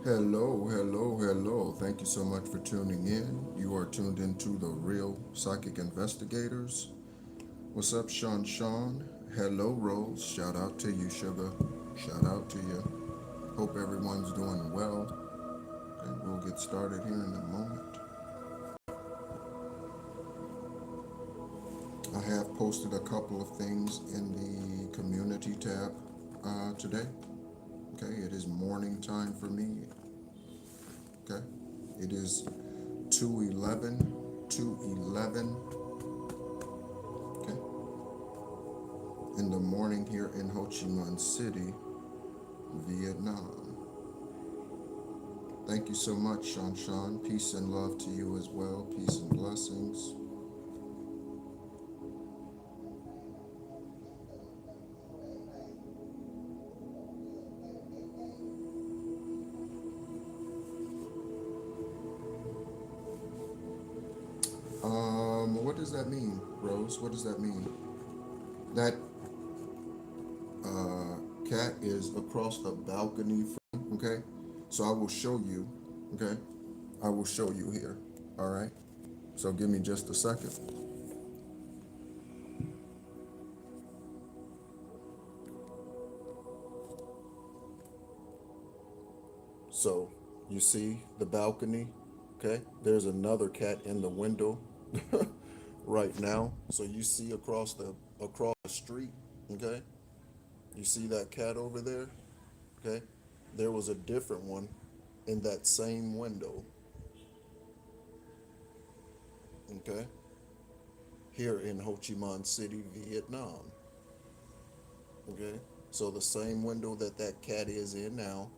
Hello, hello, hello. Thank you so much for tuning in. You are tuned into the Real Psychic Investigators. What's up, Sean? Hello, Rose. Shout out to you, Sugar. Shout out to you. Hope everyone's doing well. And we'll get started here in a moment. I have posted a couple of things in the community tab today. Okay, it is morning time for me. Okay, it is 2:11 okay, in the morning here in Ho Chi Minh City, Vietnam. Thank you so much, Sean. Peace and love to you as well. Peace and blessings. What does that mean, Rose? What does that mean? That cat is across the balcony from, okay? So I will show you, okay? I will show you here, all right? So give me just a second. So you see the balcony, okay? There's another cat in the window right now. So you see across the street, okay? You see that cat over there, okay? There was a different one in that same window, okay? Here in Ho Chi Minh City, Vietnam, okay? So the same window that that cat is in now,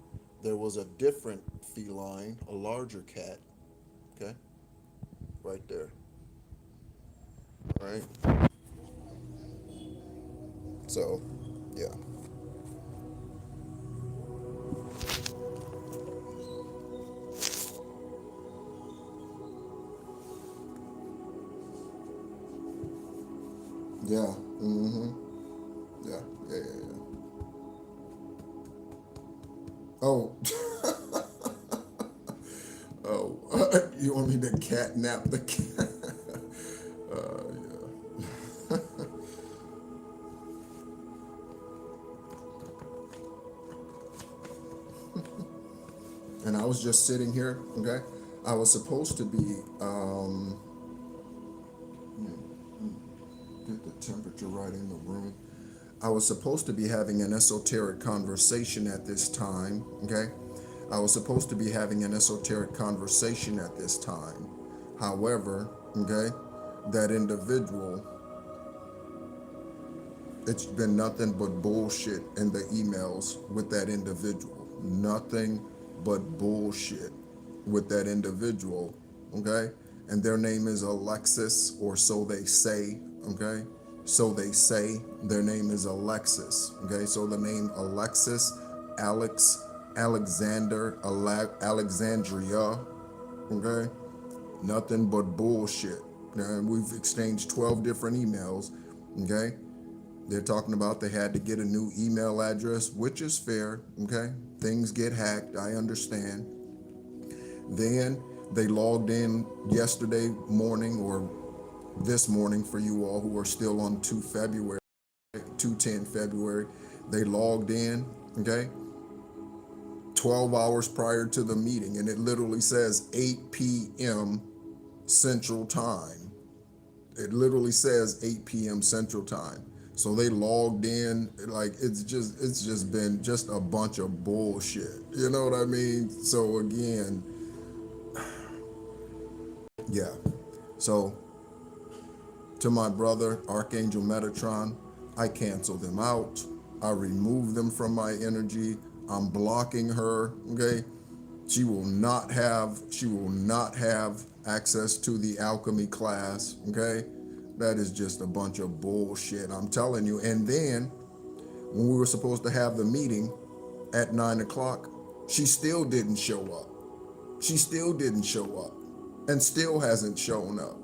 there was a different feline, a larger cat, okay? Right there, all right? So, yeah. Yeah. Mm-hmm. Yeah. Yeah. Yeah. Yeah. Oh. Oh. You want me to catnap the cat? Yeah. And I was just sitting here. Okay. I was supposed to be. Get the temperature right in the room. I was supposed to be having an esoteric conversation at this time. Okay. I was supposed to be having an esoteric conversation at this time. However, okay, that individual, it's been nothing but bullshit in the emails with that individual. Nothing but bullshit with that individual, okay? And their name is Alexis, or so they say, okay? So they say their name is Alexis, okay? So the name Alexis, Alex, Alexander, Alexandria, okay? Nothing but bullshit. And we've exchanged 12 different emails, okay? They're talking about they had to get a new email address, which is fair, okay? Things get hacked, I understand. Then they logged in yesterday morning, or this morning for you all who are still on 2 February, 210 February. They logged in, okay? 12 hours prior to the meeting, and it literally says 8 p.m. Central Time. It literally says 8 p.m. Central Time. So they logged in, like it's just been just a bunch of bullshit. You know what I mean? So again, yeah. So to my brother, Archangel Metatron, I cancel them out. I remove them from my energy. I'm blocking her, okay? She will not have access to the alchemy class, okay? That is just a bunch of bullshit, I'm telling you. And then when we were supposed to have the meeting at 9 o'clock, she still didn't show up. She still didn't show up and still hasn't shown up,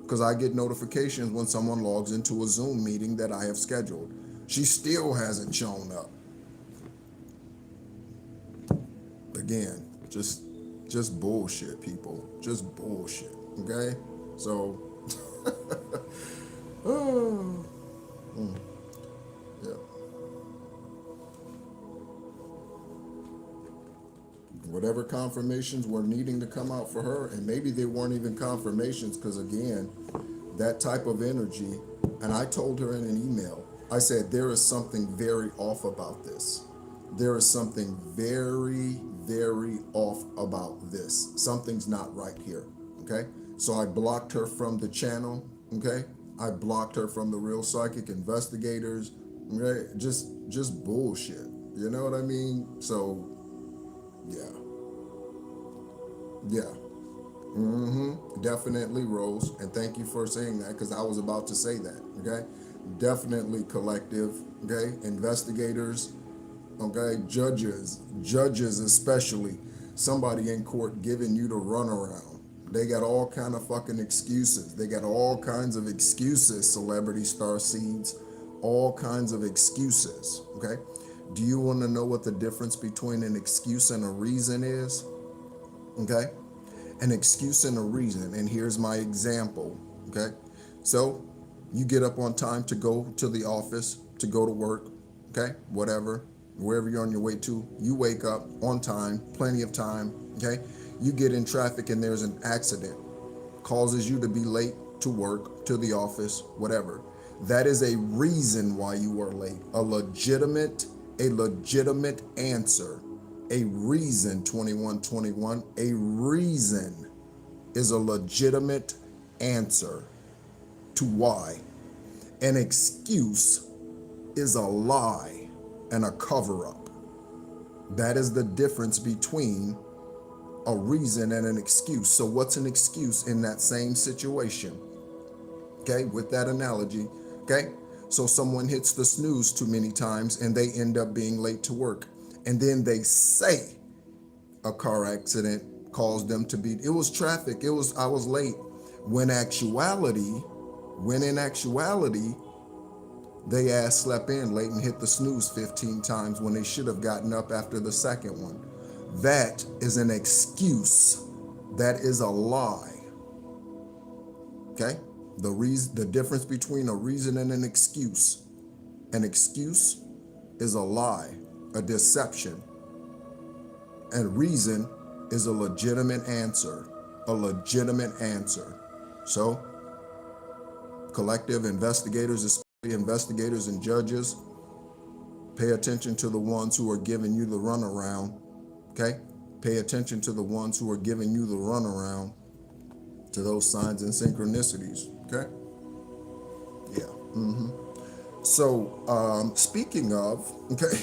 because I get notifications when someone logs into a Zoom meeting that I have scheduled. She still hasn't shown up. again, just bullshit, people. Just bullshit. Okay? So oh, yeah. Whatever confirmations were needing to come out for her, and maybe they weren't even confirmations, because again, that type of energy, and I told her in an email, I said, there is something very off about this. There is something very, very off about this. Something's not right here, okay? So I blocked her from the channel, okay? I blocked her from the Real Psychic Investigators, okay? Just bullshit, you know what I mean? So, yeah. Definitely, Rose, and thank you for saying that, because I was about to say that, okay? Definitely collective, okay? Investigators, okay? Judges especially, somebody in court giving you the runaround. They got all kind of fucking excuses. They got all kinds of excuses, celebrity star seeds, all kinds of excuses, okay? Do you want to know what the difference between an excuse and a reason is? Okay? An excuse and a reason, and here's my example, okay? So you get up on time to go to the office, to go to work, okay? Whatever, wherever you're on your way to, you wake up on time, plenty of time, okay? You get in traffic and there's an accident, causes you to be late to work, to the office, whatever. That is a reason why you are late, a legitimate answer. A reason, 2121, a reason is a legitimate answer to why. An excuse is a lie and a cover-up. That is the difference between a reason and an excuse. So what's an excuse in that same situation? Okay, with that analogy, okay? So someone hits the snooze too many times and they end up being late to work. And then they say a car accident caused them to be, it was traffic, I was late. When in actuality, they ass slept in late and hit the snooze 15 times when they should have gotten up after the second one. That is an excuse. That is a lie. Okay? The difference between a reason and an excuse. An excuse is a lie, a deception. And reason is a legitimate answer, a legitimate answer. So, collective investigators, especially investigators and judges, pay attention to the ones who are giving you the runaround, okay? Pay attention to the ones who are giving you the runaround, to those signs and synchronicities, okay? Yeah, So, speaking of, okay,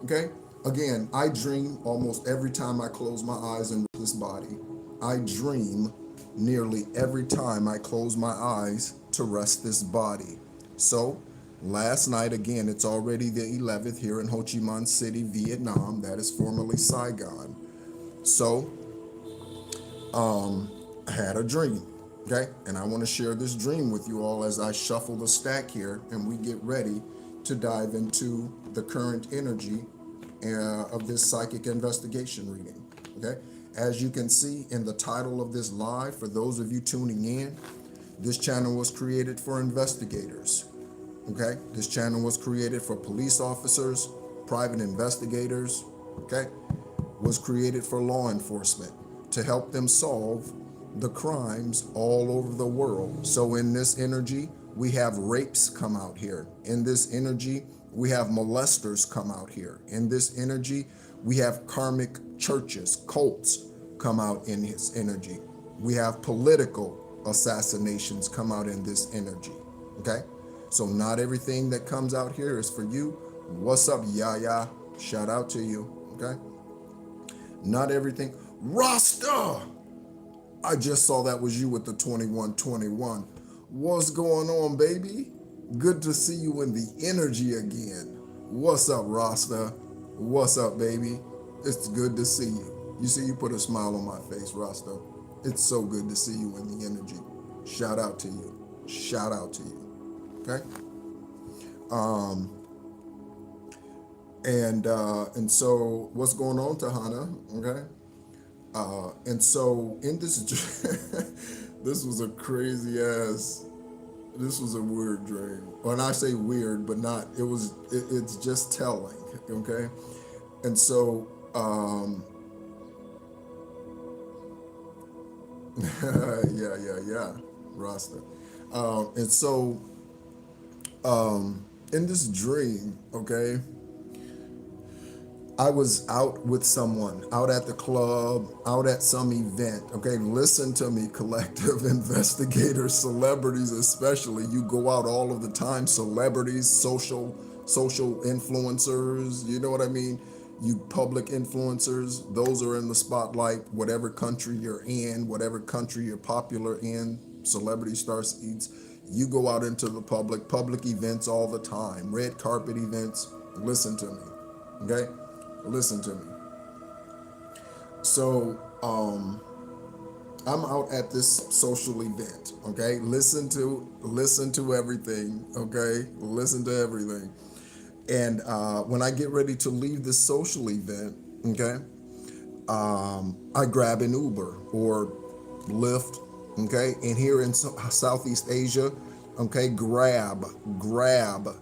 okay, again, I dream almost every time I close my eyes in this body. I dream nearly every time I close my eyes to rest this body. So, last night, again, it's already the 11th here in Ho Chi Minh City, Vietnam. That is formerly Saigon. So, I had a dream. Okay, and I want to share this dream with you all as I shuffle the stack here and we get ready to dive into the current energy of this psychic investigation reading. Okay, as you can see in the title of this live, for those of you tuning in, this channel was created for investigators. Okay, this channel was created for police officers, private investigators. Okay, was created for law enforcement to help them solve the crimes all over the world. So in this energy, we have rapes come out here. In this energy, we have molesters come out here. In this energy, we have karmic churches, cults come out in his energy. We have political assassinations come out in this energy, okay? So not everything that comes out here is for you. What's up, Yaya? Shout out to you, okay? Not everything. Rasta! I just saw that was you with the 2121. What's going on, baby? Good to see you in the energy again. What's up, Rasta? What's up, baby? It's good to see you. You see, you put a smile on my face, Rasta. It's so good to see you in the energy. Shout out to you. Shout out to you. Okay? And so what's going on, Tahana? Okay. And so in this, this was a crazy ass, this was a weird dream. When I say weird, but not, it's just telling. Okay. And so, yeah, Rasta. And so, in this dream, okay, I was out with someone, out at the club, out at some event. Okay, listen to me, collective investigators, celebrities especially. You go out all of the time, celebrities, social influencers, you know what I mean? You public influencers, those are in the spotlight, whatever country you're in, whatever country you're popular in, celebrity star seeds. You go out into the public events all the time, red carpet events. Listen to me, okay? Listen to me. So, I'm out at this social event. Okay, listen to everything. Okay, listen to everything. And when I get ready to leave this social event, okay, I grab an Uber or Lyft. Okay, and here in Southeast Asia, okay, Grab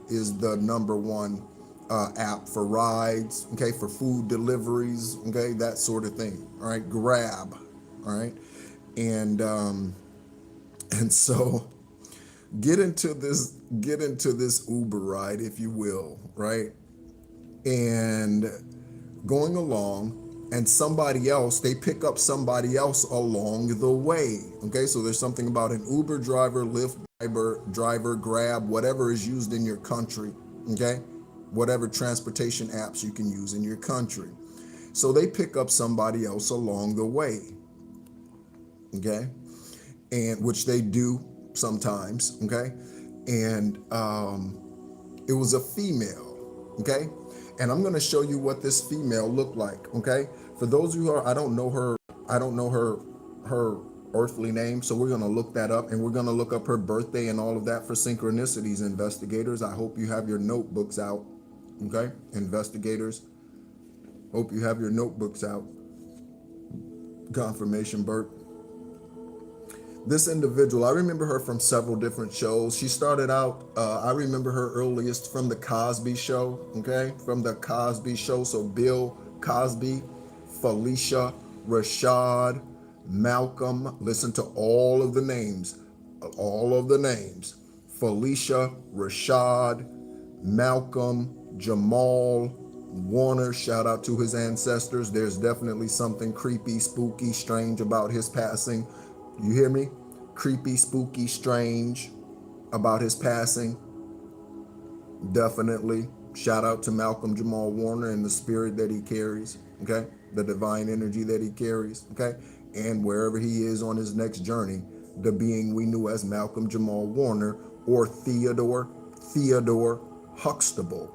is the number one app for rides, okay, for food deliveries, okay, that sort of thing. All right, Grab, all right, and and so get into this Uber ride, if you will, right, and going along. And somebody else, they pick up somebody else along the way. Okay, so there's something about an Uber driver, Lyft driver, Grab, whatever is used in your country. Okay, whatever transportation apps you can use in your country. So they pick up somebody else along the way. Okay, and which they do sometimes. Okay, and it was a female. Okay, and I'm going to show you what this female looked like. Okay, for those of you who are, I don't know her earthly name, so we're going to look that up, and we're going to look up her birthday and all of that for synchronicities, investigators. I hope you have your notebooks out. Okay, investigators, hope you have your notebooks out. Confirmation, Bert. This individual, I remember her from several different shows. She started out, I remember her earliest from the Cosby Show, okay? From the Cosby Show. So Bill Cosby, Felicia, Rashad, Malcolm. Listen to all of the names. Felicia, Rashad, Malcolm, Jamal, Warner. Shout out to his ancestors. There's definitely something creepy, spooky, strange about his passing. You hear me? Creepy, spooky, strange about his passing. Definitely. Shout out to Malcolm Jamal Warner and the spirit that he carries. Okay? The divine energy that he carries. Okay? And wherever he is on his next journey, the being we knew as Malcolm Jamal Warner or Theodore Huxtable.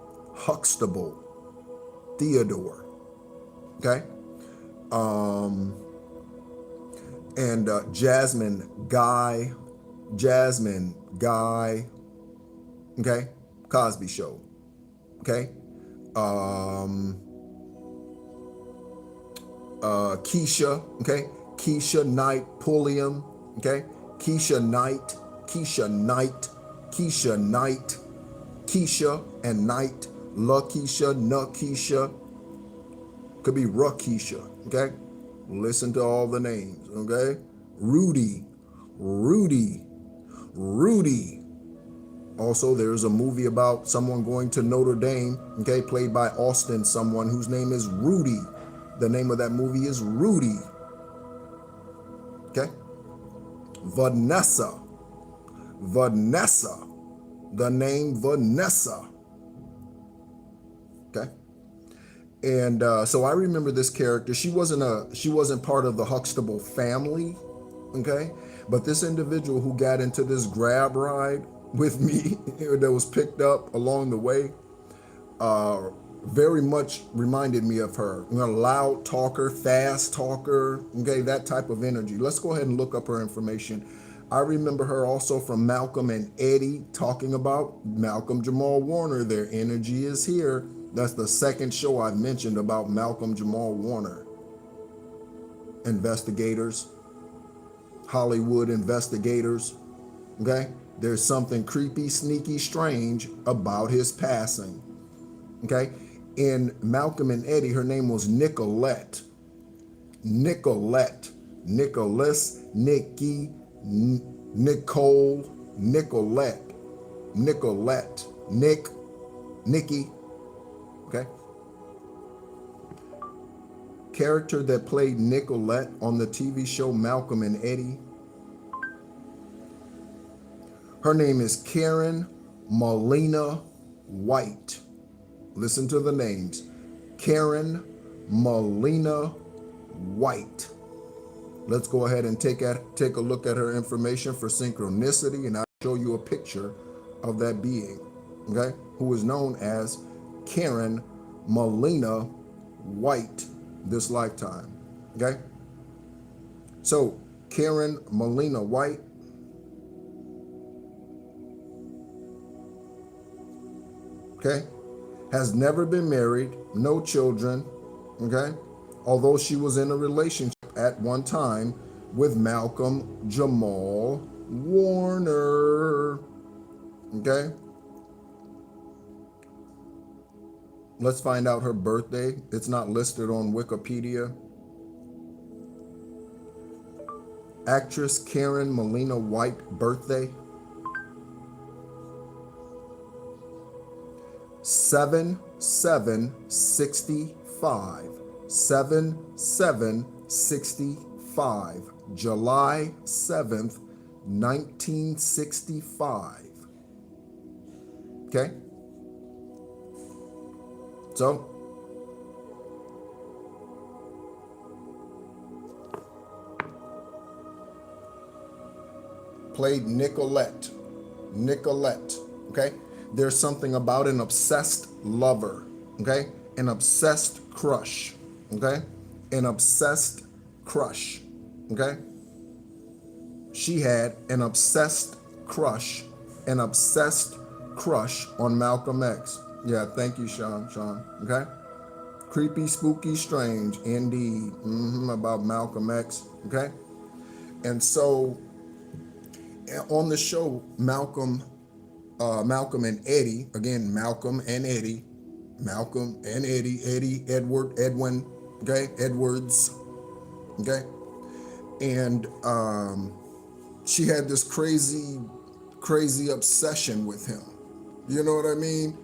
Theodore. Okay? And Jasmine Guy, okay, Cosby Show, okay, KEISHA, okay, KEISHA Knight Pulliam, okay, KEISHA Knight, KEISHA and Knight, LaKeisha, Nakisha, could be Rakisha, okay. Listen to all the names, okay? Rudy. Also, there's a movie about someone going to Notre Dame, okay, played by Austin, someone whose name is Rudy. The name of that movie is Rudy. Okay? Vanessa. The name Vanessa. Okay? And so I remember this character. She wasn't part of the Huxtable family, okay? But this individual who got into this Grab ride with me that was picked up along the way, very much reminded me of her. You know, loud talker, fast talker, okay, that type of energy. Let's go ahead and look up her information. I remember her also from Malcolm and Eddie, talking about Malcolm Jamal Warner. Their energy is here. That's the second show I've mentioned about Malcolm Jamal Warner. Investigators, Hollywood investigators, okay? There's something creepy, sneaky, strange about his passing, okay? In Malcolm and Eddie, her name was Nicolette. Nicolette. Nicholas, Nikki, Nicole, Nicolette. Nicolette. Nick, Nikki, okay? Character that played Nicolette on the TV show Malcolm and Eddie. Her name is Karen Molina White. Listen to the names. Karen Molina White. Let's go ahead and take a look at her information for synchronicity, and I'll show you a picture of that being, okay, who is known as Karen Molina White this lifetime, okay? So Karen Molina White, okay, has never been married, no children, okay, although she was in a relationship at one time with Malcolm Jamal Warner, okay? Let's find out her birthday. It's not listed on Wikipedia. Actress Karen Molina White birthday. 7/7/65. 7/7/65. July 7th, 1965. Okay? So, played Nicolette. Nicolette, okay? There's something about an obsessed lover, okay? An obsessed crush, okay? An obsessed crush, okay? She had an obsessed crush on Malcolm X. Yeah, thank you, Sean, okay? Creepy, spooky, strange, indeed, about Malcolm X, okay? And so, on the show, Malcolm and Eddie, again, Malcolm and Eddie, Edwin, okay, Edwards, okay? And she had this crazy obsession with him. You know what I mean?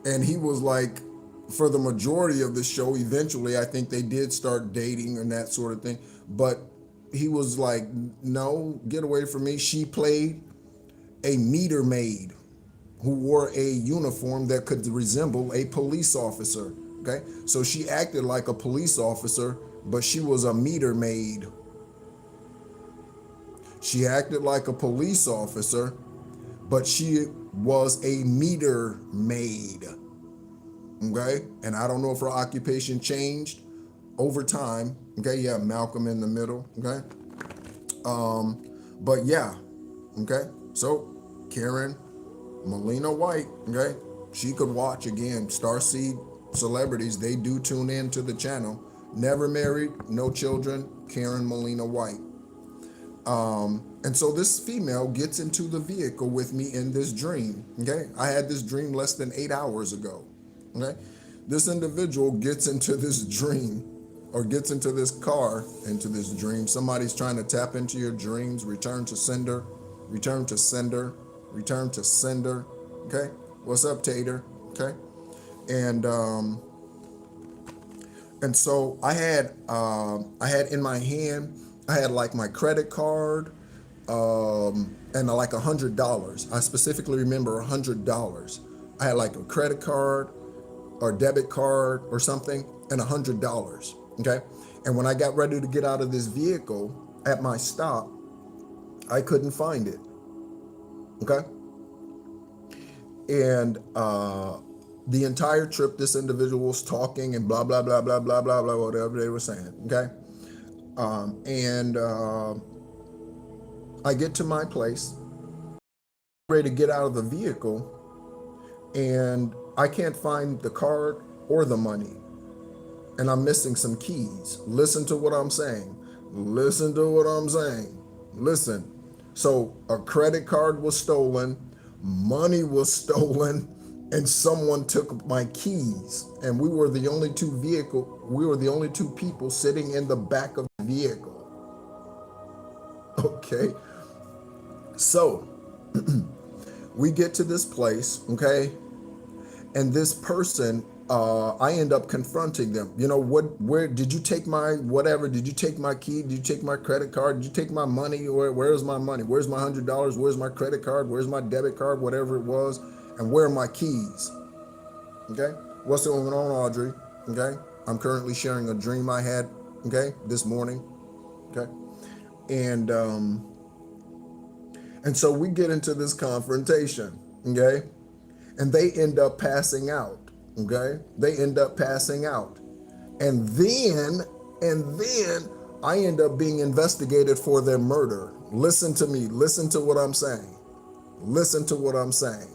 And he was like, for the majority of the show, eventually, I think they did start dating and that sort of thing. But he was like, no, get away from me. She played a meter maid who wore a uniform that could resemble a police officer, okay? So she acted like a police officer, but she was a meter maid. She acted like a police officer, but she was a meter maid, okay? And I don't know if her occupation changed over time, okay? Yeah, Malcolm in the middle, okay? But yeah, okay? So Karen Molina White, okay? She could watch, again, Starseed celebrities, they do tune in to the channel. Never married, no children, Karen Molina White. And so this female gets into the vehicle with me in this dream, okay? I had this dream less than 8 hours ago, okay? This individual gets into this dream, or gets into this car, into this dream. Somebody's trying to tap into your dreams. Return to sender, return to sender, return to sender, okay? What's up, Tater, okay? And so I had in my hand, I had like my credit card, and like $100. I specifically remember $100. I had like a credit card or debit card or something, and $100, okay? And when I got ready to get out of this vehicle at my stop, I couldn't find it, okay? And the entire trip, this individual was talking and blah, blah, blah, blah, blah, blah, blah, whatever they were saying, okay? I get to my place, ready to get out of the vehicle, and I can't find the card or the money, and I'm missing some keys. Listen to what I'm saying. Listen to what I'm saying. Listen. So a credit card was stolen, money was stolen, and someone took my keys. And we were the only two people sitting in the back of the vehicle. Okay. So we get to this place, okay? And this person, I end up confronting them. You know, where did you take my whatever? Did you take my key? Did you take my credit card? Did you take my money? Or where's my money? Where's my $100? Where's my credit card? Where's my debit card? Whatever it was. And where are my keys? Okay. What's going on, Audrey? Okay. I'm currently sharing a dream I had, okay, this morning. Okay. And so we get into this confrontation, okay? And they end up passing out, okay? They end up passing out. And then I end up being investigated for their murder. Listen to me. Listen to what I'm saying. Listen to what I'm saying,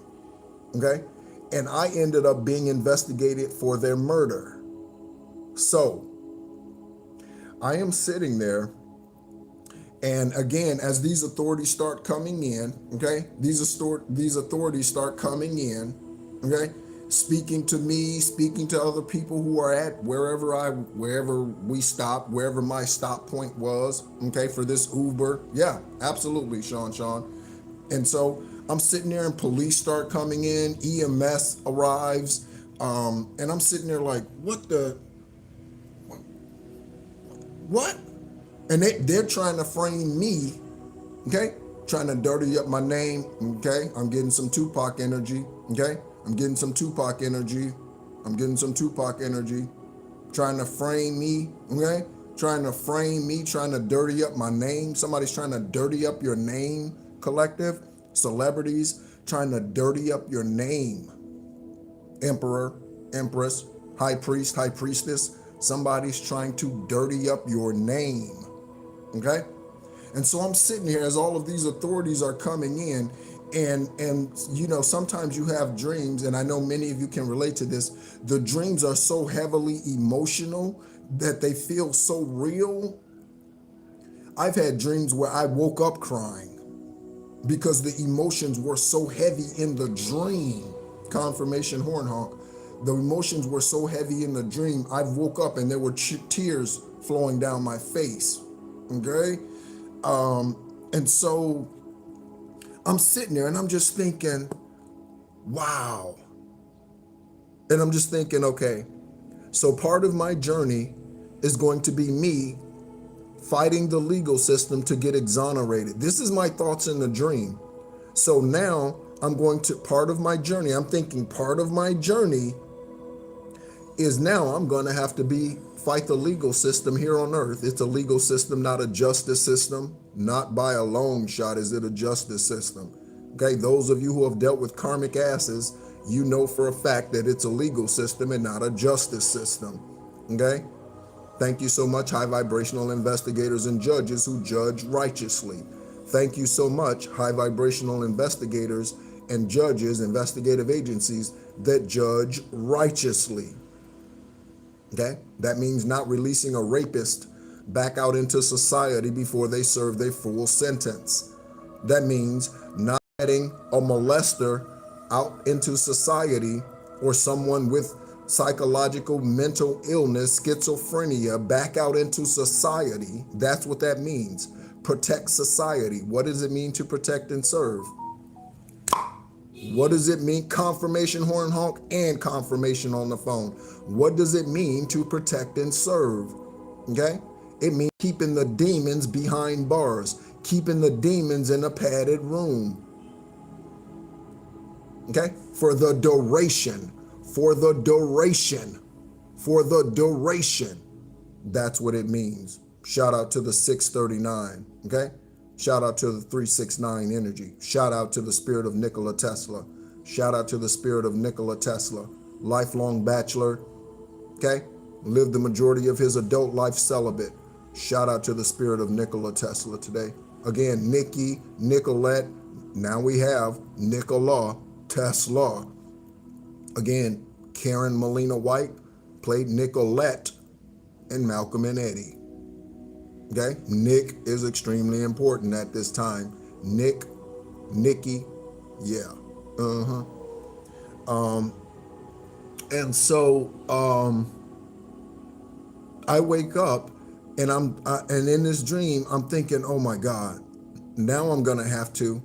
okay? And I ended up being investigated for their murder. So I am sitting there, and again, as these authorities start coming in, okay, these authorities start coming in, okay, speaking to me, speaking to other people who are at wherever we stopped, wherever my stop point was, okay, for this Uber. Yeah, absolutely, Sean. And so I'm sitting there, and police start coming in, EMS arrives, and I'm sitting there like, what? And they're trying to frame me, okay? Trying to dirty up my name, okay? I'm getting some Tupac energy, okay? I'm getting some Tupac energy. Trying to frame me, okay? Trying to dirty up my name. Somebody's trying to dirty up your name, collective. Celebrities trying to dirty up your name. Emperor, empress, high priest, high priestess. Somebody's trying to dirty up your name. Okay? And so I'm sitting here as all of these authorities are coming in, and you know, sometimes you have dreams, and I know many of you can relate to this. The dreams are so heavily emotional that they feel so real. I've had dreams where I woke up crying because the emotions were so heavy in the dream. Confirmation horn honk. The emotions were so heavy in the dream, I woke up and there were tears flowing down my face. Okay? And so I'm sitting there and I'm just thinking, wow. And I'm just thinking, okay, so part of my journey is going to be me fighting the legal system to get exonerated. This is my thoughts in the dream. So now part of my journey is now I'm going to have to fight the legal system here on earth. It's a legal system, not a justice system. Not by a long shot is it a justice system. Okay, those of you who have dealt with karmic asses, you know for a fact that it's a legal system and not a justice system. Okay, thank you so much, high vibrational investigators and judges who judge righteously. Thank you so much, high vibrational investigators and judges, investigative agencies that judge righteously. Okay, that means not releasing a rapist back out into society before they serve their full sentence. That means not letting a molester out into society, or someone with psychological mental illness, schizophrenia, back out into society. That's what that means. Protect society. What does it mean to protect and serve? What does it mean? Confirmation horn honk and confirmation on the phone. What does it mean to protect and serve? Okay? It means keeping the demons behind bars, keeping the demons in a padded room. Okay? For the duration. That's what it means. Shout out to the 639. Okay? Shout out to the 369 energy. Shout out to the spirit of Nikola Tesla. Shout out to the spirit of Nikola Tesla. Lifelong bachelor. Okay? Lived the majority of his adult life celibate. Shout out to the spirit of Nikola Tesla today. Again, Nikki, Nicolette. Now we have Nikola Tesla. Again, Karen Molina White played Nicolette in Malcolm and Eddie. Okay, Nick is extremely important at this time. Nick, Nikki, yeah. And so I wake up and and in this dream I'm thinking, oh my God, now I'm gonna have to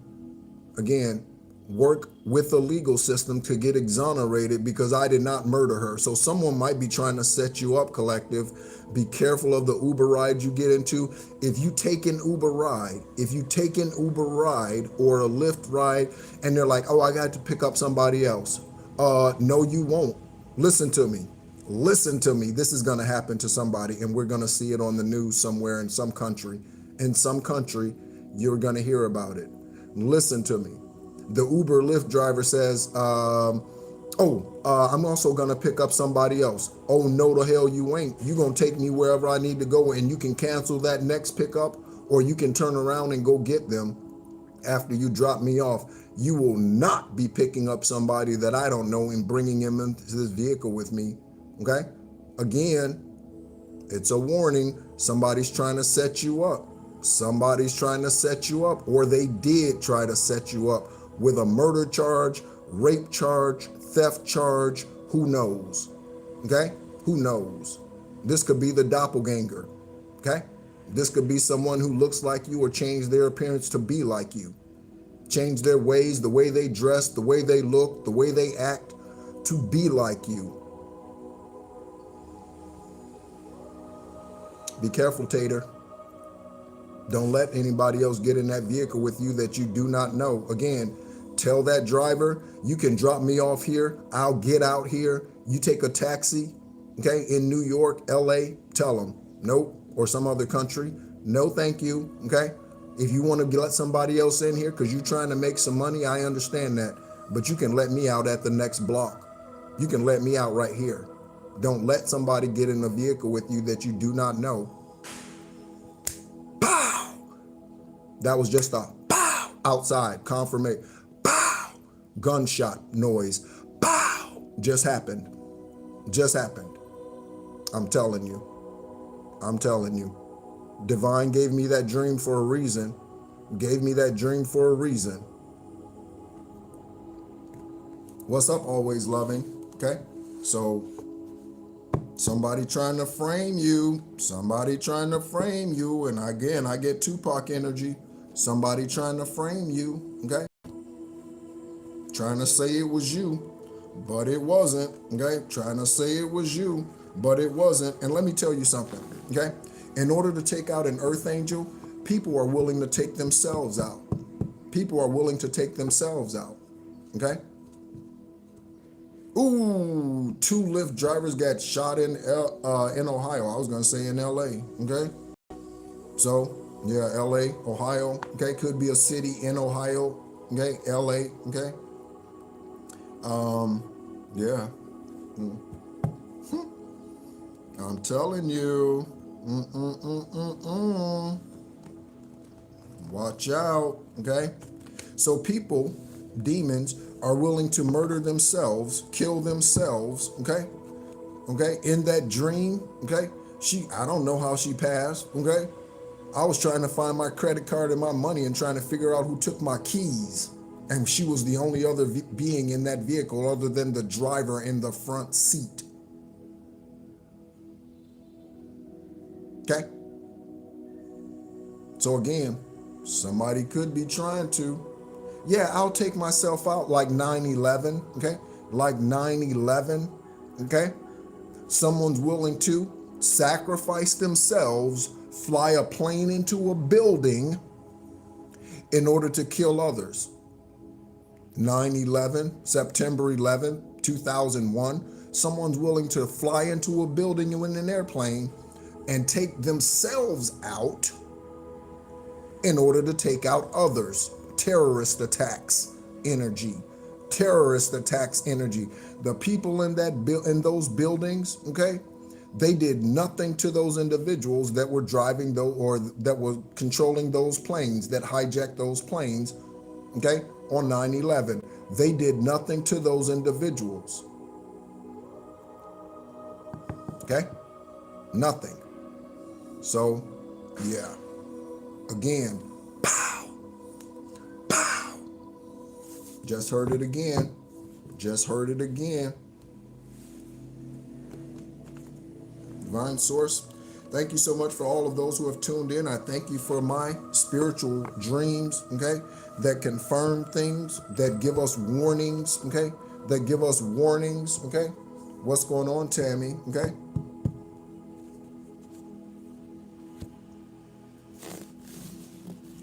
again work with the legal system to get exonerated because I did not murder her. So someone might be trying to set you up, collective. Be careful of the Uber ride you get into. If you take an Uber ride, or a Lyft ride, and they're like, oh, I got to pick up somebody else. No, you won't. Listen to me. This is going to happen to somebody, and we're going to see it on the news somewhere in some country. In some country, you're going to hear about it. Listen to me. The Uber Lyft driver says, I'm also going to pick up somebody else. Oh, no, the hell you ain't. You're going to take me wherever I need to go, and you can cancel that next pickup, or you can turn around and go get them after you drop me off. You will not be picking up somebody that I don't know and bringing him into this vehicle with me. Okay? Again, it's a warning. Somebody's trying to set you up. Or they did try to set you up with a murder charge, rape charge, theft charge. Who knows? Okay? Who knows? This could be the doppelganger. Okay? This could be someone who looks like you or changed their appearance to be like you. Change their ways, the way they dress, the way they look, the way they act, to be like you. Be careful, Tater. Don't let anybody else get in that vehicle with you that you do not know. Again, tell that driver, you can drop me off here. I'll get out here. You take a taxi, okay, in New York, LA, tell them, nope, or some other country, no thank you, okay? If you want to let somebody else in here because you're trying to make some money, I understand that. But you can let me out at the next block. You can let me out right here. Don't let somebody get in a vehicle with you that you do not know. Pow! That was just a pow outside, confirmation. Pow! Gunshot noise. Pow! Just happened. I'm telling you. Divine gave me that dream for a reason. What's up, always loving? Okay? So, somebody trying to frame you. And again, I get Tupac energy. Somebody trying to frame you. Okay? Trying to say it was you, but it wasn't. Okay? Trying to say it was you, but it wasn't. And let me tell you something. Okay? In order to take out an earth angel, people are willing to take themselves out. Okay? Ooh, 2 Lyft drivers got shot in Ohio. I was going to say in LA. Okay? So, yeah, LA, Ohio. Okay? Could be a city in Ohio. Okay? LA. Okay? Yeah. I'm telling you. Watch out, okay? So people, demons, are willing to murder themselves, kill themselves, okay? Okay, in that dream, okay? I don't know how she passed, okay? I was trying to find my credit card and my money and trying to figure out who took my keys. And she was the only other being in that vehicle other than the driver in the front seat. Okay? So again, somebody could be trying to. Yeah, I'll take myself out like 9/11, okay? Like 9/11, okay? Someone's willing to sacrifice themselves, fly a plane into a building in order to kill others. 9/11, September 11th, 2001, someone's willing to fly into a building in an airplane and take themselves out in order to take out others. Terrorist attacks energy. The people in those buildings, okay, they did nothing to those individuals that were driving those or that were controlling those planes, that hijacked those planes, okay, on 9/11. They did nothing to those individuals. Okay? Nothing. So, yeah. Again, pow, pow. Just heard it again. Just heard it again. Divine Source, thank you so much for all of those who have tuned in. I thank you for my spiritual dreams, okay, that confirm things, that give us warnings, okay, that give us warnings, okay. What's going on, Tammy, okay?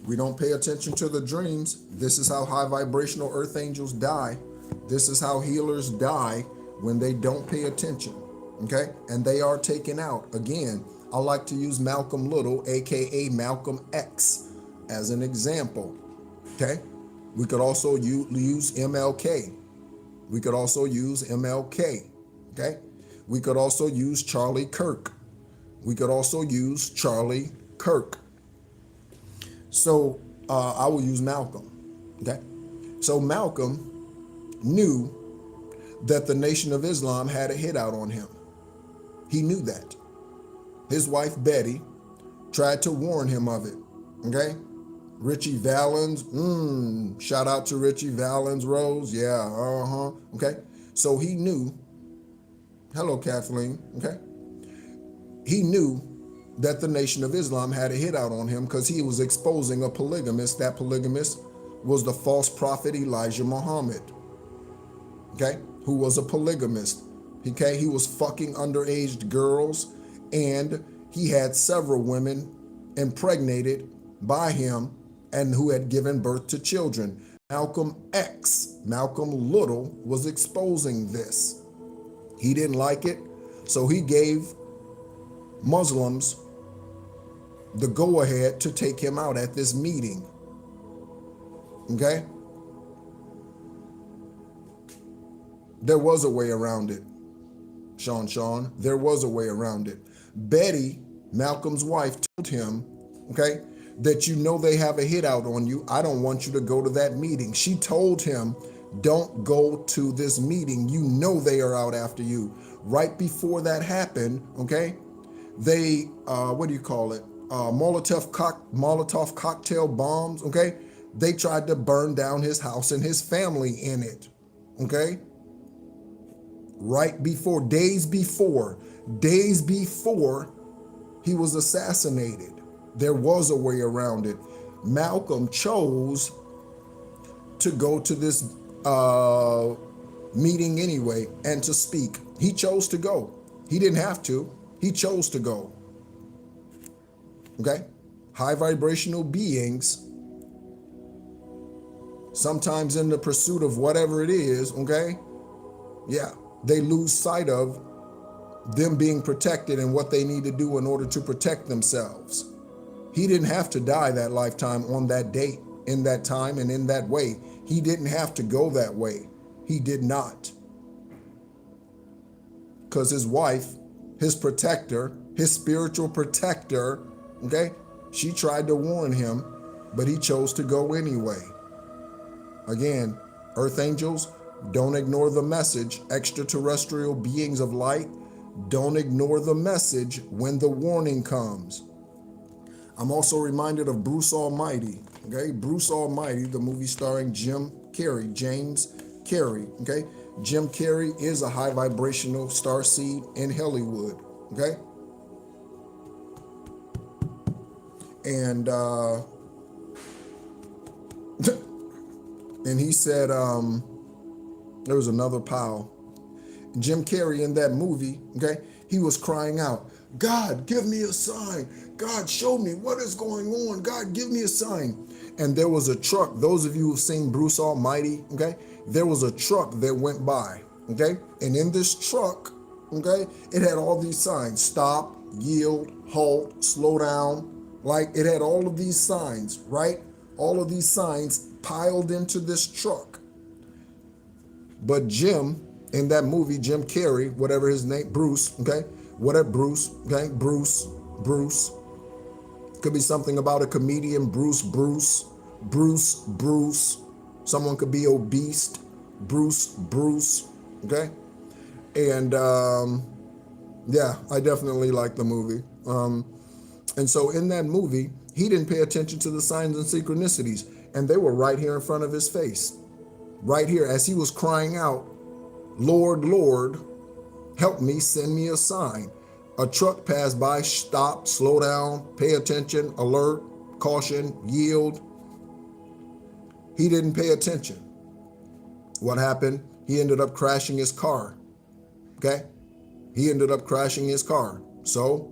We don't pay attention to the dreams. This is how high vibrational earth angels die. This is how healers die when they don't pay attention. Okay, and they are taken out. Again, I like to use Malcolm Little, aka Malcolm X, as an example. Okay, we could also use MLK. We could also use MLK. Okay, we could also use Charlie Kirk. We could also use Charlie Kirk. So I will use Malcolm. Okay, so Malcolm knew that the Nation of Islam had a hit out on him. He knew that. His wife, Betty, tried to warn him of it, okay? Richie Valens, shout out to Richie Valens, Rose, yeah, okay? So he knew, hello, Kathleen, okay? He knew that the Nation of Islam had a hit out on him because he was exposing a polygamist. That polygamist was the false prophet Elijah Muhammad, okay? Who was a polygamist. Okay, he was fucking underage girls, and he had several women impregnated by him and who had given birth to children. Malcolm X, Malcolm Little, was exposing this. He didn't like it, so he gave Muslims the go-ahead to take him out at this meeting. Okay? There was a way around it. Sean, there was a way around it. Betty, Malcolm's wife, told him, okay, that you know they have a hit out on you. I don't want you to go to that meeting. She told him, don't go to this meeting. You know they are out after you. Right before that happened, okay, they, what do you call it? Molotov cocktail bombs, okay? They tried to burn down his house and his family in it, okay? Right before, days before he was assassinated. There was a way around it. Malcolm chose to go to this meeting anyway and to speak. He chose to go. He didn't have to. He chose to go. Okay? High vibrational beings, sometimes in the pursuit of whatever it is, okay? Yeah. They lose sight of them being protected and what they need to do in order to protect themselves. He didn't have to die that lifetime on that date, in that time, and in that way. He didn't have to go that way. He did not. Because his wife, his protector, his spiritual protector, okay, she tried to warn him, but he chose to go anyway. Again, earth angels, don't ignore the message. Extraterrestrial beings of light, don't ignore the message when the warning comes. I'm also reminded of Bruce Almighty, okay? Bruce Almighty, the movie starring Jim Carrey, James Carrey, okay? Jim Carrey is a high vibrational starseed in Hollywood, okay? And and he said, there was another pal. Jim Carrey in that movie, okay, he was crying out, God, give me a sign. God, show me what is going on. God, give me a sign. And there was a truck. Those of you who've seen Bruce Almighty, okay, there was a truck that went by, okay? And in this truck, okay, it had all these signs: stop, yield, halt, slow down. Like, it had all of these signs, right? All of these signs piled into this truck. But Jim, in that movie, Jim Carrey, whatever his name, Bruce, okay? Whatever, Bruce, okay? Bruce. Could be something about a comedian, Bruce. Someone could be obese, Bruce, okay? And Yeah, I definitely like the movie. And so in that movie, he didn't pay attention to the signs and synchronicities, and they were right here in front of his face. Right here, as he was crying out, Lord, Lord, help me, send me a sign. A truck passed by, stop, slow down, pay attention, alert, caution, yield. He didn't pay attention. What happened? He ended up crashing his car. Okay? He ended up crashing his car. So,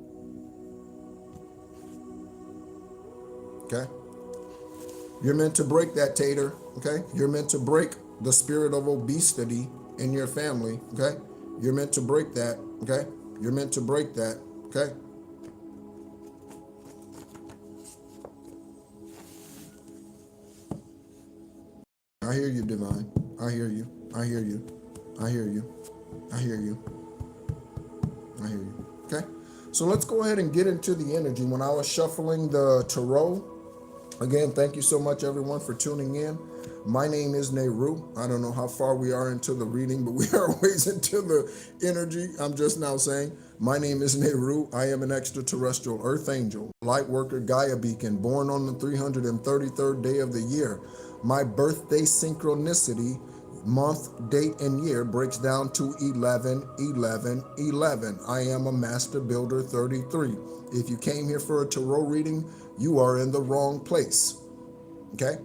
okay? You're meant to break that, Tater. Okay? You're meant to break the spirit of obesity in your family. Okay? You're meant to break that. Okay? You're meant to break that. Okay? I hear you, Divine. I hear you. I hear you. I hear you. I hear you. I hear you. Okay? So let's go ahead and get into the energy. When I was shuffling the tarot, again, thank you so much, everyone, for tuning in. My name is NEHRU. I don't know how far we are into the reading, but we are ways into the energy. I'm just now saying, my name is NEHRU. I am an extraterrestrial earth angel, light worker, Gaia beacon, born on the 333rd day of the year. My birthday synchronicity, month, date, and year breaks down to 11, 11, 11. I am a master builder 33. If you came here for a tarot reading, you are in the wrong place. Okay?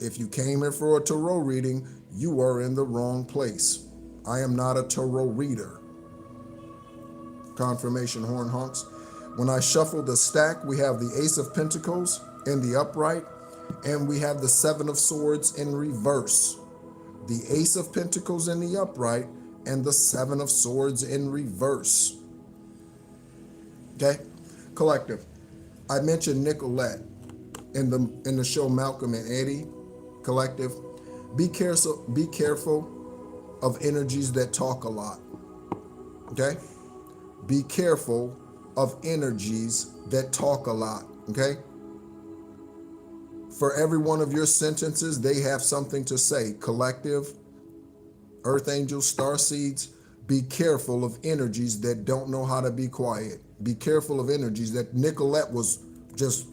If you came here for a tarot reading, you are in the wrong place. I am not a tarot reader. Confirmation horn honks. When I shuffle the stack, we have the Ace of Pentacles in the upright, and we have the Seven of Swords in reverse. The Ace of Pentacles in the upright and the Seven of Swords in reverse. Okay? Collective. I mentioned Nicolette in the show Malcolm and Eddie. Collective. Be careful of energies that talk a lot. Okay? Be careful of energies that talk a lot. Okay? For every one of your sentences, they have something to say. Collective, earth angels, star seeds, be careful of energies that don't know how to be quiet. Be careful of energies that Nicolette was just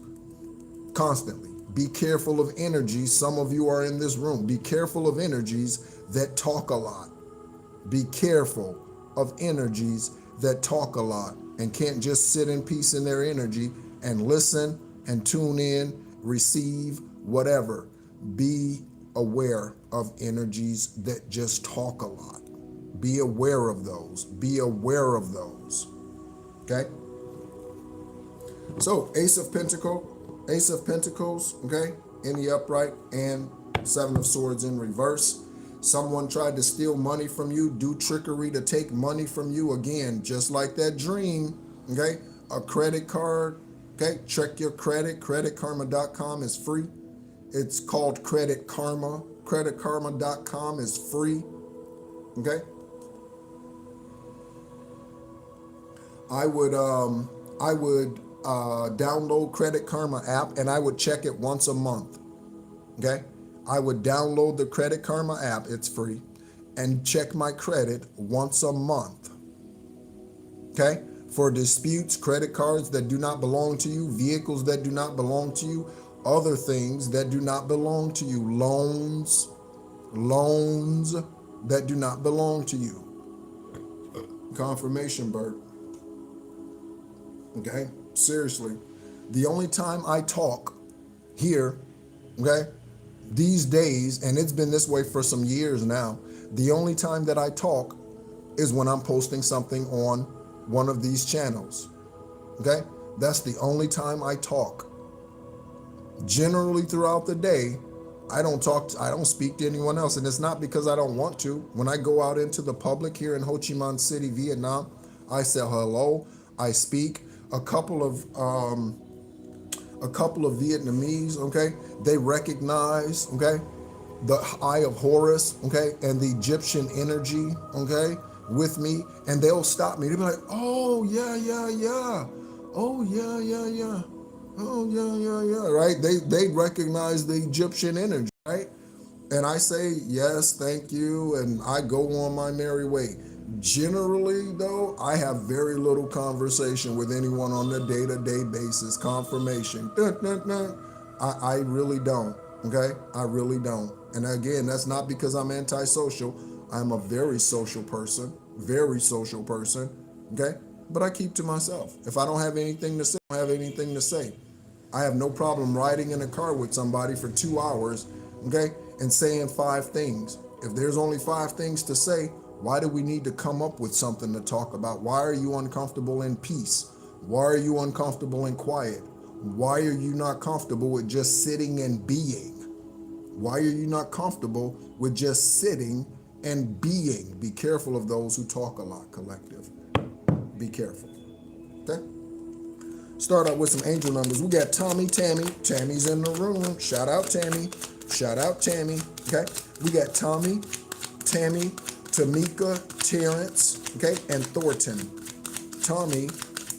constantly. Be careful of energies. Some of you are in this room. Be careful of energies that talk a lot. Be careful of energies that talk a lot and can't just sit in peace in their energy and listen and tune in, receive, whatever. Be aware of energies that just talk a lot. Be aware of those. Be aware of those. Okay? So, Ace of Pentacles, okay, in the upright, and Seven of Swords in reverse. Someone tried to steal money from you, do trickery to take money from you. Again, just like that dream, okay? A credit card, okay? Check your credit. CreditKarma.com is free. It's called Credit Karma. CreditKarma.com is free, okay? I would download Credit Karma app, and I would check it once a month. Okay? I would download the Credit Karma app, it's free, and check my credit once a month. Okay? For disputes, credit cards that do not belong to you, vehicles that do not belong to you, other things that do not belong to you, loans that do not belong to you. Confirmation, Bert. Okay? Seriously. The only time I talk here, okay, these days, and it's been this way for some years now, the only time that I talk is when I'm posting something on one of these channels. Okay? That's the only time I talk. Generally throughout the day, I don't speak to anyone else, and it's not because I don't want to. When I go out into the public here in Ho Chi Minh City, Vietnam, I say hello, I speak. A couple of Vietnamese, okay, they recognize, okay, the Eye of Horus, okay, and the Egyptian energy, okay, with me, and they'll stop me. They'll be like, oh, yeah. Oh, yeah. Oh, yeah. Right? They recognize the Egyptian energy, right? And I say, yes, thank you, and I go on my merry way. Generally, though, I have very little conversation with anyone on a day-to-day basis. Confirmation. Dun, dun, dun. I really don't, okay? I really don't. And again, that's not because I'm antisocial. I'm a very social person, okay? But I keep to myself. If I don't have anything to say, I don't have anything to say. I have no problem riding in a car with somebody for 2 hours, okay, and saying 5 things. If there's only 5 things to say, why do we need to come up with something to talk about? Why are you uncomfortable in peace? Why are you uncomfortable in quiet? Why are you not comfortable with just sitting and being? Why are you not comfortable with just sitting and being? Be careful of those who talk a lot, collective. Be careful, okay? Start out with some angel numbers. We got Tammy. Tammy's in the room. Shout out Tammy. Okay? We got Tammy, Tamika, Terrence, okay, and Thornton. Tommy,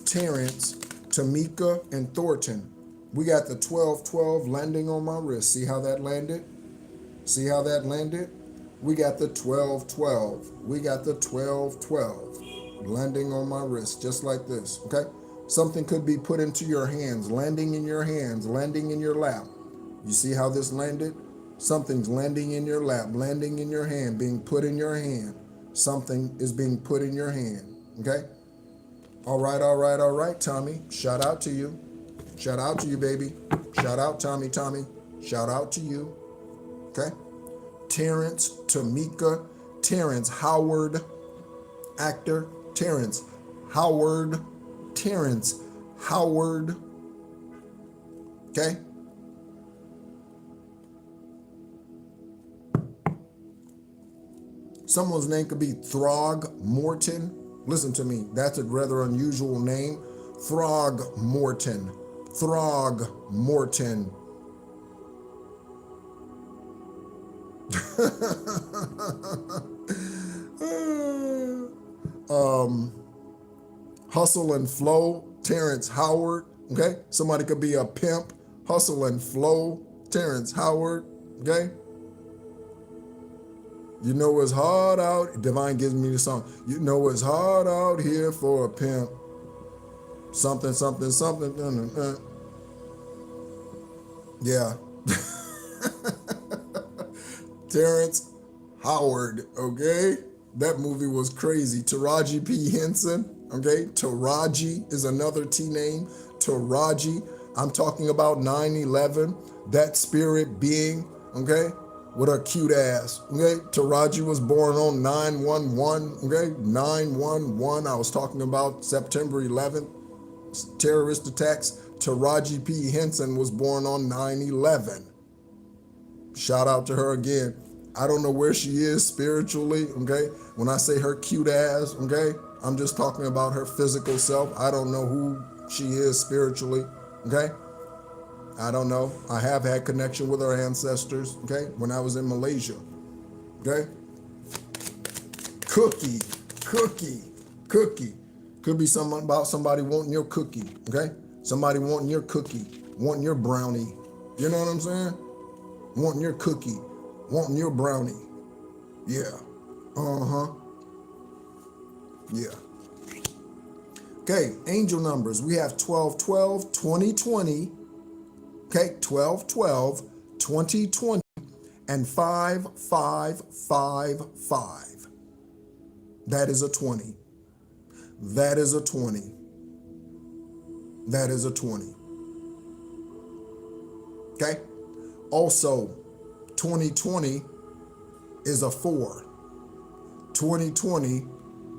Terrence, Tamika, and Thornton. We got the 12-12 landing on my wrist. See how that landed? We got the 12-12 landing on my wrist, just like this, okay? Something could be put into your hands, landing in your hands, landing in your lap. You see how this landed? Something's landing in your lap, landing in your hand, being put in your hand. Something is being put in your hand, okay? All right, Tommy. Shout out to you. Shout out to you, baby. Shout out, Tommy. Shout out to you, okay? Terrence, Tamika, Terrence Howard, actor, Terrence Howard, okay? Someone's name could be Throgmorton. Listen to me, that's a rather unusual name. Throgmorton. Hustle and Flow, Terrence Howard, okay? Somebody could be a pimp. Hustle and Flow, Terrence Howard, okay? You know it's hard out, Divine gives me the song. You know it's hard out here for a pimp. Something. Yeah. Terrence Howard, okay? That movie was crazy. Taraji P. Henson, okay? Taraji is another T name. Taraji. I'm talking about 9/11, that spirit being, okay? With her cute ass, okay? Taraji was born on 9/11, okay? 9/11. I was talking about September 11th, terrorist attacks. Taraji P. Henson was born on 9/11. Shout out to her again. I don't know where she is spiritually, okay? When I say her cute ass, okay? I'm just talking about her physical self. I don't know who she is spiritually, okay? I don't know. I have had connection with her ancestors, okay? When I was in Malaysia, okay? Cookie. Could be something about somebody wanting your cookie, okay? Somebody wanting your cookie, wanting your brownie. You know what I'm saying? Wanting your cookie, wanting your brownie. Yeah. Yeah. Okay, angel numbers. We have 12-12, 20-20. Okay, 12-12, 20-20, and 5-5-5-5. That is a 20. That is a 20. Okay? Also, 2020 is a 4. 2020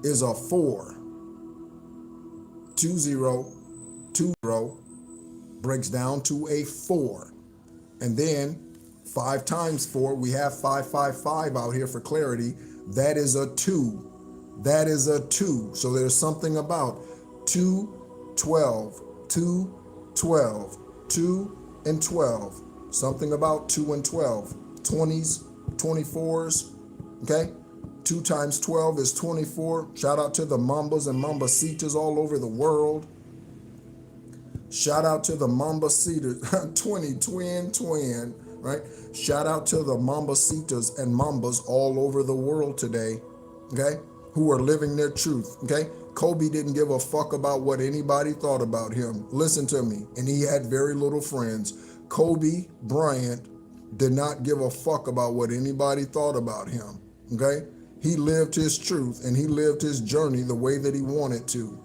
is a 4. 20 breaks down to a 4. And then 5 times 4, we have 555 out here for clarity. That is a 2. So there's something about 2, 12, 2, 12, 2, and 12. Something about 2 and 12. 20s, 24s, okay? 2 times 12 is 24. Shout out to the Mambas and Mambacitas all over the world. Shout out to the Mambacitas, 20, twin, right? Shout out to the Mambacitas and Mambas all over the world today, okay? who are living their truth, okay? Kobe didn't give a fuck about what anybody thought about him. Listen to me. And he had very little friends. Kobe Bryant did not give a fuck about what anybody thought about him, okay? He lived his truth and he lived his journey the way that he wanted to.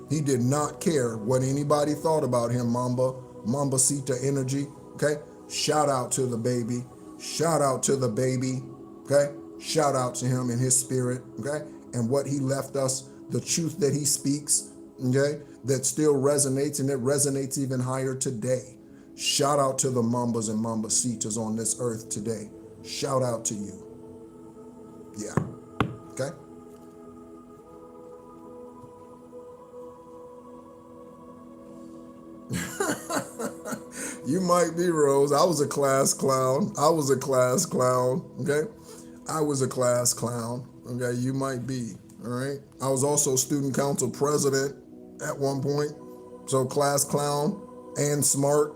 He did not care what anybody thought about him, Mambacita energy, okay? Shout out to the baby. Shout out to the baby, okay? Shout out to him and his spirit, okay? And what he left us, the truth that he speaks, okay? That still resonates, and it resonates even higher today. Shout out to the Mambas and Mambacitas on this earth today. Shout out to you. Yeah, okay? You might be, Rose. I was a class clown. I was a class clown, okay? I was a class clown, okay? You might be, all right? I was also student council president at one point. So class clown and smart,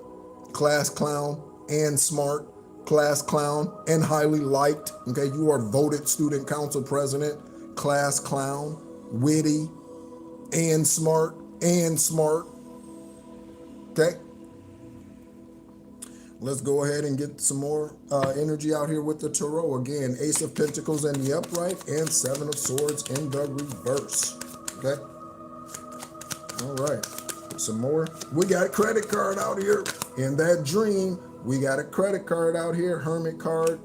class clown and smart, class clown and highly liked, okay? You are voted student council president, class clown, witty and smart, okay? Let's go ahead and get some more energy out here with the tarot. Again, Ace of Pentacles in the upright and Seven of Swords in the reverse. Okay? All right. Some more. We got a credit card out here. In that dream, we got a credit card out here. Hermit card.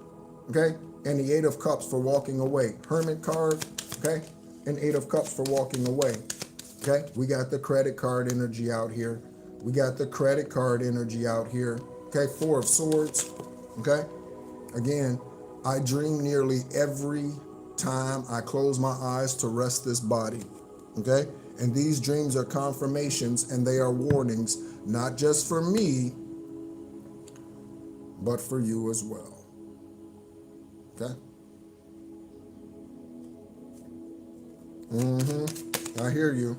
Okay? And the Eight of Cups for walking away. Hermit card. Okay? And Eight of Cups for walking away. Okay? We got the credit card energy out here. We got the credit card energy out here. Okay, Four of Swords, okay? Again, I dream nearly every time I close my eyes to rest this body, okay? And these dreams are confirmations and they are warnings, not just for me, but for you as well, okay? I hear you.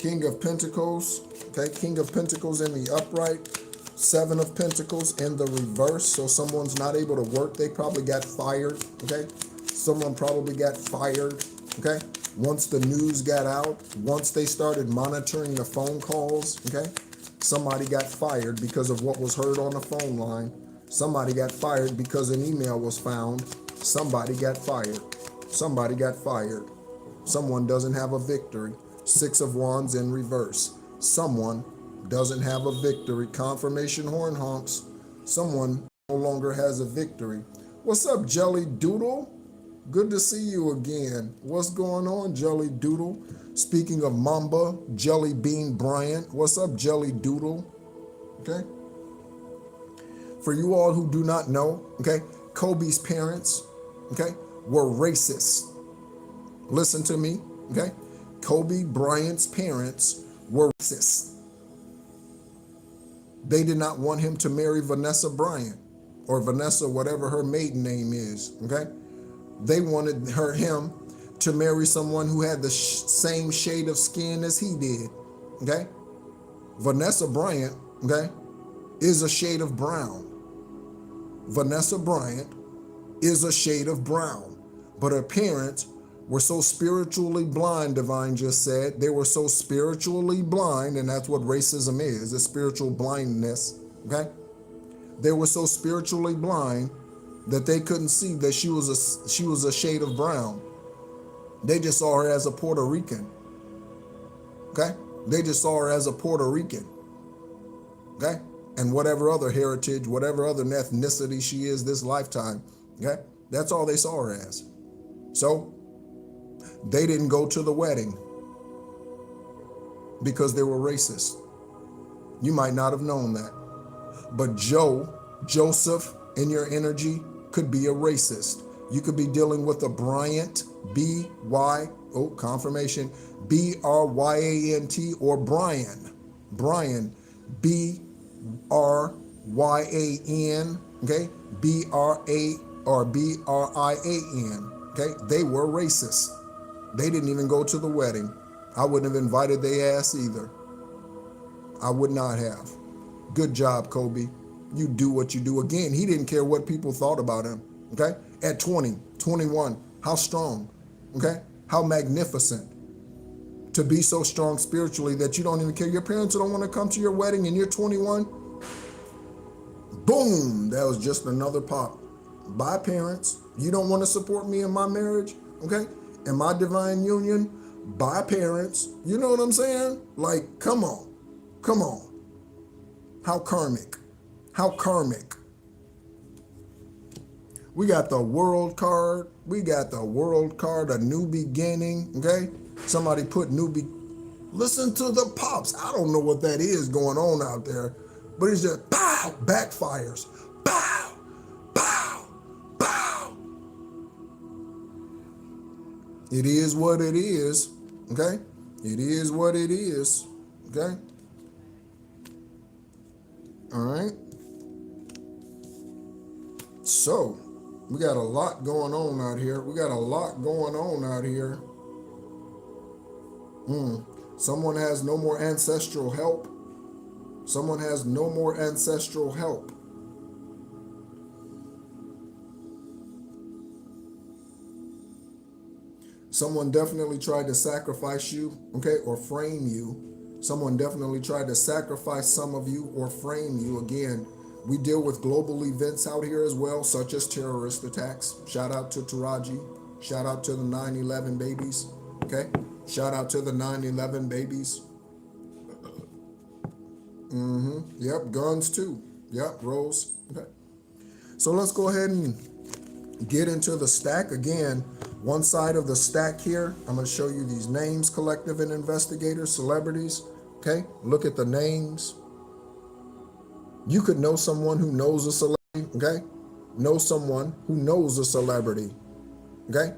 King of Pentacles, okay? King of Pentacles in the upright. Seven of Pentacles in the reverse. So someone's not able to work. They probably got fired, okay? Someone probably got fired, okay? Once the news got out, once they started monitoring the phone calls, okay? Somebody got fired because of what was heard on the phone line. Somebody got fired because an email was found. Somebody got fired. Somebody got fired. Someone doesn't have a victory. Six of Wands in reverse. Someone doesn't have a victory. Confirmation horn honks. Someone no longer has a victory. What's up, Jelly Doodle? Good to see you again. What's going on, Jelly Doodle? Speaking of Mamba, Jelly Bean Bryant. What's up, Jelly Doodle? Okay. For you all who do not know, okay, Kobe's parents, okay, were racist. Listen to me, okay? Kobe Bryant's parents were racist. They did not want him to marry Vanessa Bryant, or Vanessa, whatever her maiden name is, okay? They wanted him to marry someone who had the same shade of skin as he did, okay? Vanessa Bryant, okay, is a shade of brown. Vanessa Bryant is a shade of brown, but her parents were so spiritually blind, Divine just said. They were so spiritually blind, and that's what racism is, a spiritual blindness, okay? They were so spiritually blind that they couldn't see that she was a shade of brown. They just saw her as a Puerto Rican, okay? They just saw her as a Puerto Rican, okay? And whatever other heritage, whatever other ethnicity she is this lifetime, okay? That's all they saw her as. So they didn't go to the wedding because they were racist. You might not have known that. But Joseph, in your energy, could be a racist. You could be dealing with a Bryant, confirmation, B-R-Y-A-N-T, or Brian, B-R-Y-A-N, okay, B-R-A or B-R-I-A-N, okay? They were racist. They didn't even go to the wedding. I wouldn't have invited their ass either. I would not have. Good job, Kobe. You do what you do. Again, he didn't care what people thought about him, okay? At 20, 21, how strong? Okay? How magnificent to be so strong spiritually that you don't even care. Your parents don't want to come to your wedding and you're 21. Boom, that was just another pop. Bye, parents. You don't want to support me in my marriage, okay? In my divine union. Bye, parents. You know what I'm saying? Like, come on. Come on. How karmic. How karmic. We got the world card. We got the world card, a new beginning, okay? Somebody put listen to the pops. I don't know what that is going on out there, but it's just pow, backfires. Pow, pow, pow. It is what it is, okay? It is what it is, okay? All right. So, we got a lot going on out here. We got a lot going on out here. Someone has no more ancestral help. Someone has no more ancestral help. Someone definitely tried to sacrifice you, okay, or frame you. Someone definitely tried to sacrifice some of you or frame you. Again, we deal with global events out here as well, such as terrorist attacks. Shout out to Taraji. Shout out to the 9/11 babies, okay? Shout out to the 9/11 babies. Yep, guns too. Yep, Rose. Okay. So let's go ahead and get into the stack. Again, one side of the stack here, I'm going to show you these names, collective and investigators, celebrities. Okay, look at the names. You could know someone who knows a celebrity, okay? Know someone who knows a celebrity, okay?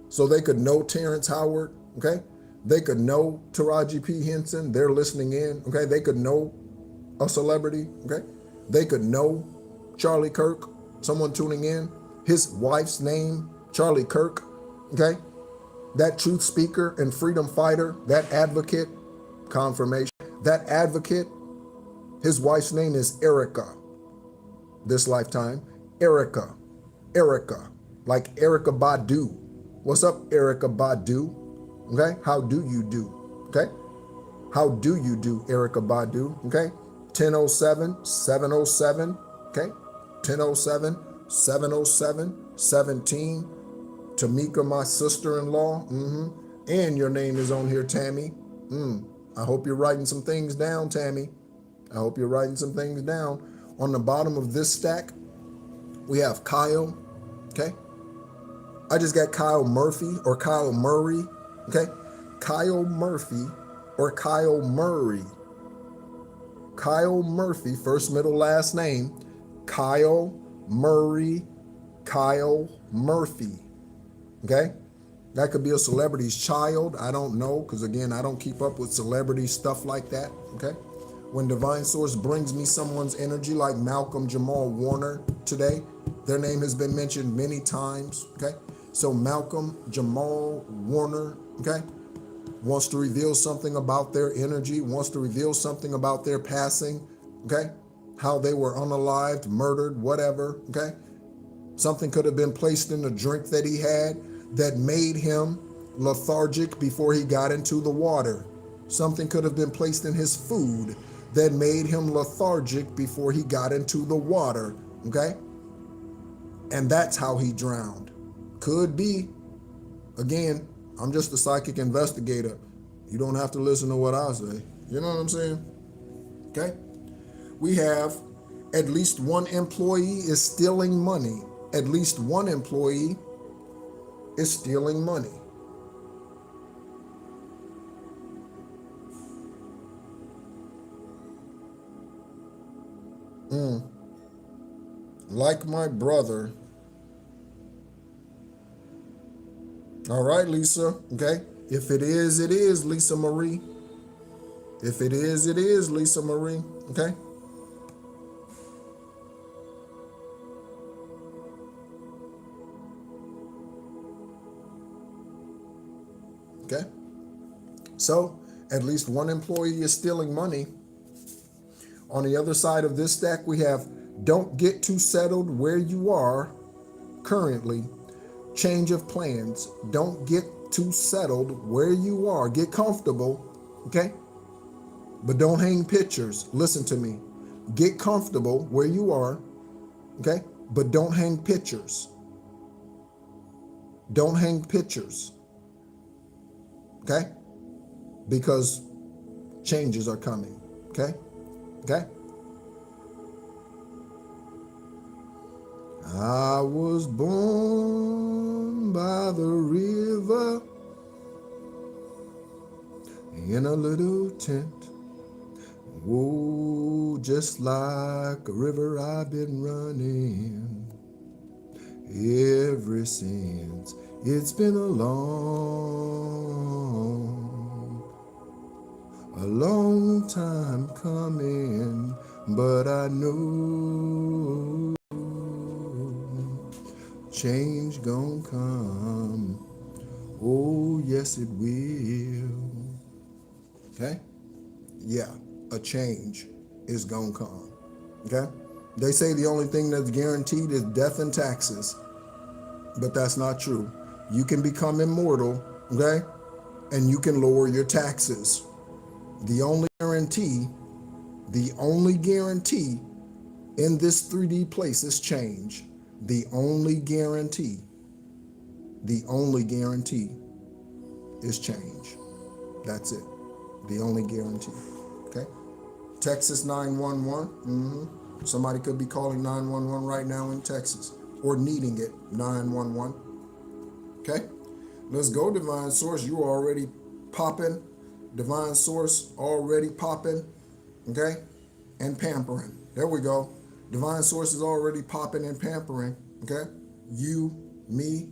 So they could know Terrence Howard, okay? They could know Taraji P. Henson, they're listening in, okay? They could know a celebrity, okay? They could know Charlie Kirk, someone tuning in. His wife's name, Charlie Kirk, okay? That truth speaker and freedom fighter, that advocate, confirmation. That advocate, his wife's name is Erica. This lifetime, Erica. Erica, like Erykah Badu. What's up, Erykah Badu? Okay, how do you do? Okay, how do you do, Erykah Badu? Okay, 1007, 707. Okay, 1007, 707, 17. Tamika, my sister-in-law. And your name is on here, Tammy. I hope you're writing some things down, Tammy. I hope you're writing some things down. On the bottom of this stack, we have Kyle, okay? I just got Kyle Murphy or Kyle Murray, okay? Kyle Murphy or Kyle Murray. Kyle Murphy, first, middle, last name. Kyle Murray, Kyle Murphy, okay? That could be a celebrity's child. I don't know, because again, I don't keep up with celebrity stuff like that, okay? When Divine Source brings me someone's energy like Malcolm Jamal Warner today, their name has been mentioned many times, okay? So Malcolm Jamal Warner, okay, wants to reveal something about their energy, wants to reveal something about their passing, okay? How they were unalived, murdered, whatever, okay? Something could have been placed in the drink that he had that made him lethargic before he got into the water. Something could have been placed in his food that made him lethargic before he got into the water, okay? And that's how he drowned. Could be. Again, I'm just a psychic investigator. You don't have to listen to what I say. You know what I'm saying? Okay? We have at least one employee is stealing money. At least one employee is stealing money. Like my brother. All right, Lisa. Okay. If it is, Lisa Marie. If it is, Lisa Marie. Okay. Okay. So, at least one employee is stealing money. On the other side of this stack, we have don't get too settled where you are currently. Change of plans. Don't get get too settled where you are. Get comfortable, okay? But don't hang pictures. Listen to me. Get comfortable where you are, okay? But don't hang pictures. Don't hang pictures, okay? Because changes are coming, okay? Okay? I was born by the river in a little tent. Whoa, just like a river I've been running ever since. It's been a long time coming, but I know change gonna come. Oh, yes, it will. Okay? Yeah, a change is gonna come. Okay? They say the only thing that's guaranteed is death and taxes, but that's not true. You can become immortal, okay? And you can lower your taxes. The only guarantee in this 3D place is change. The only guarantee is change. That's it. The only guarantee. Okay? Texas 911. Somebody could be calling 911 right now in Texas or needing it. 911. Okay? Let's go, Divine Source. You already popping. Divine Source already popping. Okay? And pampering. There we go. Divine Source is already popping and pampering. Okay? You, me,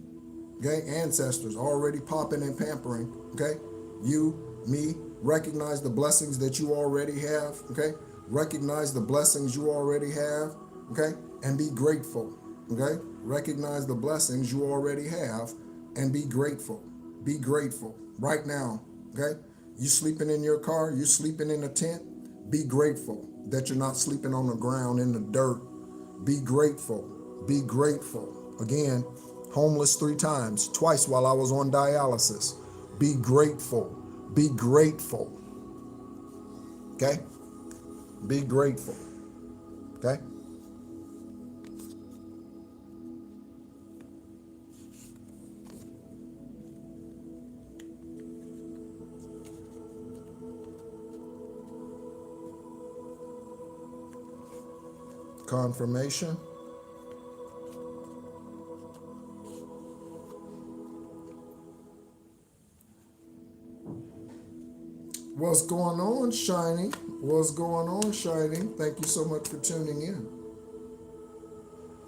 okay? Ancestors already popping and pampering. Okay? You, me, recognize the blessings that you already have. Okay? Recognize the blessings you already have. Okay? And be grateful. Okay? Recognize the blessings you already have and be grateful. Be grateful right now. Okay? You sleeping in your car, you sleeping in a tent, be grateful that you're not sleeping on the ground in the dirt. Be grateful. Be grateful. Again, homeless 3 times, twice while I was on dialysis. Be grateful. Be grateful. Okay? Be grateful. Okay? Confirmation. What's going on, Shiny? What's going on, Shiny? Thank you so much for tuning in.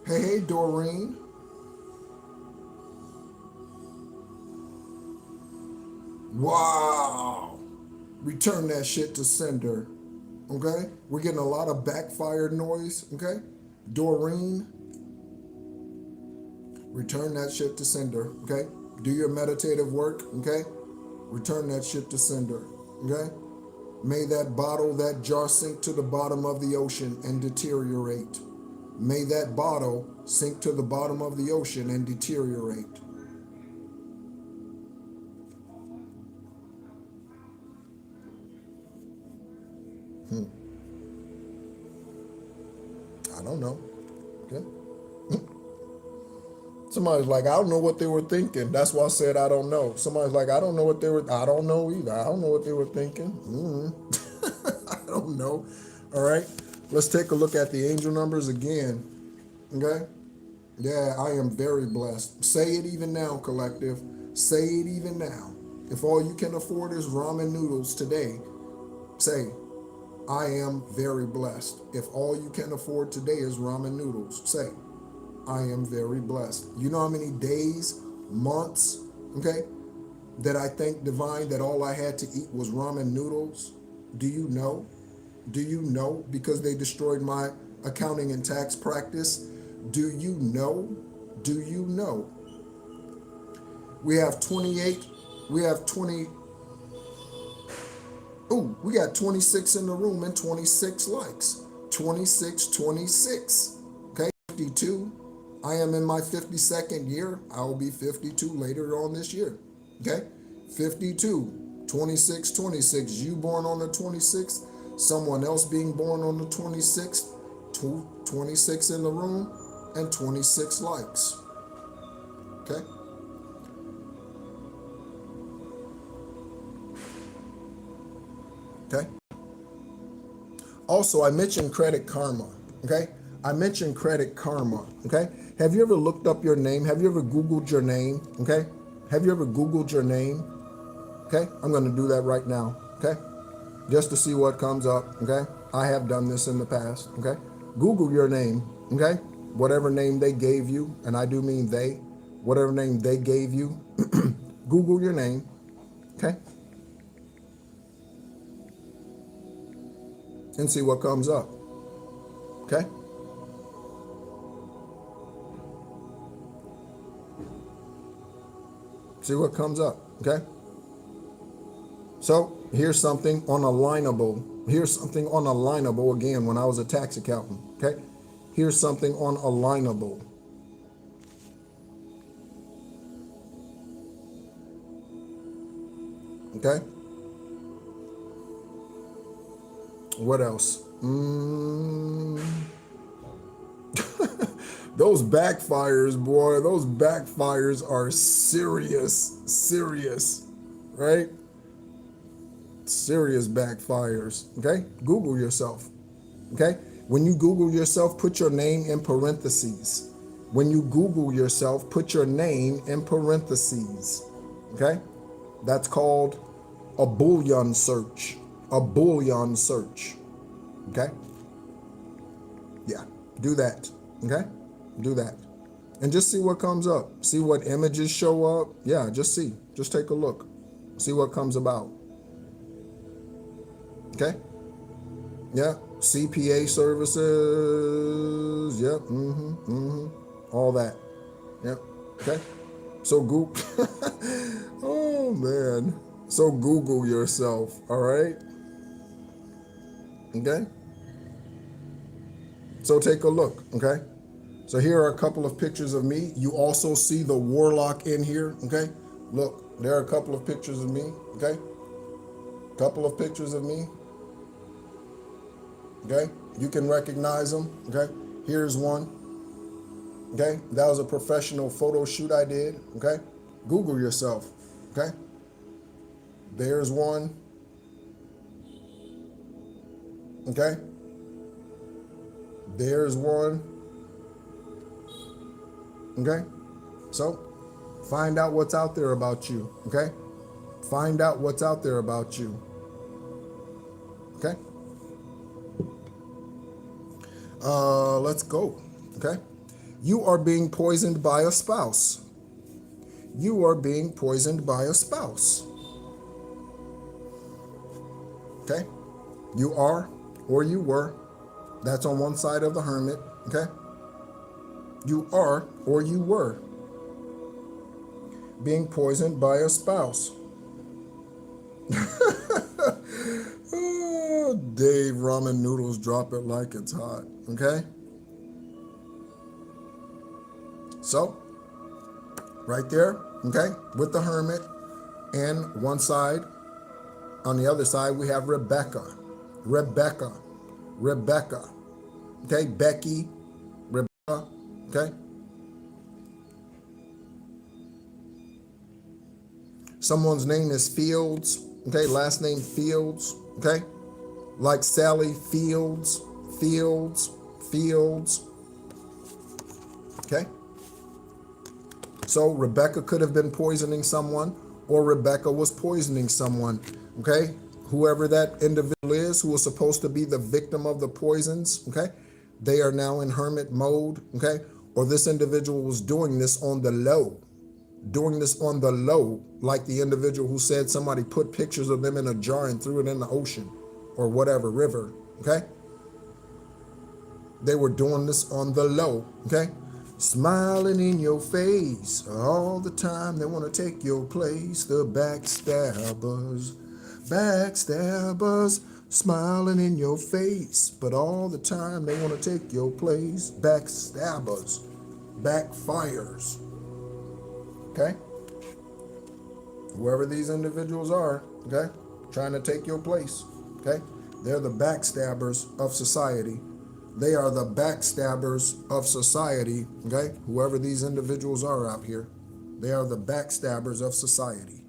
Hey, Doreen. Wow. Return that shit to sender. Okay? We're getting a lot of backfired noise. Okay? Doreen. Return that shit to sender. Okay? Do your meditative work. Okay? Return that shit to sender. Okay? May that bottle, that jar sink to the bottom of the ocean and deteriorate. May that bottle sink to the bottom of the ocean and deteriorate. I don't know. Okay? Somebody's like, I don't know what they were thinking. That's why I said I don't know. Somebody's like, I don't know what they were, I don't know either. I don't know what they were thinking. I don't know. All right. Let's take a look at the angel numbers again. Okay. Yeah, I am very blessed. Say it even now, collective. Say it even now. If all you can afford is ramen noodles today, say, I am very blessed. If all you can afford today is ramen noodles, say, I am very blessed. You know how many days, months, okay, that I thank Divine that all I had to eat was ramen noodles? Do you know? Do you know? Because they destroyed my accounting and tax practice. Do you know? Do you know? We have 28, we have 20, ooh, we got 26 in the room and 26 likes. 26, 26, okay, 52. I am in my 52nd year. I will be 52 later on this year. Okay? 52, 26, 26. You born on the 26th, someone else being born on the 26th, 26 in the room, and 26 likes. Okay? Okay? Also, I mentioned Credit Karma. Okay? I mentioned Credit Karma. Okay? Have you ever looked up your name? Have you ever Googled your name? Okay? Have you ever Googled your name? Okay? I'm going to do that right now. Okay? Just to see what comes up. Okay? I have done this in the past. Okay? Google your name. Okay? Whatever name they gave you, and I do mean they, whatever name they gave you, Google your name. Okay? And see what comes up. Okay? See what comes up. Okay? So here's something unalignable. Here's something unalignable again when I was a tax accountant. Okay? Here's something unalignable. Okay? What else? Those backfires, boy, those backfires are serious, right? Serious backfires, okay? Google yourself, okay? When you Google yourself, put your name in parentheses. When you Google yourself, put your name in parentheses, okay? That's called a Boolean search, okay? Yeah, do that, okay? Do that. And just see what comes up. See what images show up. Yeah, just see. Just take a look. See what comes about. Okay? Yeah. CPA services. Yep. All that. Yep. Okay? So Google. Oh, man. So Google yourself. All right? Okay? So take a look. Okay? So here are a couple of pictures of me. You also see the warlock in here, okay? Look, there are a couple of pictures of me, okay? Couple of pictures of me, okay? You can recognize them, okay? Here's one, okay? That was a professional photo shoot I did, okay? Google yourself, okay? There's one, okay? There's one. Okay? So, find out what's out there about you. Okay? Find out what's out there about you. Okay? Let's go. Okay? You are being poisoned by a spouse. You are being poisoned by a spouse. Okay? You are or you were. That's on one side of the hermit. Okay? You are or you were being poisoned by a spouse. Oh, Dave, ramen noodles, drop it like it's hot. Okay? So, right there, okay, with the hermit, and one side, on the other side, we have Rebecca. Rebecca. Okay, Becky, Rebecca. Okay? Someone's name is Fields. Okay, last name Fields. Okay? Like Sally Fields. Okay? So Rebecca could have been poisoning someone, or Rebecca was poisoning someone. Okay? Whoever that individual is who was supposed to be the victim of the poisons, okay? They are now in hermit mode, okay? Or this individual was doing this on the low. Like the individual who said somebody put pictures of them in a jar and threw it in the ocean or whatever, river, okay? They were doing this on the low, okay? Smiling in your face all the time. They want to take your place. The backstabbers, smiling in your face, but all the time they want to take your place. Backstabbers, backfires. Okay? Whoever these individuals are, okay, trying to take your place, okay? They're the backstabbers of society. They are the backstabbers of society, okay? Whoever these individuals are out here, they are the backstabbers of society,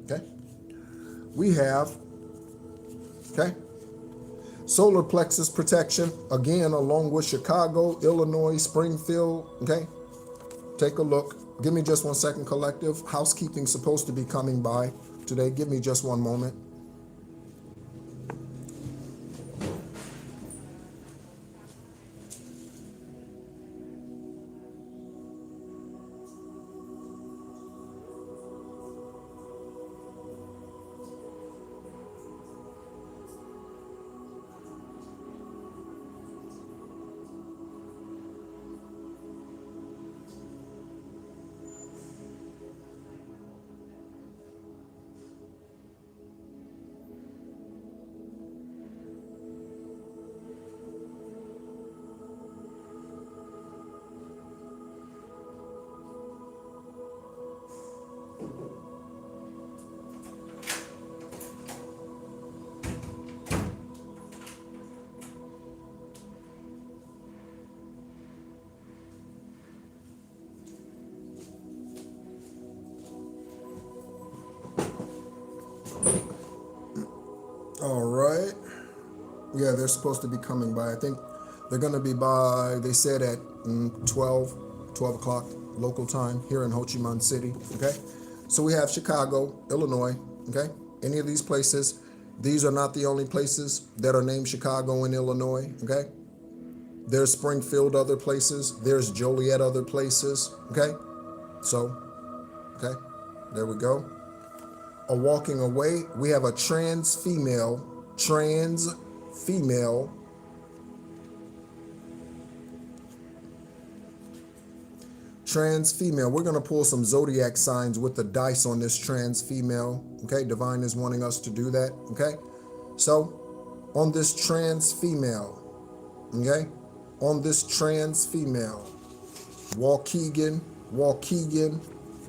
okay? We have, okay, solar plexus protection, again, along with Chicago, Illinois, Springfield, okay? Take a look. Give me just 1 second, collective. Housekeeping's supposed to be coming by today. Give me just one moment. All right. Yeah, they're supposed to be coming by. I think they're going to be by, they said at 12 o'clock local time here in Ho Chi Minh City, okay? So we have Chicago, Illinois, okay? Any of these places, these are not the only places that are named Chicago and Illinois, okay? There's Springfield, other places. There's Joliet, other places, okay? So, okay, there we go. A walking away, we have a trans female, trans female We're going to pull some zodiac signs with the dice on this trans female. Okay, Divine is wanting us to do that. Okay, so on this trans female, okay, on this trans female, Waukegan,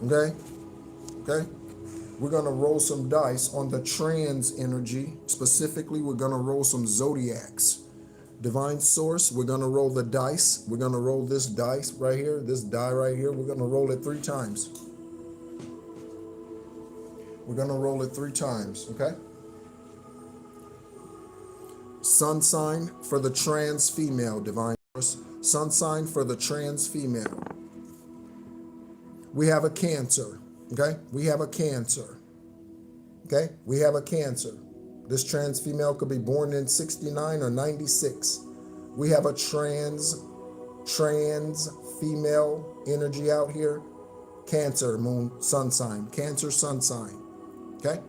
okay, okay, we're going to roll some dice on the trans energy. Specifically, we're going to roll some zodiacs. Divine source, we're going to roll the dice. We're going to roll this dice right here, this die right here. We're going to roll it 3 times. We're going to roll it 3 times, okay? Sun sign for the trans female, divine source. Sun sign for the trans female. We have a Cancer, okay? We have a Cancer, okay? We have a Cancer. This trans female could be born in 69 or 96. We have a trans female energy out here. Cancer, moon, sun sign. Cancer, sun sign. Okay?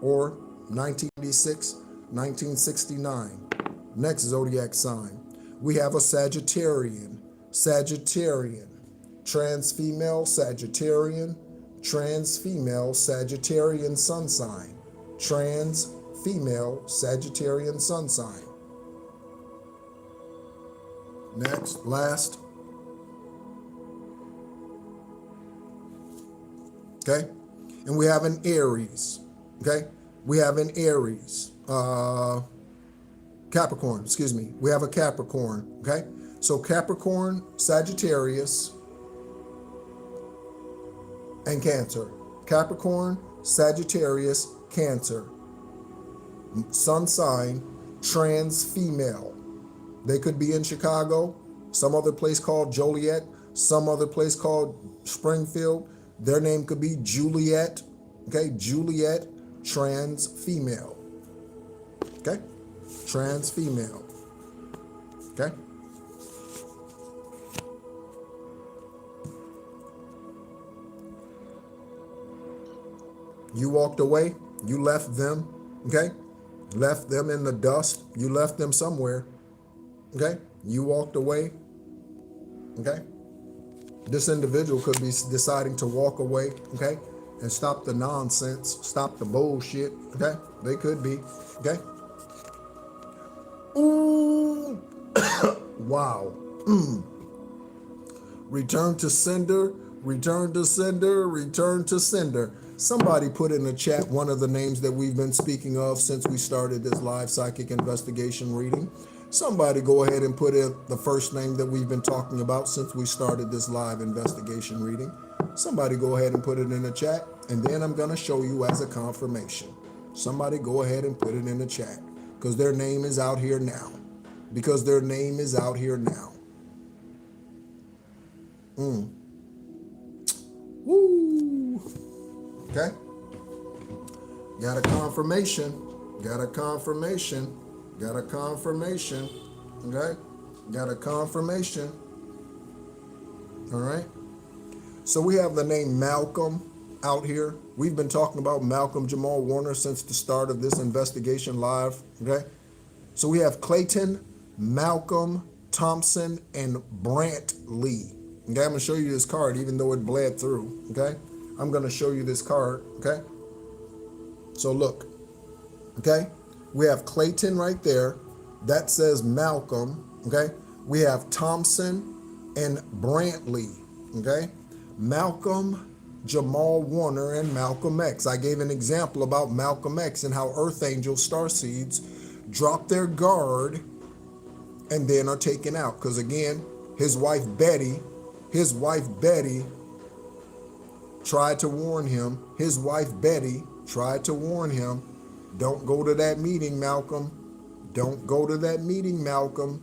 Or 1986, 1969. Next zodiac sign. We have a Sagittarian. Trans female, Sagittarian. Trans female, Sagittarian sun sign. Trans female Sagittarian sun sign. Next, last. Okay, and we have an Aries. Okay, we have an Aries. Capricorn, excuse me. We have a Capricorn. Okay, so Capricorn, Sagittarius, and Cancer. Capricorn, Sagittarius, Cancer. Sun sign, trans female. They could be in Chicago, some other place called Joliet, some other place called Springfield. Their name could be Juliet, okay? Juliet, trans female, okay? Trans female, okay? You walked away, you left them, okay? Left them in the dust. You left them somewhere. Okay? You walked away. Okay? This individual could be deciding to walk away. Okay? And stop the nonsense. Stop the bullshit. Okay? They could be. Okay? Ooh. Wow. Return to sender Return to sender, return to sender. Somebody put in the chat one of the names that we've been speaking of since we started this live psychic investigation reading. Somebody go ahead and put in the first name that we've been talking about since we started this live investigation reading. Somebody go ahead and put it in the chat, and then I'm going to show you as a confirmation. Somebody go ahead and put it in the chat, because their name is out here now. Because their name is out here now. Woo! Okay? Got a confirmation. Got a confirmation. Got a confirmation. Okay? Got a confirmation. All right? So we have the name Malcolm out here. We've been talking about Malcolm Jamal Warner since the start of this investigation live. Okay? So we have Clayton, Malcolm, Thompson, and Brant Lee. Okay, I'm going to show you this card even though it bled through. Okay? I'm going to show you this card. Okay? So look. Okay? We have Clayton right there. That says Malcolm. Okay? We have Thompson and Brantley. Okay? Malcolm, Jamal Warner, and Malcolm X. I gave an example about Malcolm X and how Earth Angel starseeds drop their guard and then are taken out. Because again, his wife Betty tried to warn him. His wife Betty tried to warn him. Don't go to that meeting, Malcolm. Don't go to that meeting, Malcolm.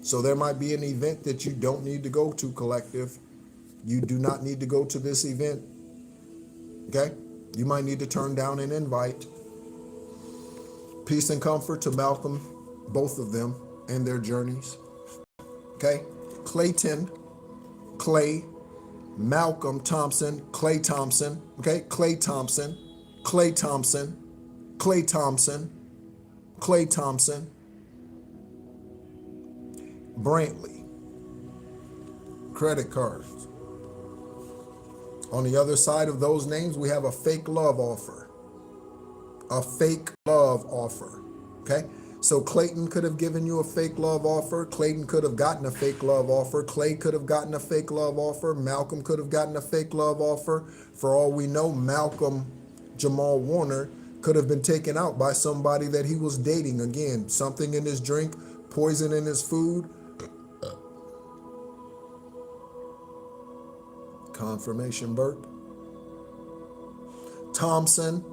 So there might be an event that you don't need to go to, collective. You do not need to go to this event. Okay? You might need to turn down an invite. Peace and comfort to Malcolm, both of them, and their journeys. Okay? Clayton, Clay, Malcolm Thompson, Clay Thompson. Okay? Clay Thompson, Clay Thompson, Clay Thompson, Clay Thompson, Brantley. Credit cards. On the other side of those names, we have a fake love offer. A fake love offer. Okay? So Clayton could have given you a fake love offer. Clayton could have gotten a fake love offer. Clay could have gotten a fake love offer. Malcolm could have gotten a fake love offer. For all we know, Malcolm Jamal Warner could have been taken out by somebody that he was dating. Again, something in his drink, poison in his food. Confirmation burp. Thompson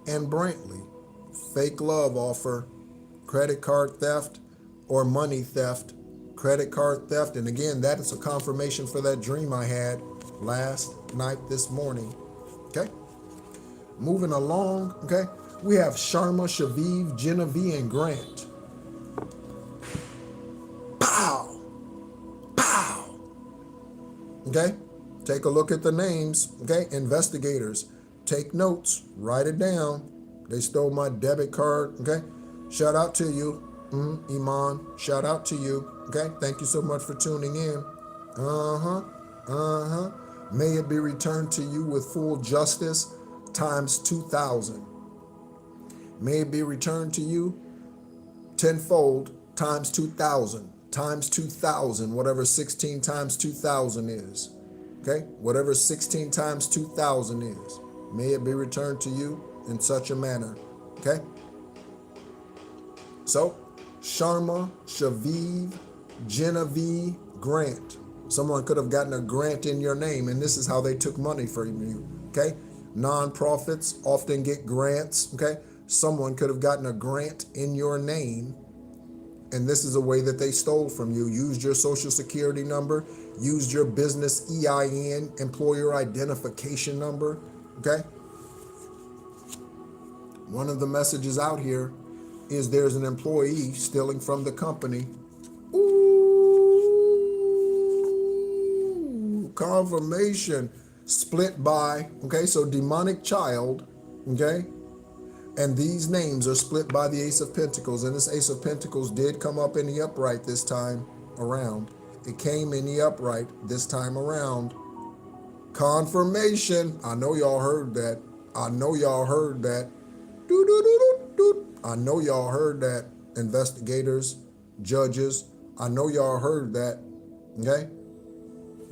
and Brantley. Fake love offer, credit card theft, or money theft, credit card theft. And again, that is a confirmation for that dream I had last night, this morning. Okay? Moving along, okay? We have Sharma, Shaviv, Genevieve, and Grant. Pow! Pow! Okay? Take a look at the names, okay? Investigators. Take notes. Write it down. They stole my debit card, okay? Shout out to you, Iman. Shout out to you, okay? Thank you so much for tuning in. May it be returned to you with full justice times 2,000. May it be returned to you tenfold times 2,000. Times 2,000, whatever 16 times 2,000 is. Okay? Whatever 16 times 2,000 is. May it be returned to you in such a manner. Okay? So, Sharma, Shaviv, Genevieve, Grant. Someone could have gotten a grant in your name, and this is how they took money from you. Okay? Non-profits often get grants. Okay? Someone could have gotten a grant in your name, and this is a way that they stole from you. Used your social security number, used your business EIN, employer identification number. Okay? One of the messages out here is there's an employee stealing from the company. Ooh, confirmation. Split by, okay, so demonic child, okay? And these names are split by the Ace of Pentacles. And this Ace of Pentacles did come up in the upright this time around. It came in the upright this time around. Confirmation. I know y'all heard that. I know y'all heard that. I know y'all heard that, investigators, judges. I know y'all heard that, okay?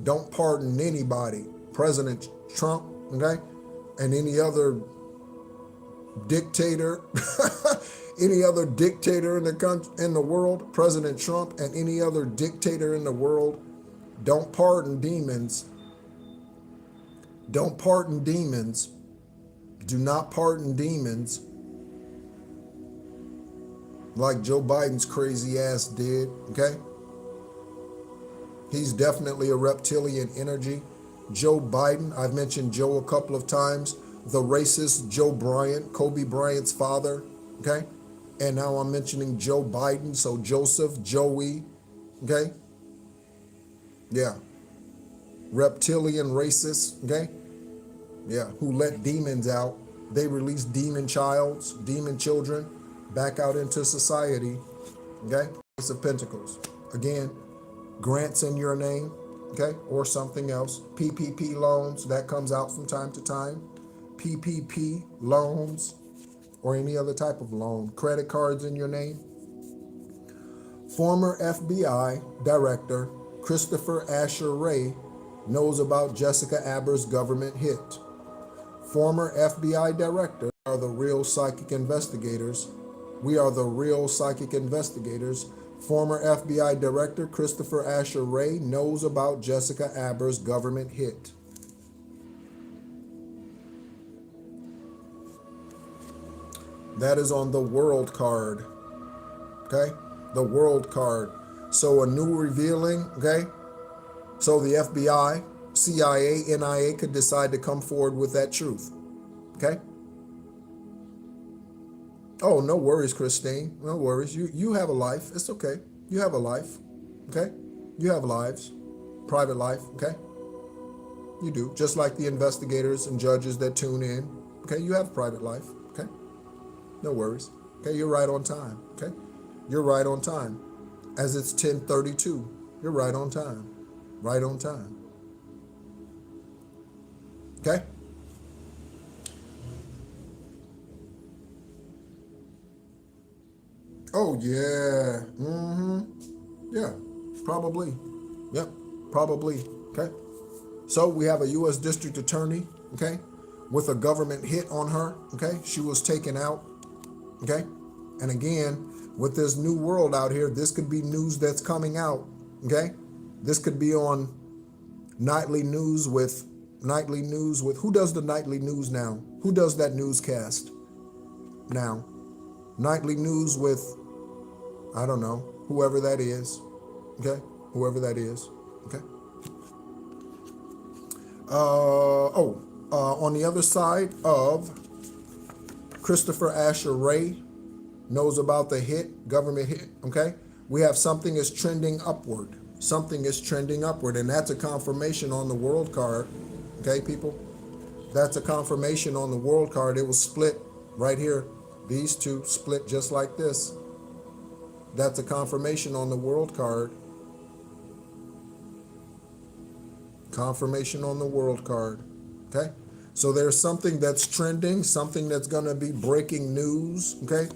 Don't pardon anybody. President Trump, okay, and any other dictator, any other dictator in the country, in the world, President Trump and any other dictator in the world, don't pardon demons. Don't pardon demons. Do not pardon demons like Joe Biden's crazy ass did, okay? He's definitely a reptilian energy. Joe Biden, I've mentioned Joe a couple of times, the racist Joe Bryant, Kobe Bryant's father, okay? And now I'm mentioning Joe Biden, so Joseph, Joey, okay? Yeah. Reptilian racist, okay? Yeah, who let demons out. They release demon children back out into society, okay? Ace of Pentacles. Again, grants in your name, okay, or something else. PPP loans, that comes out from time to time. PPP loans or any other type of loan. Credit cards in your name. Former FBI Director Christopher Asher Ray knows about Jessica Aber's government hit. Former FBI Director are the real psychic investigators. We are the real psychic investigators. Former FBI Director Christopher Asher Ray knows about Jessica Aber's government hit. That is on the World card, okay? The World card. So a new revealing, okay? So the FBI, CIA, NIA could decide to come forward with that truth, okay? Oh, no worries, Christine. No worries. You have a life. It's okay. You have a life, okay? You have lives, private life, okay? You do. Just like the investigators and judges that tune in, okay? You have a private life, okay? No worries. Okay, you're right on time, okay? You're right on time. As it's 10:32, you're right on time. Right on time. Okay? Oh, yeah. Yeah, probably. Yep, probably. Okay? So we have a U.S. District Attorney, okay, with a government hit on her, okay? She was taken out, okay? And again, with this new world out here, this could be news that's coming out, okay? This could be on nightly news with, who does the nightly news now? Who does that newscast now? Nightly news with, I don't know, whoever that is, okay? Whoever that is, okay? On the other side of Christopher Asher Ray knows about the hit, government hit, okay? We have something is trending upward. Something is trending upward, and that's a confirmation on the world card, okay, people? That's a confirmation on the world card. It was split right here. These two split just like this. That's a confirmation on the world card. Confirmation on the world card, okay? So there's something that's trending, something that's going to be breaking news, okay?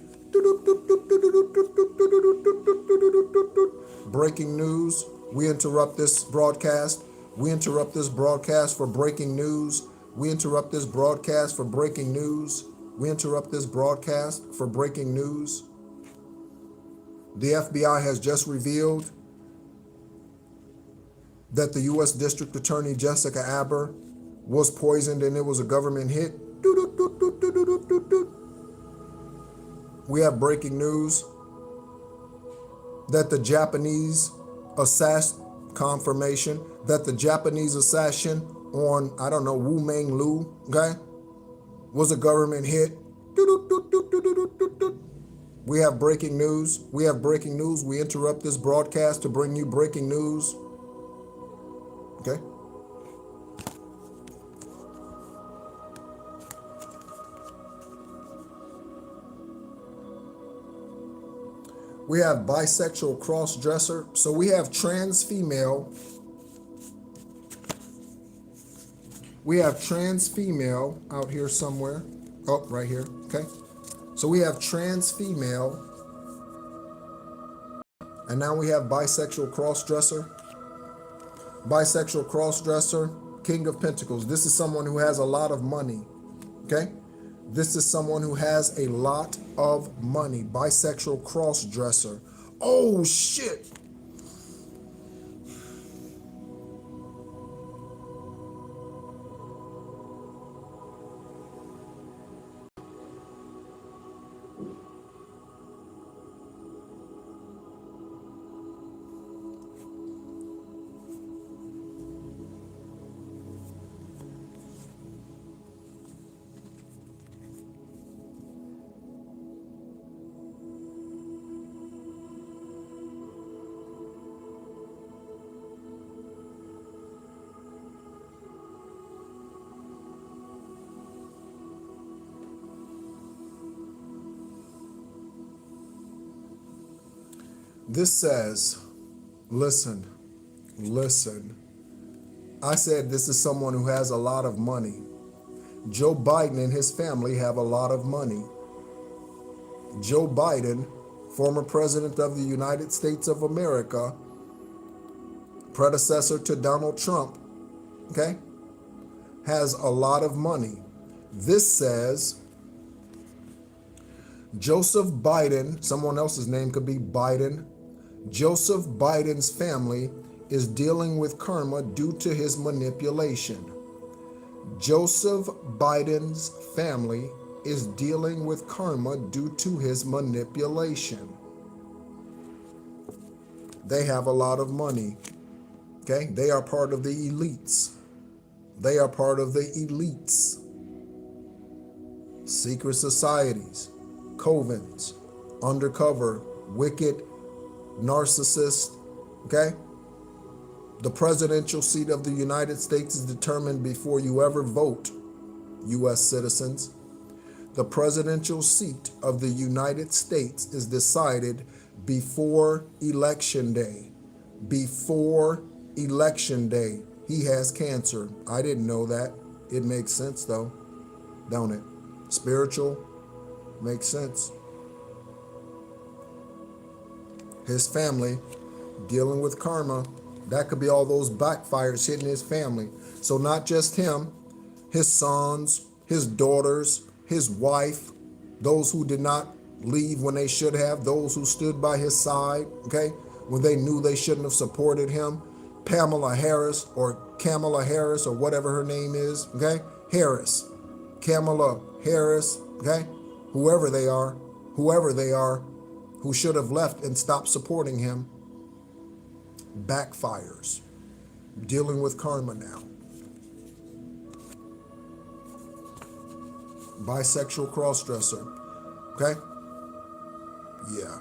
Breaking news. We interrupt this broadcast. We interrupt this broadcast for breaking news. We interrupt this broadcast for breaking news. We interrupt this broadcast for breaking news. The FBI has just revealed that the U.S. District Attorney Jessica Aber was poisoned and it was a government hit. We have breaking news that the Japanese confirmation that the Japanese assassin on, I don't know, Wu Meng Lu, okay, was a government hit. We have breaking news. We have breaking news. We interrupt this broadcast to bring you breaking news. Okay. We have bisexual cross-dresser. So we have trans female. We have trans female out here somewhere. Oh, right here. Okay. So we have trans female. And now we have bisexual cross-dresser. Bisexual cross-dresser, King of Pentacles. This is someone who has a lot of money, okay? This is someone who has a lot of money. Bisexual cross-dresser. Oh, shit. This says, listen. I said this is someone who has a lot of money. Joe Biden and his family have a lot of money. Joe Biden, former president of the United States of America, predecessor to Donald Trump, okay, has a lot of money. This says Joseph Biden, someone else's name could be Biden. Joseph Biden's family is dealing with karma due to his manipulation. Joseph Biden's family is dealing with karma due to his manipulation. They have a lot of money, okay? They are part of the elites. They are part of the elites. Secret societies, covens, undercover, wicked, narcissist, okay? The presidential seat of the United States is determined before you ever vote, U.S. citizens. The presidential seat of the United States is decided before Election Day. Before Election Day. He has cancer. I didn't know that. It makes sense though, don't it? Spiritual makes sense. His family dealing with karma. That could be all those backfires hitting his family. So not just him, his sons, his daughters, his wife, those who did not leave when they should have, those who stood by his side, okay, when they knew they shouldn't have supported him. Pamela Harris or Kamala Harris or whatever her name is, okay? Harris, Kamala Harris, okay? Whoever they are, who should have left and stopped supporting him, backfires. Dealing with karma now. Bisexual crossdresser. Okay? Yeah.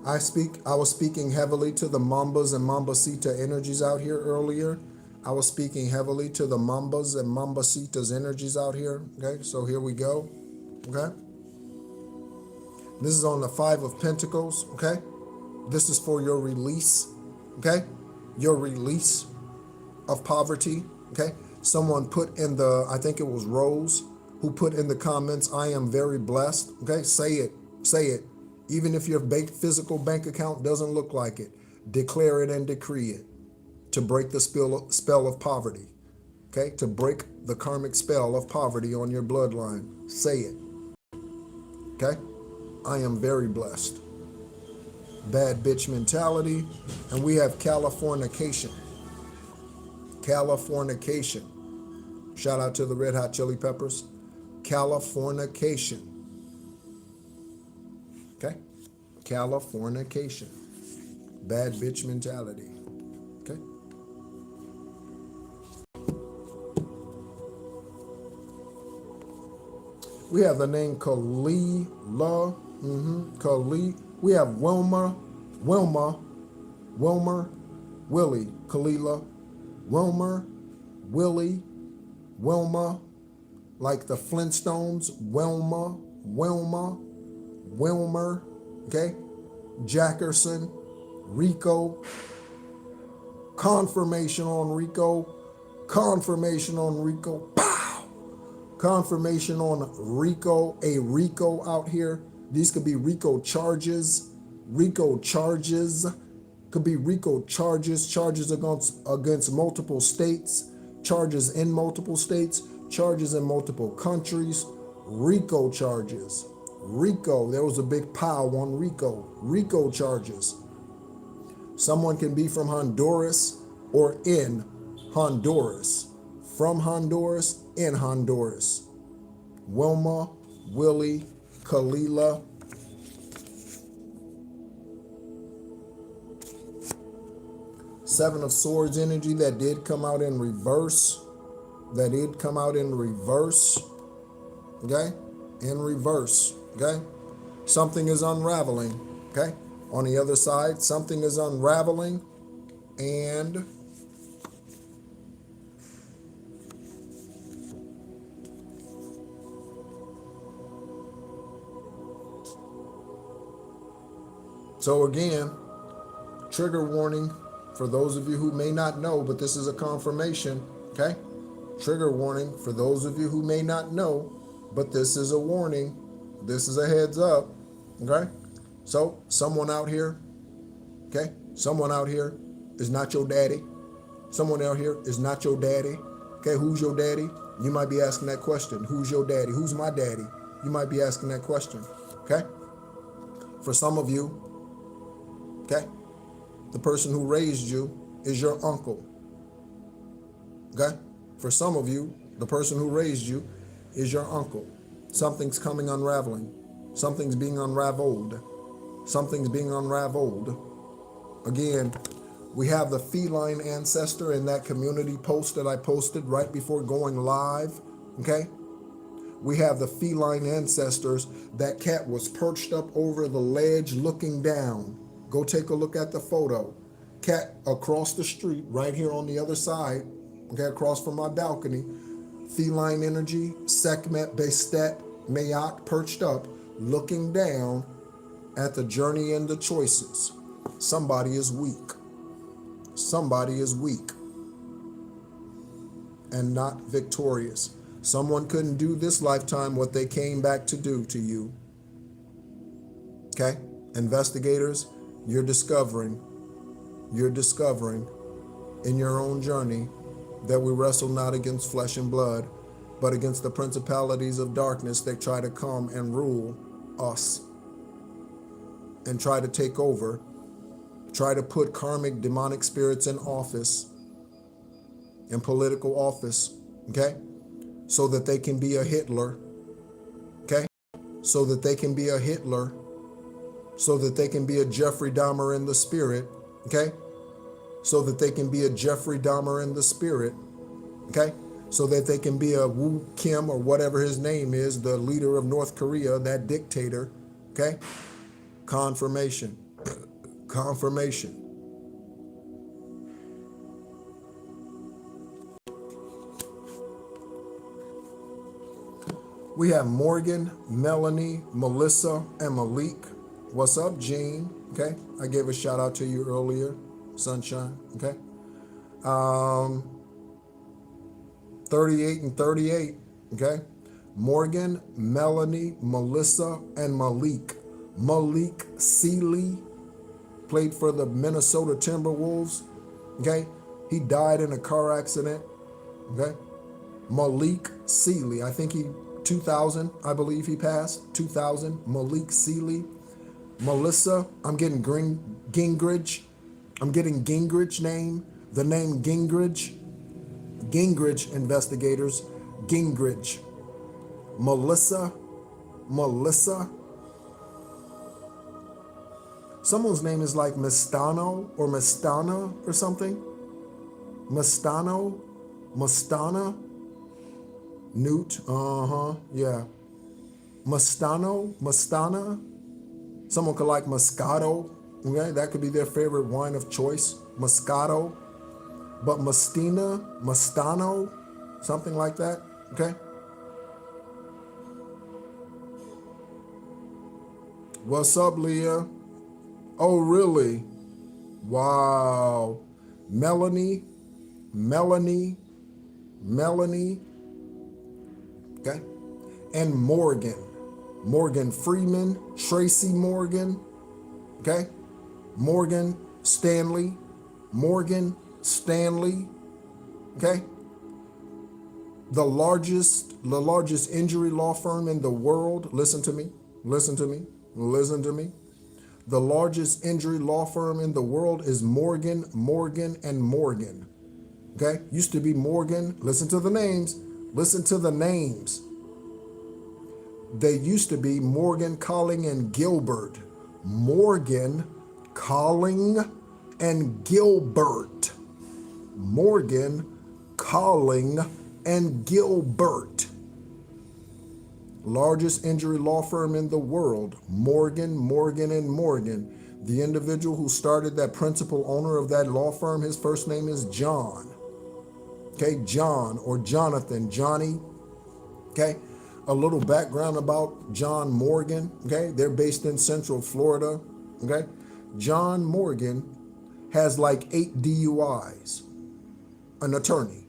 I was speaking heavily to the Mambas and Mambasita energies out here earlier. I was speaking heavily to the Mambas and Mambasitas energies out here. Okay, so here we go. Okay. This is on the 5 of Pentacles. Okay. This is for your release. Okay. Your release of poverty. Okay. Someone put in the, I think it was Rose, who put in the comments, I am very blessed. Okay. Say it. Say it. Even if your physical bank account doesn't look like it, declare it and decree it to break the spell of poverty, okay? To break the karmic spell of poverty on your bloodline. Say it, okay? I am very blessed. Bad bitch mentality. And we have Californication. Californication. Shout out to the Red Hot Chili Peppers. Californication. Okay? Californication. Bad bitch mentality. Okay? We have the name Kalila. Kali. We have Wilmer, Willie, Kalila, Wilma, like the Flintstones, Wilmer, okay? Jackerson, Rico, confirmation on Rico, pow! Confirmation on Rico, a Rico out here. These could be Rico charges, RICO charges. Could be RICO charges against multiple states, charges in multiple states, charges in multiple countries, RICO charges. RICO, there was a big pile on RICO charges. Someone can be from Honduras or in Honduras. From Honduras, in Honduras. Wilma, Willie, Kalila. Seven of Swords energy that did come out in reverse. That did come out in reverse. Okay? In reverse. Okay? Something is unraveling. Okay? On the other side, something is unraveling. And so again, trigger warning for those of you who may not know, but this is a confirmation, okay? Trigger warning for those of you who may not know, but this is a warning. This is a heads up, okay? So someone out here, okay? Someone out here is not your daddy. Someone out here is not your daddy. Okay, who's your daddy? You might be asking that question. Who's your daddy? Who's my daddy? You might be asking that question, okay? For some of you, okay, the person who raised you is your uncle, okay? For some of you, the person who raised you is your uncle. Something's coming unraveling. Something's being unraveled. Something's being unraveled. Again, we have the feline ancestor in that community post that I posted right before going live, okay? We have the feline ancestors. That cat was perched up over the ledge looking down. Go take a look at the photo. Cat across the street, right here on the other side, okay, across from my balcony. Feline energy, Sekhmet, Bastet, Mayak, perched up, looking down at the journey and the choices. Somebody is weak. Somebody is weak and not victorious. Someone couldn't do this lifetime what they came back to do to you. Okay? Investigators, you're discovering in your own journey that we wrestle not against flesh and blood, but against the principalities of darkness that try to come and rule us and try to take over, try to put karmic demonic spirits in office, in political office, okay? So that they can be a Hitler, okay? So that they can be a Hitler, so that they can be a Jeffrey Dahmer in the spirit, okay? So that they can be a Jeffrey Dahmer in the spirit, okay? So that they can be a Woo Kim or whatever his name is, the leader of North Korea, that dictator, okay? Confirmation. Confirmation. We have Morgan, Melanie, Melissa, and Malik. What's up, Gene? Okay, I gave a shout out to you earlier, Sunshine. Okay, 38 and 38. Okay, Morgan, Melanie, Melissa, and Malik. Malik Sealy played for the Minnesota Timberwolves. Okay, he died in a car accident. Okay, Malik Sealy. I think he 2000. I believe he passed 2000. Malik Sealy. Melissa, I'm getting Gingrich. I'm getting Gingrich name. The name Gingrich. Gingrich investigators. Gingrich. Melissa. Someone's name is like Mastano or Mastana or something. Mastana. Newt. Yeah. Mastana. Someone could like Moscato, okay? That could be their favorite wine of choice, Moscato. But Mastano, something like that, okay? What's up, Leah? Oh, really? Wow. Melanie, okay? And Morgan Freeman, Tracy Morgan, okay? Morgan Stanley, okay? The largest injury law firm in the world, listen to me. The largest injury law firm in the world is Morgan, and Morgan. Okay? Used to be Morgan. Listen to the names. They used to be Morgan, Colling, and Gilbert. Morgan, Colling, and Gilbert. Morgan, Colling, and Gilbert. Largest injury law firm in the world, Morgan, and Morgan. The individual who started that principal owner of that law firm, his first name is John. Okay, John or Jonathan, Johnny. Okay, a little background about John Morgan. Okay, they're based in Central Florida. Okay, John Morgan has like 8 DUIs. An attorney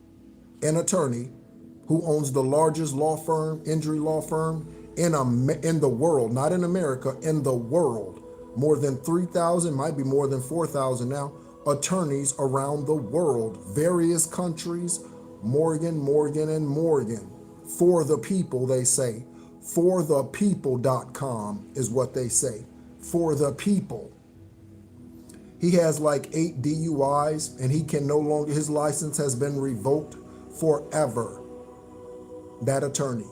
who owns the largest law firm, injury law firm in the world, not in America, in the world. More than 3,000, might be more than 4,000 now, attorneys around the world, various countries. Morgan, and Morgan. For the people, they say. forthepeople.com is what they say. For the people. He has like 8 DUIs and he can no longer, his license has been revoked forever. That attorney,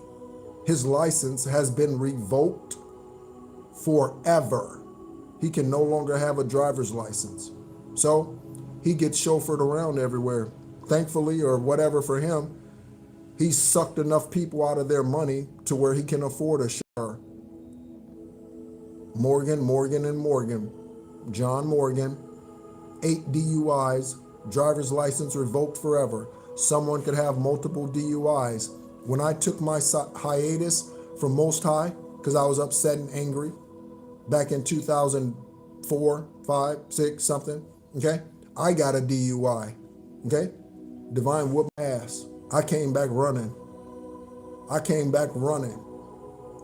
his license has been revoked forever. He can no longer have a driver's license. So he gets chauffeured around everywhere. Thankfully, or whatever for him, he's sucked enough people out of their money to where he can afford a chauffeur. Morgan, and Morgan. John Morgan, 8 DUIs, driver's license revoked forever. Someone could have multiple DUIs. When I took my hiatus from Most High, because I was upset and angry, back in 2004, 5, 6, something, okay? I got a DUI, okay? Divine whooped my ass. I came back running.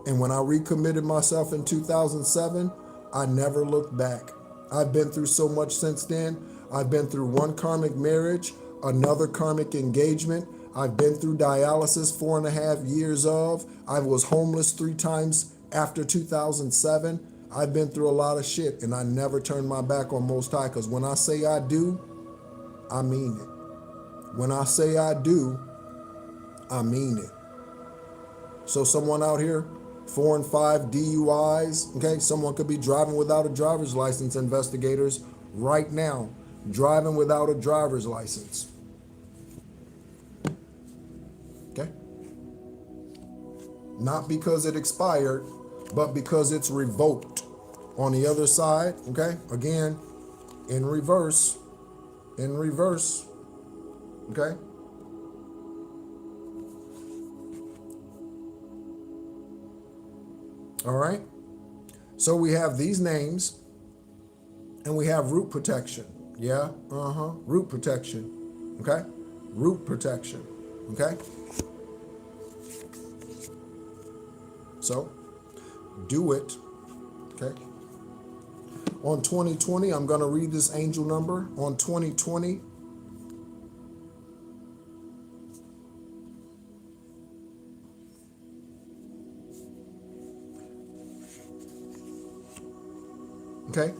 And when I recommitted myself in 2007, I never looked back. I've been through so much since then. I've been through one karmic marriage, another karmic engagement. I've been through dialysis 4.5 years of. I was homeless 3 times after 2007. I've been through a lot of shit and I never turned my back on Most High, because when I say I do, I mean it. When I say I do, I mean it. So someone out here, 4 and 5 DUIs, okay? Someone could be driving without a driver's license, investigators, right now, driving without a driver's license. Okay? Not because it expired, but because it's revoked. On the other side, okay? Again, in reverse, okay? All right? So we have these names, and we have root protection. Yeah, root protection, okay? Root protection, okay? So, do it, okay? On 2020, I'm going to read this angel number. On 2020, okay?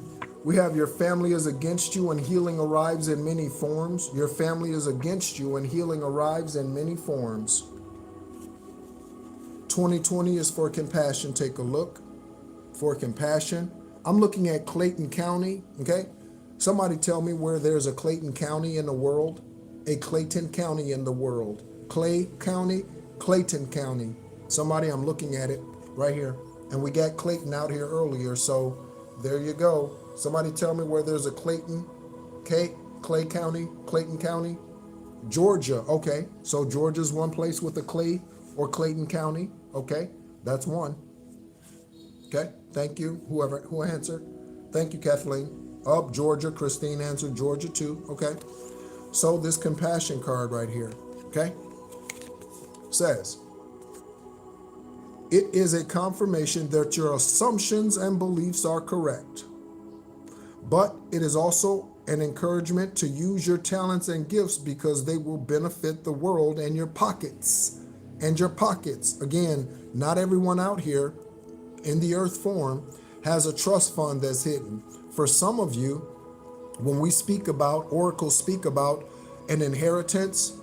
We have your family is against you and healing arrives in many forms. Your family is against you and healing arrives in many forms. 2020 is for compassion. Take a look. For compassion. I'm looking at Clayton County, okay? Somebody tell me where there's a Clayton County in the world. A Clayton County in the world. Clay County, Clayton County. Somebody, I'm looking at it right here. And we got Clayton out here earlier, so there you go. Somebody tell me where there's a Clayton, Clay County, Clayton County. Georgia, okay. So Georgia's one place with a Clay or Clayton County. Okay, that's one. Okay, thank you, who answered. Thank you, Kathleen. Up, Georgia, Christine answered Georgia too. Okay, so this compassion card right here, okay, says, it is a confirmation that your assumptions and beliefs are correct. But it is also an encouragement to use your talents and gifts because they will benefit the world and your pockets. And your pockets. Again, not everyone out here in the earth form has a trust fund that's hidden. For some of you, when we speak about, oracles speak about an inheritance,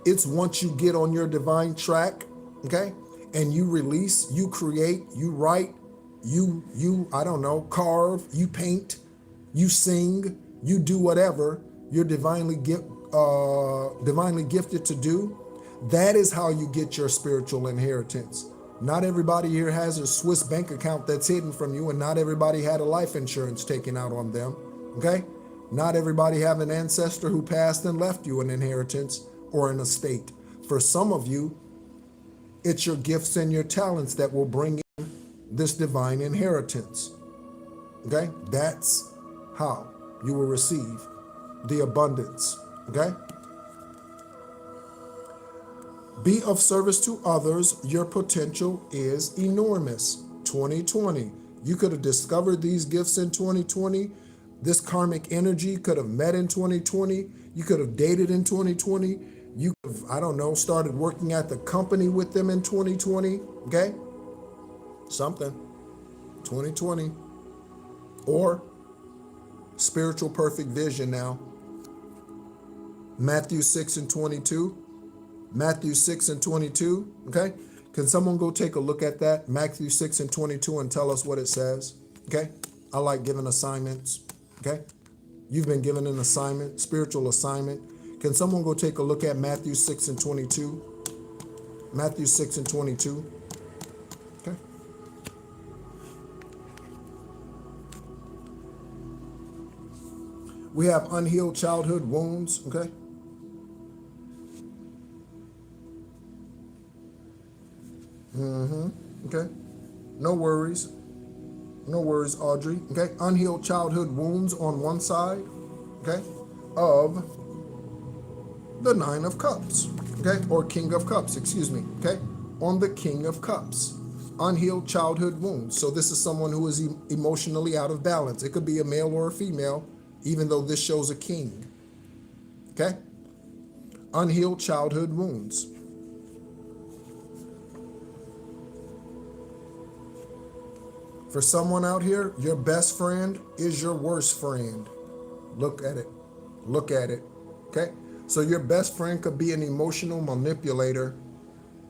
it's once you get on your divine track, and you release, you create, you write, I don't know, carve, you paint, you sing, you do whatever you're divinely gifted to do. That is how you get your spiritual inheritance. Not everybody here has a Swiss bank account that's hidden from you, and not everybody had a life insurance taken out on them, okay? Not everybody have an ancestor who passed and left you an inheritance or an estate. For some of you, it's your gifts and your talents that will bring in this divine inheritance, okay? That's how you will receive the abundance, okay? Be of service to others. Your potential is enormous. 2020. You could have discovered these gifts in 2020. This karmic energy could have met in 2020. You could have dated in 2020. You could have, I don't know, started working at the company with them in 2020. Okay? Something. 2020. Or spiritual perfect vision now. Matthew 6 and 22. Matthew 6 and 22, okay? Can someone go take a look at that? Matthew 6 and 22 and tell us what it says, okay? I like giving assignments, okay? You've been given an assignment, spiritual assignment. Can someone go take a look at Matthew 6 and 22? Matthew 6 and 22, okay? We have unhealed childhood wounds, okay? Okay. No worries. No worries, Audrey. Okay. Unhealed childhood wounds on one side, okay, of the Nine of Cups, okay, or King of Cups, excuse me, okay, on the King of Cups. Unhealed childhood wounds. So this is someone who is emotionally out of balance. It could be a male or a female, even though this shows a king, okay. Unhealed childhood wounds. For someone out here, your best friend is your worst friend. Look at it. Look at it. Okay? So your best friend could be an emotional manipulator,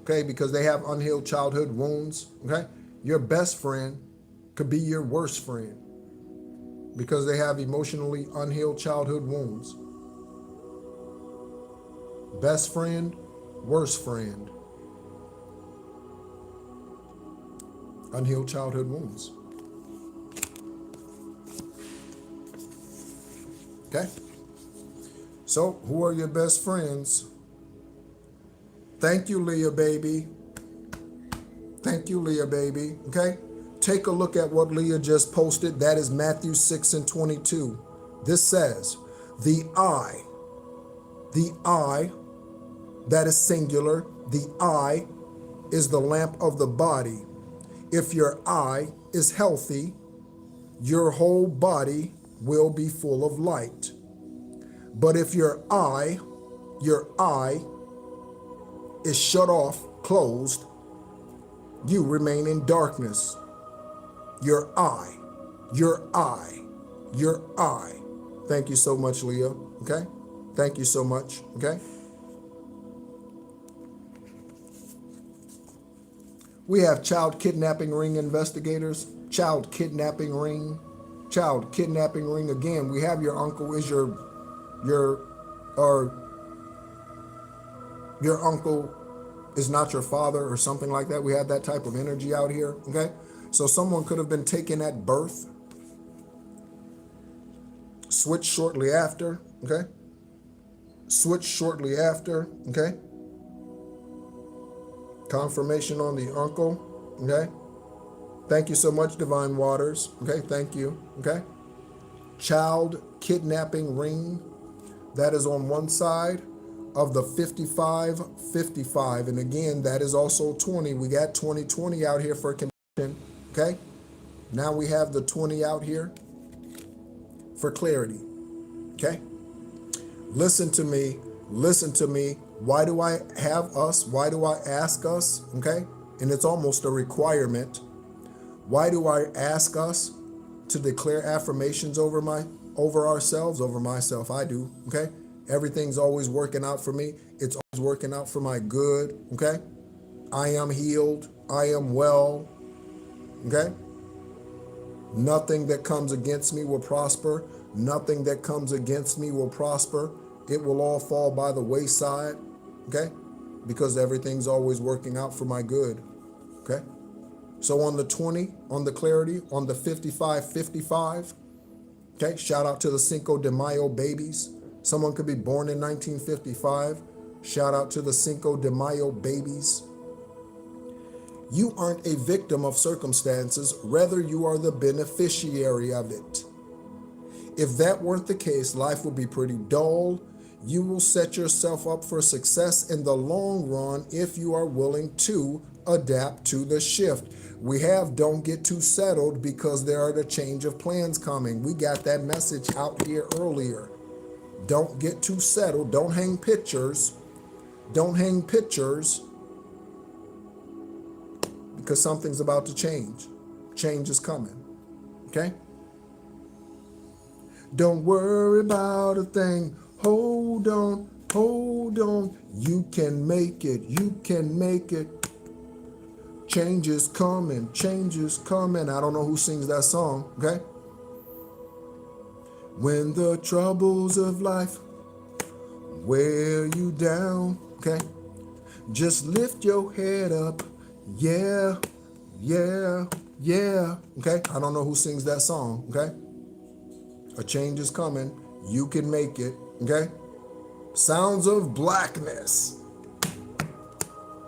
okay, because they have unhealed childhood wounds, okay? Your best friend could be your worst friend because they have emotionally unhealed childhood wounds. Best friend, worst friend. Unhealed childhood wounds. Okay? So, who are your best friends? Thank you, Leah, baby. Thank you, Leah, baby. Okay? Take a look at what Leah just posted. That is Matthew 6 and 22. This says, the eye, that is singular, the eye is the lamp of the body. If your eye is healthy, your whole body will be full of light. But if your eye is shut off, closed, you remain in darkness. Your eye. Thank you so much, Leah. Okay? Thank you so much. Okay? We have child kidnapping ring investigators. Child kidnapping ring. Again, we have your uncle is your uncle is not your father or something like that. We have that type of energy out here, okay? So someone could have been taken at birth, switched shortly after, okay? Okay? Confirmation on the uncle, okay? Thank you so much, Divine Waters, okay? Thank you, okay? Child kidnapping ring, that is on one side of the 55-55. And again, that is also 20. We got 2020 out here for connection, okay? Now we have the 20 out here for clarity. Okay? Listen to me. Listen to me. Why do I have us? Why do I ask us? Okay? And it's almost a requirement. Why do I ask us to declare affirmations over ourselves, over myself? I do. Okay? Everything's always working out for me. It's always working out for my good. Okay? I am healed. I am well. Okay? Nothing that comes against me will prosper. Nothing that comes against me will prosper. It will all fall by the wayside. Okay? Because everything's always working out for my good. Okay? So on the 20, on the clarity, on the 55-55, okay? Shout out to the Cinco de Mayo babies. Someone could be born in 1955. Shout out to the Cinco de Mayo babies. You aren't a victim of circumstances, rather you are the beneficiary of it. If that weren't the case, life would be pretty dull. You will set yourself up for success in the long run if you are willing to adapt to the shift. We have don't get too settled because there are the change of plans coming. We got that message out here earlier. Don't get too settled. Don't hang pictures. Don't hang pictures. Because something's about to change. Change is coming. Okay? Don't worry about a thing. Hold on, hold on. You can make it. You can make it. Change is coming. Change is coming. I don't know who sings that song. Okay? When the troubles of life wear you down. Okay? Just lift your head up. Yeah, yeah, yeah. Okay? I don't know who sings that song. Okay? A change is coming. You can make it. Okay? Sounds of blackness.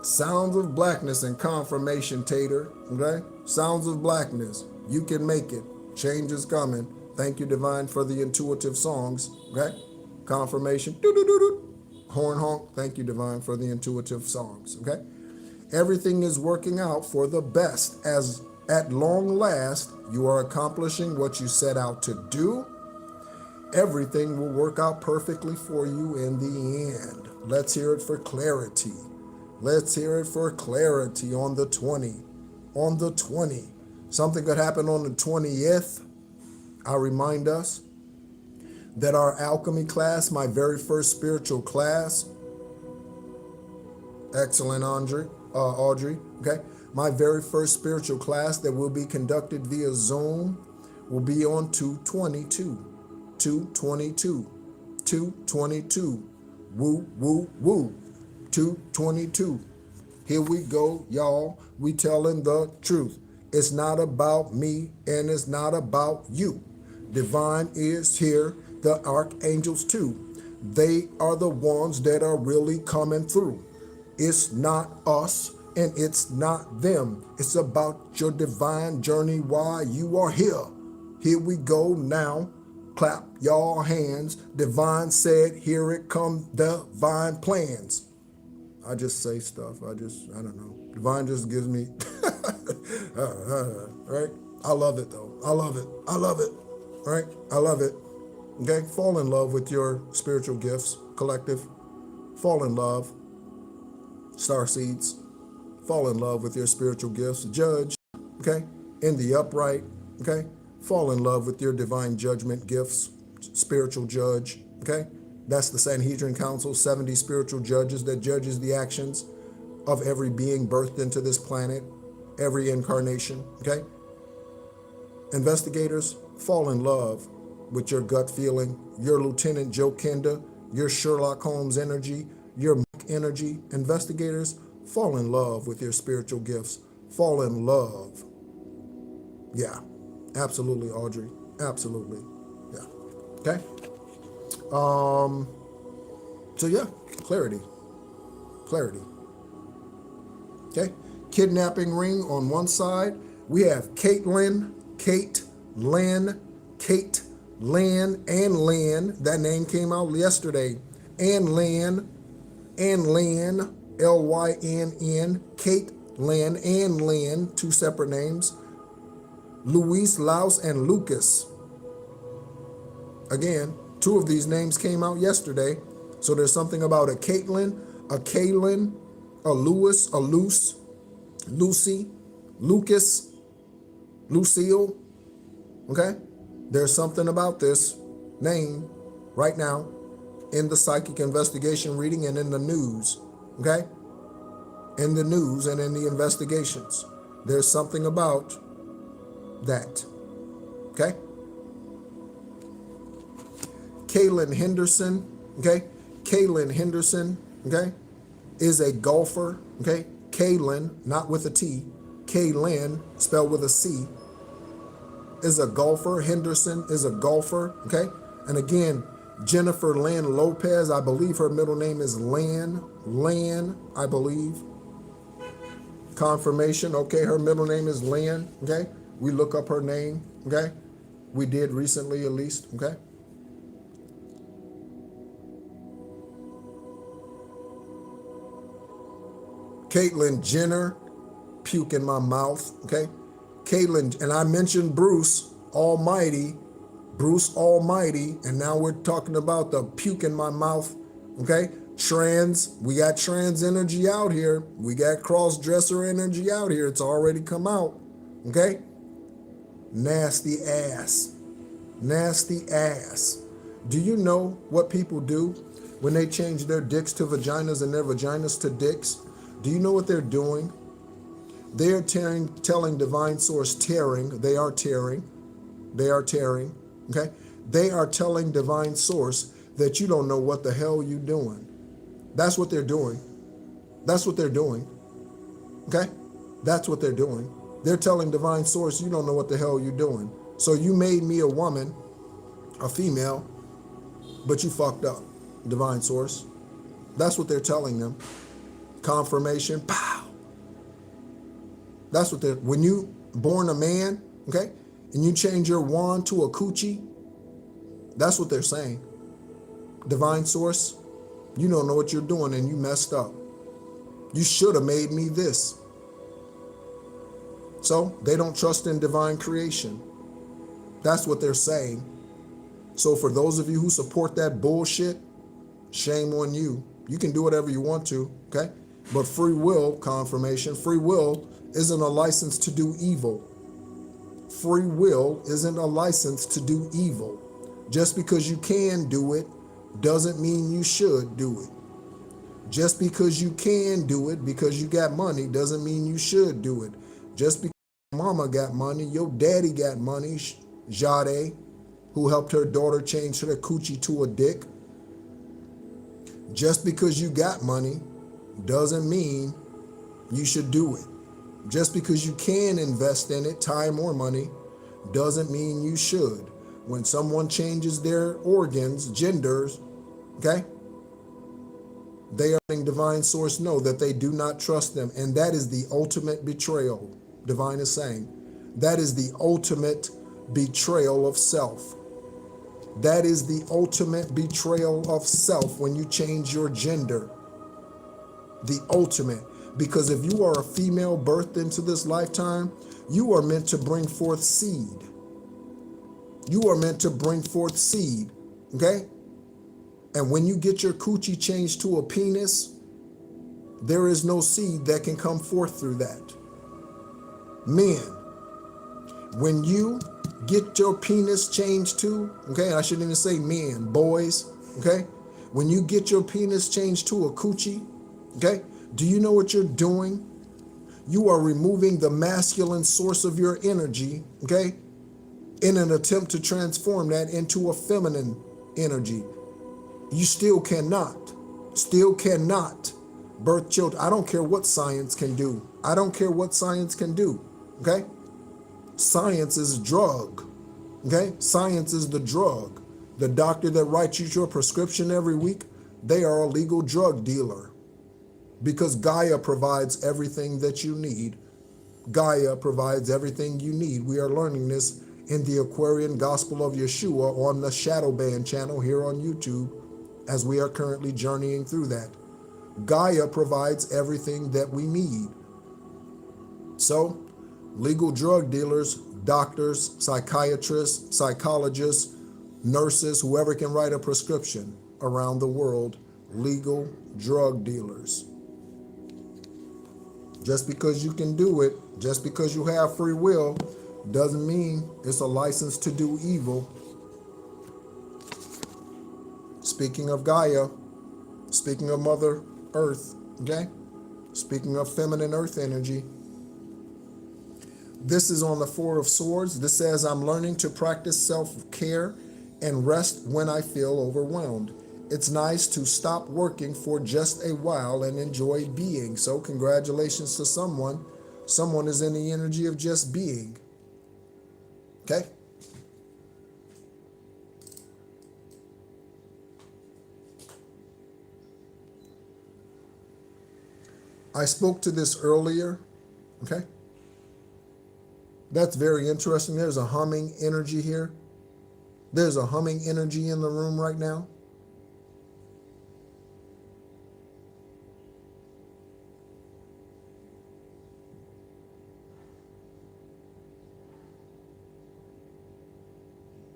Sounds of blackness and confirmation, Tater. Okay? Sounds of blackness. You can make it. Change is coming. Thank you, Divine, for the intuitive songs. Okay? Confirmation. Doo-doo-doo-doo. Horn honk. Thank you, Divine, for the intuitive songs. Okay? Everything is working out for the best as at long last you are accomplishing what you set out to do. Everything will work out perfectly for you in the end. Let's hear it for clarity. Let's hear it for clarity on the 20. On the 20. Something could happen on the 20th. I'll remind us that our alchemy class, my very first spiritual class, excellent, Audrey, okay? My very first spiritual class that will be conducted via Zoom will be on 2/22. 2/22. 2/22. Woo, woo, woo. 2/22. Here we go, y'all. We telling the truth. It's not about me and it's not about you. Divine is here. The archangels too. They are the ones that are really coming through. It's not us and it's not them. It's about your divine journey while you are here. Here we go now. Clap y'all hands. Divine said, here it comes, divine plans. I just say stuff. I don't know. Divine just gives me, right? I love it though. I love it. I love it. Right? I love it. Okay? Fall in love with your spiritual gifts, collective. Fall in love. Starseeds. Fall in love with your spiritual gifts. Judge. Okay? In the upright. Okay? Fall in love with your divine judgment gifts. Spiritual judge. Okay? That's the Sanhedrin Council, 70 spiritual judges that judges the actions of every being birthed into this planet, every incarnation, okay? Investigators, fall in love with your gut feeling, your Lieutenant Joe Kenda, your Sherlock Holmes energy, your Mike energy. Investigators, fall in love with your spiritual gifts. Fall in love. Yeah, absolutely, Audrey. Absolutely. Yeah. Okay? So yeah, clarity. Clarity. Okay? Kidnapping ring on one side. We have Caitlin, Lynn, and Lynn. That name came out yesterday. And Lynn, L-Y-N-N, Caitlin and Lynn, two separate names. Luis, Laos, and Lucas. Again, 2 of these names came out yesterday. So there's something about a Caitlin, a Kaylin, a Lewis, a Luce, Lucy, Lucas, Lucille. Okay? There's something about this name right now in the psychic investigation reading and in the news. Okay? In the news and in the investigations. There's something about that. Okay? Kaylin Henderson, okay? Kaylin Henderson, okay, is a golfer, okay? Kaylin, not with a T. Kaylin, spelled with a C, is a golfer. Henderson is a golfer, okay? And again, Jennifer Lynn Lopez, I believe her middle name is Lan, I believe. Confirmation, okay, her middle name is Lan, okay? We look up her name, okay? We did recently at least, okay? Caitlyn Jenner, puke in my mouth, okay? Caitlyn, and I mentioned Bruce Almighty, and now we're talking about the puke in my mouth, okay? Trans, we got trans energy out here. We got cross-dresser energy out here. It's already come out, okay? Nasty ass, nasty ass. Do you know what people do when they change their dicks to vaginas and their vaginas to dicks? Do you know what they're doing? They are telling divine source they are tearing, okay? They are telling divine source that you don't know what the hell you're doing. That's what they're doing. That's what they're doing, okay? That's what they're doing. They're telling divine source, you don't know what the hell you're doing. So you made me a woman, a female, but you fucked up, divine source. That's what they're telling them. Confirmation, pow. That's what they're, when you born a man, okay, and you change your wand to a coochie, that's what they're saying. Divine source, you don't know what you're doing and you messed up. You should have made me this. So they don't trust in divine creation. That's what they're saying. So for those of you who support that bullshit, shame on you. You can do whatever you want to, okay? But free will, confirmation, free will isn't a license to do evil. Free will isn't a license to do evil. Just because you can do it doesn't mean you should do it. Just because you can do it because you got money doesn't mean you should do it. Just because mama got money, your daddy got money, Jade, who helped her daughter change her coochie to a dick. Just because you got money doesn't mean you should do it. Just because you can invest in it, time or money, doesn't mean you should. When someone changes their organs, genders, okay, they are letting divine source know that they do not trust them. And that is the ultimate betrayal, divine is saying. That is the ultimate betrayal of self. That is the ultimate betrayal of self when you change your gender. The ultimate. Because if you are a female birthed into this lifetime, you are meant to bring forth seed. You are meant to bring forth seed, okay? And when you get your coochie changed to a penis, there is no seed that can come forth through that. Men, when you get your penis changed to, okay, I shouldn't even say men, boys, okay? When you get your penis changed to a coochie, okay, do you know what you're doing? You are removing the masculine source of your energy, okay, in an attempt to transform that into a feminine energy. You still cannot birth children. I don't care what science can do. I don't care what science can do, okay? Science is a drug, okay? Science is the drug. The doctor that writes you your prescription every week, they are a legal drug dealer because Gaia provides everything that you need. Gaia provides everything you need. We are learning this in the Aquarian Gospel of Yeshua on the Shadow Band channel here on YouTube as we are currently journeying through that. Gaia provides everything that we need. So, legal drug dealers, doctors, psychiatrists, psychologists, nurses, whoever can write a prescription around the world, legal drug dealers. Just because you can do it, just because you have free will, doesn't mean it's a license to do evil. Speaking of Gaia, speaking of Mother Earth, okay? Speaking of feminine earth energy, this is on the Four of Swords. This says, I'm learning to practice self-care and rest when I feel overwhelmed. It's nice to stop working for just a while and enjoy being. So congratulations to someone. Someone is in the energy of just being. Okay? I spoke to this earlier. Okay? That's very interesting. There's a humming energy here. There's a humming energy in the room right now.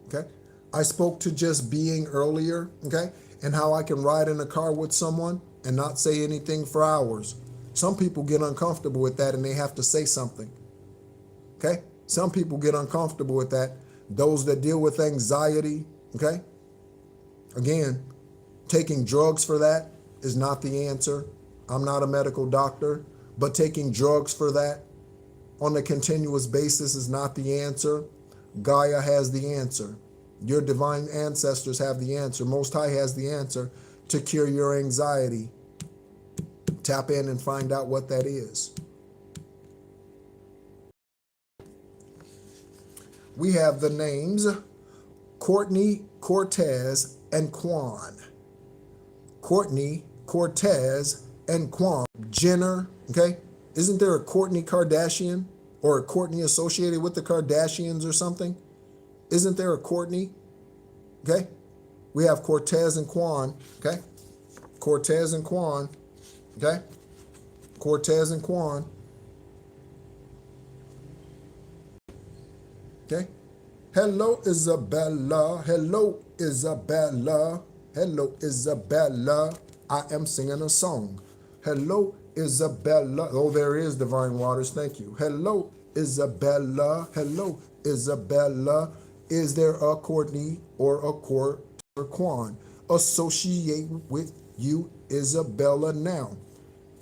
Okay. I spoke to just being earlier, okay, and how I can ride in a car with someone and not say anything for hours. Some people get uncomfortable with that and they have to say something. Okay? Some people get uncomfortable with that. Those that deal with anxiety, okay? Again, taking drugs for that is not the answer. I'm not a medical doctor, but taking drugs for that on a continuous basis is not the answer. Gaia has the answer. Your divine ancestors have the answer. Most High has the answer to cure your anxiety. Tap in and find out what that is. We have the names Courtney, Cortez, and Quan. Courtney, Cortez, and Quan. Jenner, okay? Isn't there a Kourtney Kardashian or a Courtney associated with the Kardashians or something? Isn't there a Courtney? Okay? We have Cortez and Quan, okay? Cortez and Quan, okay? Cortez and Quan. Okay? Hello, Isabella. Hello, Isabella. Hello, Isabella. I am singing a song. Hello, Isabella. Oh, there is Divine Waters. Thank you. Hello, Isabella. Hello, Isabella. Is there a Courtney or a Court or Quan associate with you, Isabella, now?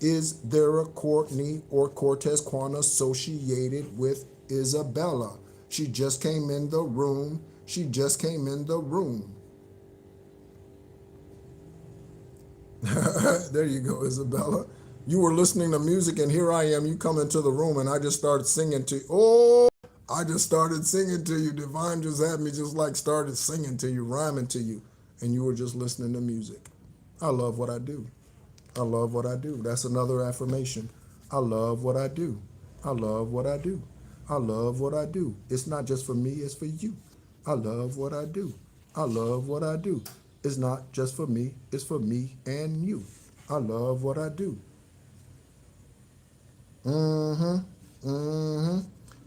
Is there a Courtney or Cortez Quan associated with Isabella? She just came in the room. She just came in the room. There you go, Isabella. You were listening to music and here I am. You come into the room and I just started singing to you. Oh, I just started singing to you. Divine just had me just like started singing to you, rhyming to you. And you were just listening to music. I love what I do. I love what I do. That's another affirmation. I love what I do. I love what I do. I love what I do. It's not just for me, it's for you. I love what I do. I love what I do. It's not just for me, it's for me and you. I love what I do.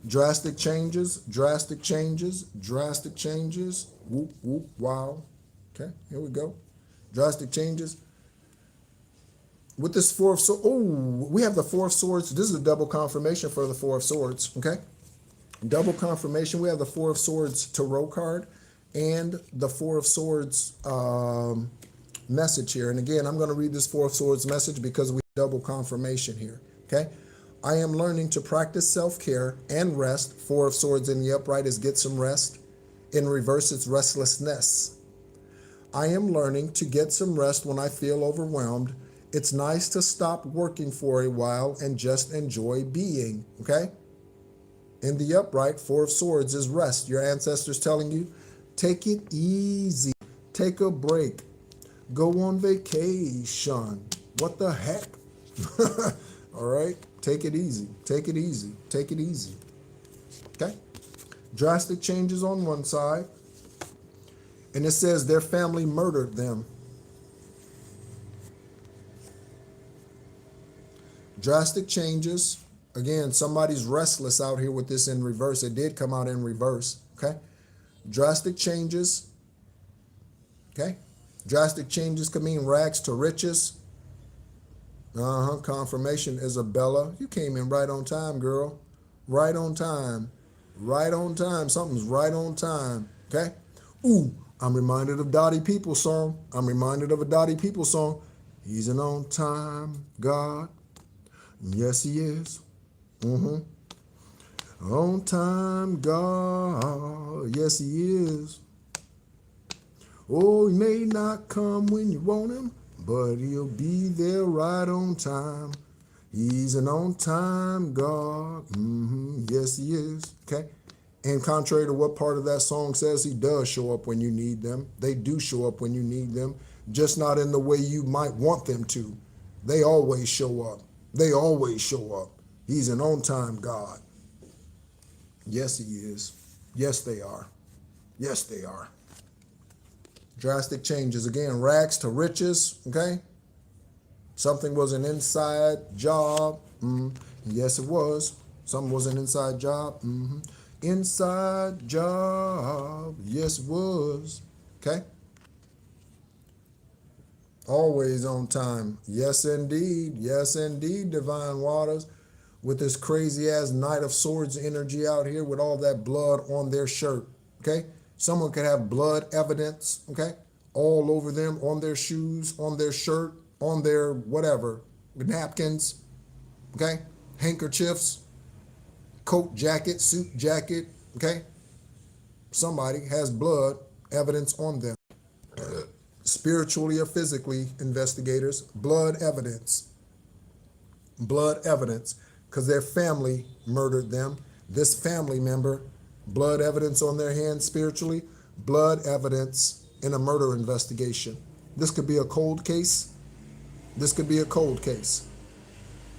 Drastic changes, drastic changes, drastic changes. Whoop, whoop, wow. Okay, here we go. Drastic changes. With this Four of Swords, oh, we have the Four of Swords. This is a double confirmation for the Four of Swords, okay? Double confirmation. We have the Four of Swords Tarot card and the Four of Swords message here. And again, I'm going to read this Four of Swords message because we have double confirmation here, okay? I am learning to practice self-care and rest. Four of Swords in the upright is get some rest. In reverse, it's restlessness. I am learning to get some rest when I feel overwhelmed. It's nice to stop working for a while and just enjoy being, okay? In the upright, Four of Swords is rest. Your ancestors telling you, take it easy. Take a break. Go on vacation. What the heck? All right? Take it easy. Take it easy. Take it easy. Okay? Drastic changes on one side. And it says their family murdered them. Drastic changes. Again, somebody's restless out here with this in reverse. It did come out in reverse, okay? Drastic changes Okay? Drastic changes could mean rags to riches. Confirmation, Isabella. You came in right on time, girl. Right on time. Right on time. Something's right on time. Okay? Ooh, I'm reminded of Dottie Peoples' song. I'm reminded of a Dottie Peoples song. He's an on-time God. Yes, he is. On-time God. Yes, he is. Oh, he may not come when you want him, but he'll be there right on time. He's an on-time God. Yes, he is. Okay? And contrary to what part of that song says, he does show up when you need them. They do show up when you need them, just not in the way you might want them to. They always show up. They always show up. He's an on-time God. Yes, he is. Yes, they are. Yes, they are. Drastic changes. Again, rags to riches, okay? Something was an inside job. Yes, it was. Something was an inside job. Inside job. Yes, it was. Okay? Always on time. Yes, indeed. Yes, indeed, Divine Waters. With this crazy-ass Knight of Swords energy out here with all that blood on their shirt, okay? Someone could have blood evidence, okay? All over them, on their shoes, on their shirt, on their whatever, napkins, okay? Handkerchiefs, coat jacket, suit jacket, okay? Somebody has blood evidence on them. Spiritually or physically, investigators, blood evidence, because their family murdered them. This family member, blood evidence on their hands spiritually, blood evidence in a murder investigation. This could be a cold case. This could be a cold case.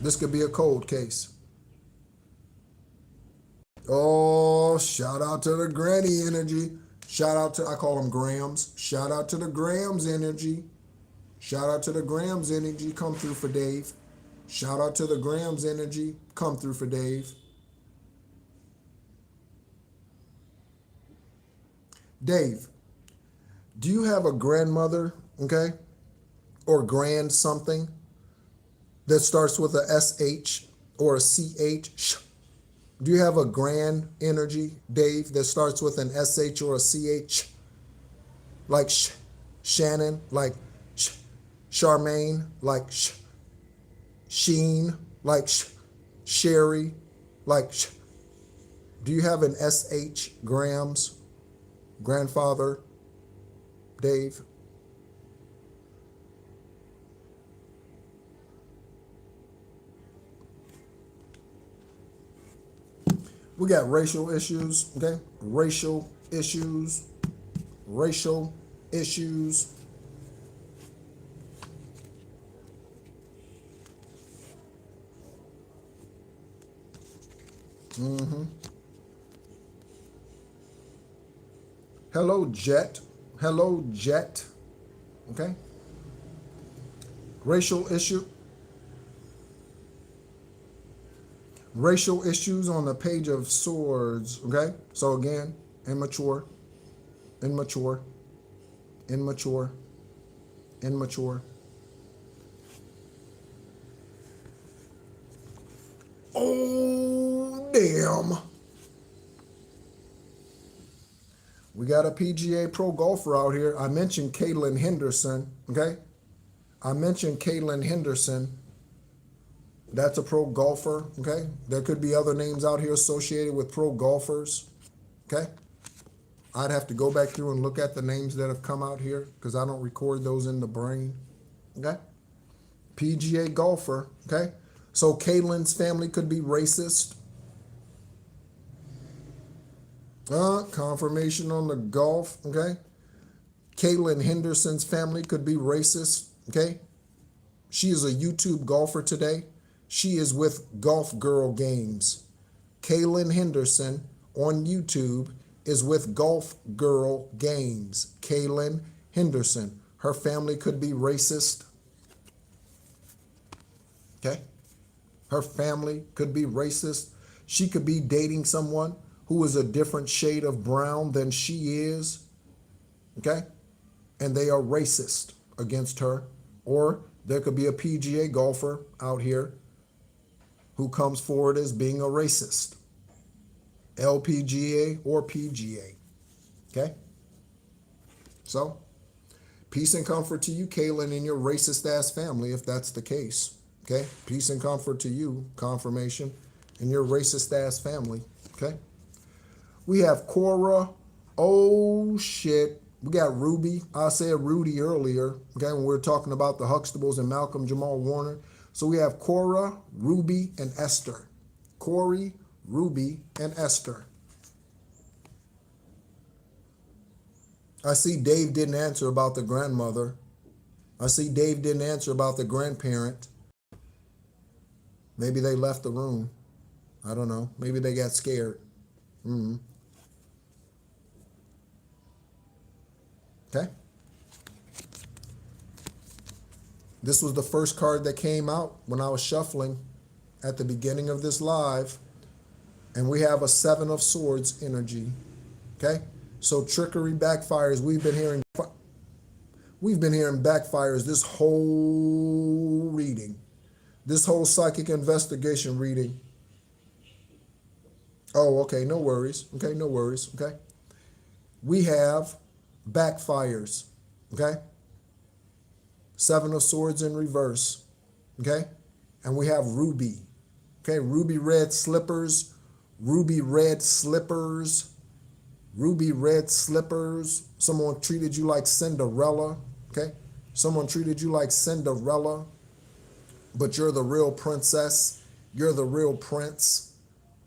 This could be a cold case. Oh, shout out to the granny energy. Shout out to, I call them Grams. Shout out to the Grams energy. Shout out to the Grams energy. Come through for Dave. Shout out to the Grams energy. Come through for Dave. Dave, do you have a grandmother, okay, or grand something that starts with a SH or a CH? Do you have a grand energy, Dave, that starts with an SH or a CH? Like Shannon, like Charmaine, like Sheen, like Sherry, like do you have an SH, Grams, grandfather, Dave? We got racial issues, okay? Racial issues. Racial issues. Hello, Jet. Hello, Jet. Okay? Racial issue. Racial issues on the Page of Swords, okay? So again, immature, immature, immature, immature. Oh, damn. We got a PGA pro golfer out here. I mentioned Caitlin Henderson, okay? I mentioned Caitlin Henderson. That's a pro golfer, okay? There could be other names out here associated with pro golfers, okay? I'd have to go back through and look at the names that have come out here because I don't record those in the brain, okay? PGA golfer, okay? So Caitlin's family could be racist. Confirmation on the golf, okay? Caitlin Henderson's family could be racist, okay? She is a YouTube golfer today. She is with Golf Girl Games. Caitlin Henderson on YouTube is with Golf Girl Games. Caitlin Henderson. Her family could be racist. Okay? Her family could be racist. She could be dating someone who is a different shade of brown than she is. Okay? and they are racist against her. Or there could be a PGA golfer out here who comes forward as being a racist. LPGA or PGA. Okay? So, peace and comfort to you, Kaylin, and your racist-ass family, if that's the case. Okay? Peace and comfort to you, confirmation, and your racist-ass family. Okay? We have Cora. Oh, shit. We got Ruby. I said Rudy earlier, okay, when we were talking about the Huxtables and Malcolm Jamal Warner. So we have Cora, Ruby, and Esther. Corey, Ruby, and Esther. I see Dave didn't answer about the grandmother. I see Dave didn't answer about the grandparent. Maybe they left the room. I don't know. Maybe they got scared. Okay. This was the first card that came out when I was shuffling at the beginning of this live. And we have a 7 of Swords energy. Okay. So trickery backfires. We've been hearing backfires this whole reading. This whole psychic investigation reading. Oh, okay. No worries. Okay. No worries. Okay. We have backfires. Okay. 7 of Swords in reverse. Okay. And we have Ruby. Okay. Ruby red slippers. Ruby red slippers. Ruby red slippers. Someone treated you like Cinderella. Okay. Someone treated you like Cinderella. But you're the real princess. You're the real prince.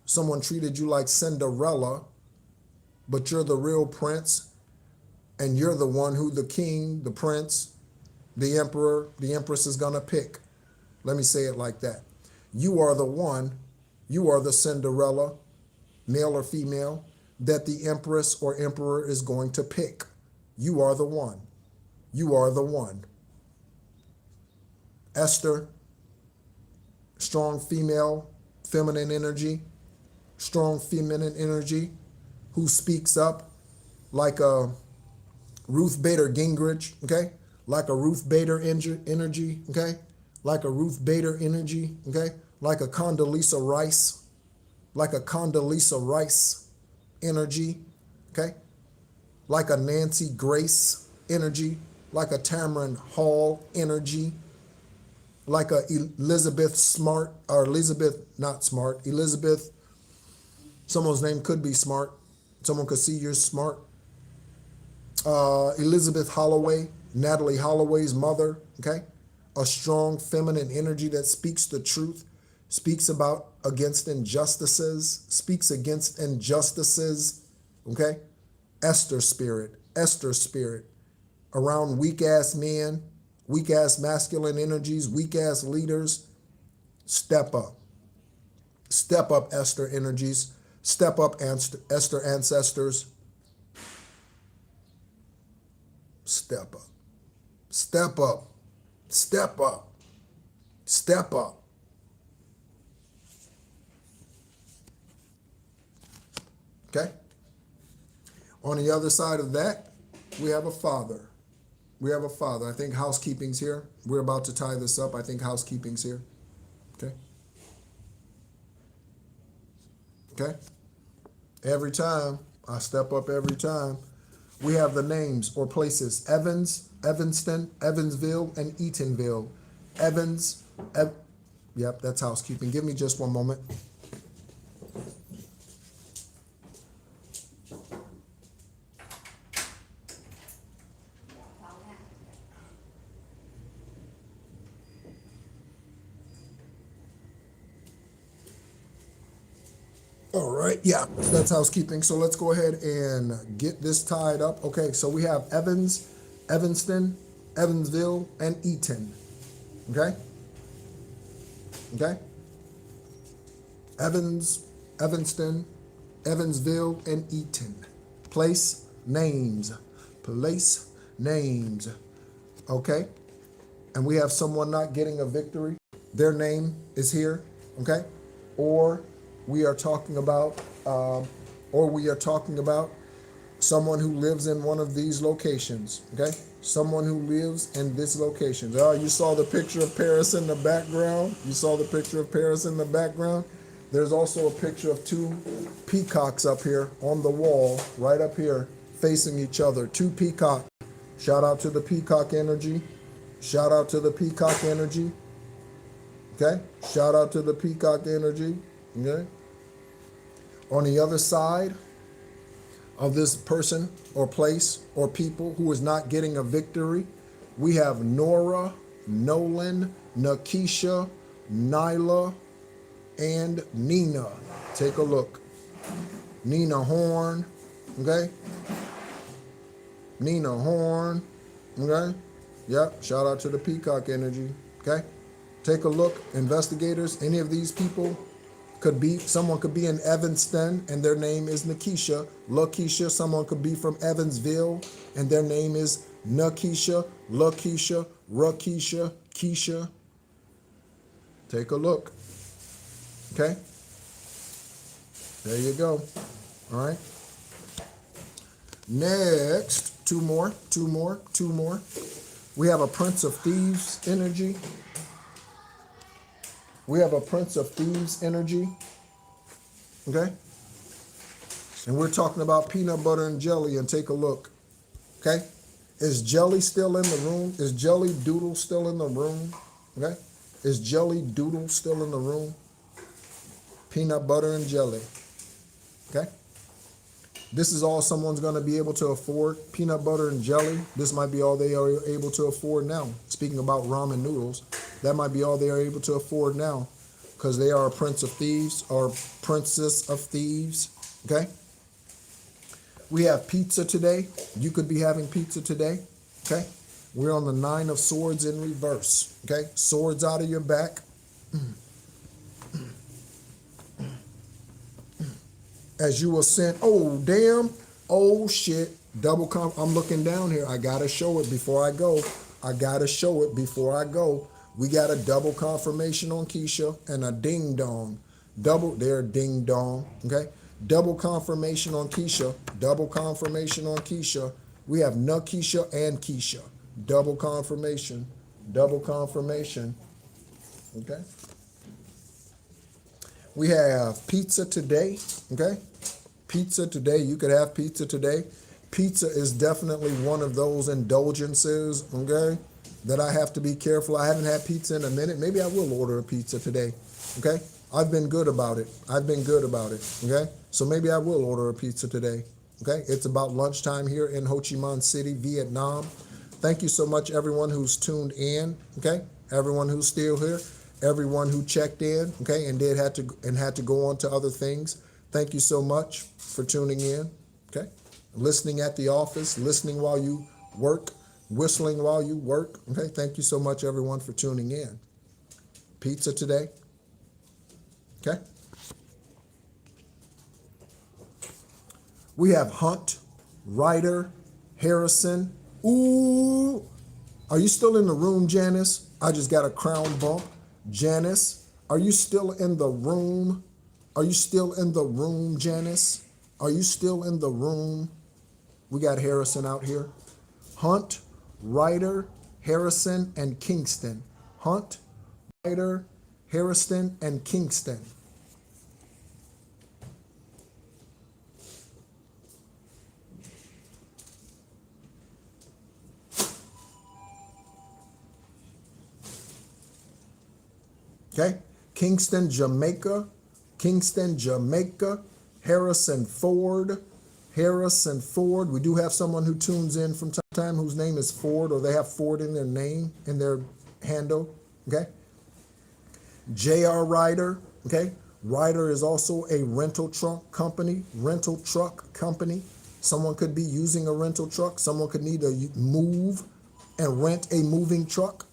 Someone treated you like Cinderella. But you're the real prince. And you're the one who the king, the prince, the emperor, the empress is going to pick. Let me say it like that. You are the one. You are the Cinderella, male or female, that the empress or emperor is going to pick. You are the one. You are the one. Esther, strong female, feminine energy, strong feminine energy, who speaks up like a Ruth Bader Gingrich, okay? Like a Ruth Bader energy, okay? Like a Ruth Bader energy, okay? Like a Condoleezza Rice, like a Condoleezza Rice energy, okay? Like a Nancy Grace energy, like a Tamron Hall energy, like a Elizabeth Smart, or Elizabeth, not Smart, Elizabeth, someone's name could be Smart. Someone could see you're smart. Elizabeth Holloway, Natalie Holloway's mother, okay? A strong feminine energy that speaks the truth, speaks against injustices, okay? Esther spirit, around weak-ass men, weak-ass masculine energies, weak-ass leaders. Step up. Step up, Esther energies. Step up, Esther ancestors. Step up. Step up. Step up. Step up. Okay? On the other side of that, we have a father. We have a father. I think housekeeping's here. We're about to tie this up. I think housekeeping's here. Okay? Okay? Every time, I step up every time. We have the names or places: Evans, Evanston, Evansville, and Eatonville. Yep, that's housekeeping. Give me just one moment. All right, yeah, that's housekeeping. So let's go ahead and get this tied up. Okay, so we have Evans, Evanston, Evansville, and Eaton. Okay? Okay? Evans, Evanston, Evansville, and Eaton. Place names. Place names. Okay? And we have someone not getting a victory. Their name is here. Okay? Or we are talking about Someone who lives in one of these locations, okay? Someone who lives in this location. Oh, you saw the picture of Paris in the background? You saw the picture of Paris in the background? There's also a picture of two peacocks up here on the wall, right up here, facing each other. Two peacocks. Shout out to the peacock energy. Shout out to the peacock energy. Okay? Shout out to the peacock energy. Okay? On the other side of this person or place or people who is not getting a victory, we have Nora, Nolan, Nakisha, Nyla, and Nina. Take a look. Nina Horn, okay? Nina Horn, okay? Yep, shout out to the peacock energy, okay? Take a look, investigators, any of these people could be, someone could be in Evanston and their name is Nakisha. Lakeisha, someone could be from Evansville and their name is Nakisha, Lakeisha, Rakisha, Keisha. Take a look. Okay? There you go. All right. Next, two more. We have a Prince of Thieves energy. We have a Prince of Thieves energy, okay? And we're talking about peanut butter and jelly, and take a look, okay? Is Jelly still in the room? Is Jelly Doodle still in the room, okay? Is Jelly Doodle still in the room? Peanut butter and jelly, okay? This is all someone's going to be able to afford, peanut butter and jelly. This might be all they are able to afford now. Speaking about ramen noodles, that might be all they are able to afford now because they are a Prince of Thieves or Princess of Thieves, okay? We have pizza today. You could be having pizza today, okay? We're on the 9 of Swords in reverse, okay? Swords out of your back. As you ascend, oh, damn, oh, shit, I'm looking down here. I got to show it before I go. We got a double confirmation on Keisha and a ding dong. Ding dong, okay? Double confirmation on Keisha. We have Nakisha and Keisha. Double confirmation, okay? We have pizza today, okay? Pizza today, you could have pizza today. Pizza is definitely one of those indulgences, okay, that I have to be careful. I haven't had pizza in a minute. Maybe I will order a pizza today, okay? I've been good about it, okay? So maybe I will order a pizza today, okay? It's about lunchtime here in Ho Chi Minh City, Vietnam. Thank you so much, everyone who's tuned in, okay? Everyone who's still here. Everyone who checked in, okay, and had to go on to other things. Thank you so much for tuning in, okay? Listening at the office, listening while you work, whistling while you work, okay? Thank you so much, everyone, for tuning in. Pizza today, okay? We have Hunt, Ryder, Harrison. Ooh, are you still in the room, Janice? I just got a crown bump. Janice, are you still in the room? Janice? Are you still in the room? We got Harrison out here. Hunt, Ryder, Harrison, and Kingston. Hunt, Ryder, Harrison, and Kingston. Okay, Kingston, Jamaica, Harrison Ford. We do have someone who tunes in from time to time whose name is Ford, or they have Ford in their name, in their handle, okay? J.R. Ryder, okay? Ryder is also a rental truck company. Someone could be using a rental truck. Someone could need to move and rent a moving truck.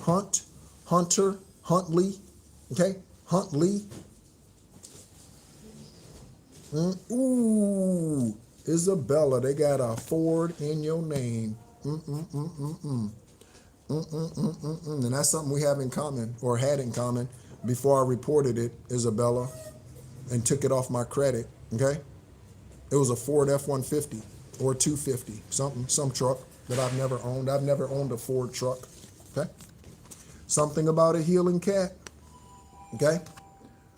Hunt. Hunter, Huntley, okay? Huntley. Ooh, Isabella, they got a Ford in your name. And that's something we have in common, or had in common, before I reported it, Isabella, and took it off my credit, okay? It was a Ford F-150 or 250, some truck that I've never owned. I've never owned a Ford truck, okay? Something about a healing cat, okay?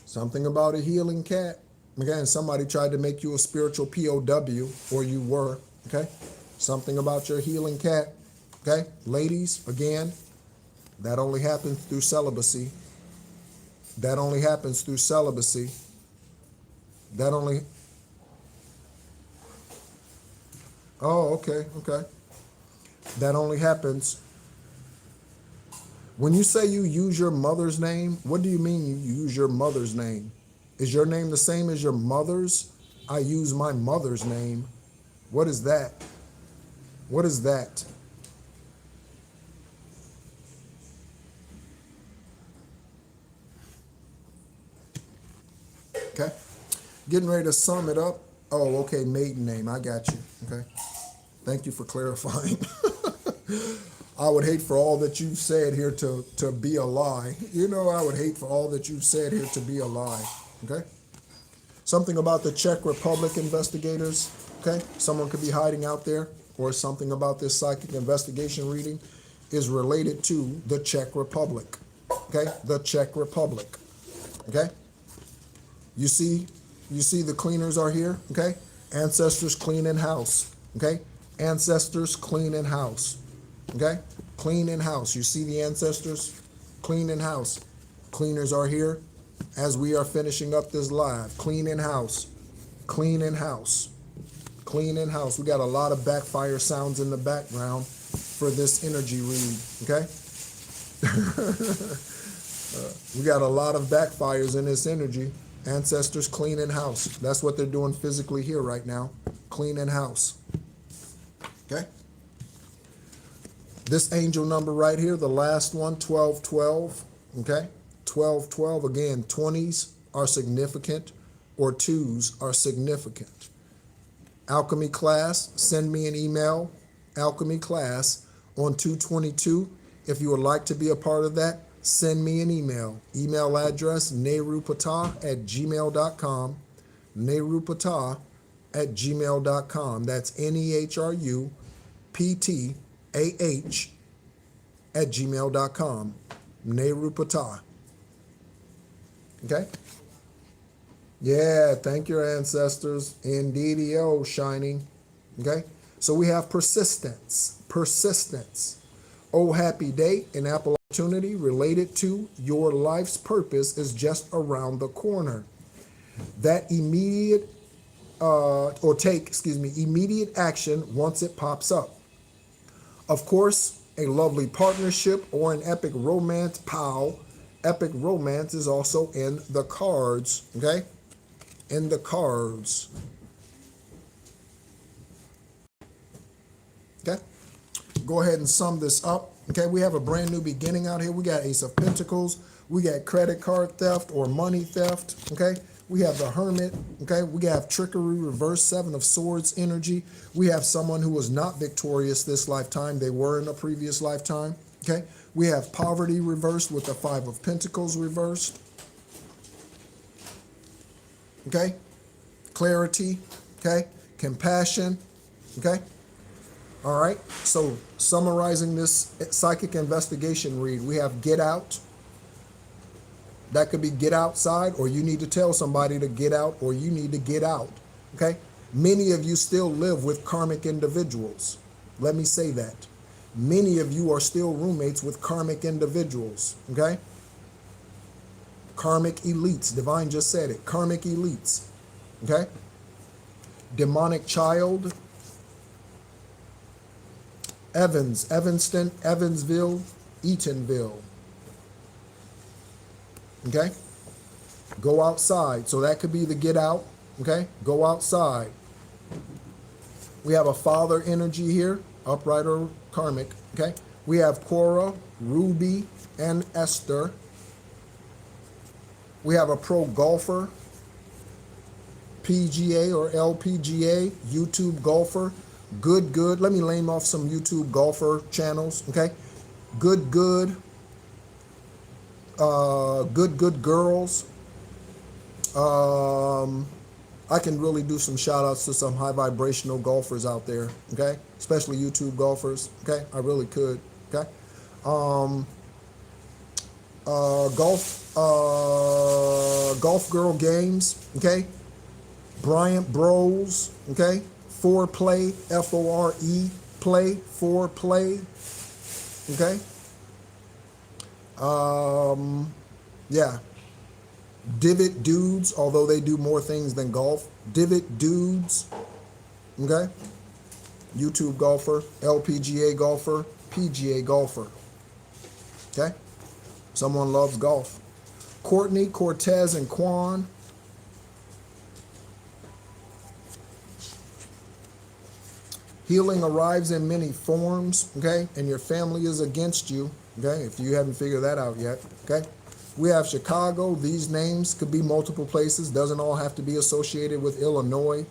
Something about a healing cat. Again, somebody tried to make you a spiritual POW, or you were, okay? Something about your healing cat, okay? Ladies, again, that only happens through celibacy. That only happens through celibacy. That only... Oh, okay, okay. That only happens... When you say you use your mother's name, what do you mean you use your mother's name? Is your name the same as your mother's? I use my mother's name. What is that? What is that? Okay. Getting ready to sum it up. Oh, okay, maiden name. I got you. Okay. Thank you for clarifying. I would hate for all that you've said here to be a lie. You know, I would hate for all that you've said here to be a lie. Okay? Something about the Czech Republic investigators. Okay? Someone could be hiding out there, or something about this psychic investigation reading is related to the Czech Republic. Okay? The Czech Republic. Okay? You see the cleaners are here. Okay? Ancestors cleaning house. Okay? Ancestors cleaning house. Okay? Cleaning house. You see the ancestors cleaning house. Cleaners are here as we are finishing up this live. Cleaning house. Cleaning house. Cleaning house. We got a lot of backfire sounds in the background for this energy read. Okay? We got a lot of backfires in this energy. Ancestors cleaning house. That's what they're doing physically here right now. Cleaning house. Okay? This angel number right here, the last one, 1212, okay? 1212, again, 20s are significant or 2s are significant. Alchemy class, send me an email, alchemy class on 222. If you would like to be a part of that, send me an email. Email address, nehrupatah@gmail.com, nehrupatah@gmail.com. That's NEHRUPTAH@gmail.com. nehrupatah. Okay? Yeah, thank your ancestors. Indeed-o, shining. Okay? So we have persistence. Persistence. Oh, happy day, an apple opportunity related to your life's purpose is just around the corner. That immediate, immediate action once it pops up. Of course, a lovely partnership or an epic romance, epic romance is also in the cards, okay? In the cards. Okay? Go ahead and sum this up. Okay, we have a brand new beginning out here. We got Ace of Pentacles. We got credit card theft or money theft, okay? We have the Hermit, okay? We have trickery, reverse, Seven of Swords energy. We have someone who was not victorious this lifetime. They were in a previous lifetime, okay? We have poverty reversed with the Five of Pentacles reversed, okay? Clarity, okay? Compassion, okay? All right, so summarizing this psychic investigation read, we have get out. That could be get outside, or you need to tell somebody to get out, or you need to get out, okay? Many of you still live with karmic individuals. Let me say that. Many of you are still roommates with karmic individuals, okay? Karmic elites, Divine just said it, karmic elites, okay? Demonic child, Evans, Evanston, Evansville, Eatonville. Okay? Go outside. So that could be the get out. Okay? Go outside. We have a father energy here, upright or karmic. Okay? We have Cora, Ruby, and Esther. We have a pro golfer, PGA or LPGA, YouTube golfer. Good. Let me name off some YouTube golfer channels, okay? Good girls. I can really do some shout outs to some high vibrational golfers out there, okay? Especially YouTube golfers, okay? I really could, okay? Golf Girl Games, okay? Bryant Bros, okay? Foreplay, F-O-R-E, play, foreplay, okay? Yeah. Divot Dudes, although they do more things than golf. Divot Dudes, okay? YouTube golfer, LPGA golfer, PGA golfer, okay? Someone loves golf. Courtney, Cortez, and Quan. Healing arrives in many forms, okay? And your family is against you, okay? If you haven't figured that out yet, okay? We have Chicago. These names could be multiple places. Doesn't all have to be associated with Illinois,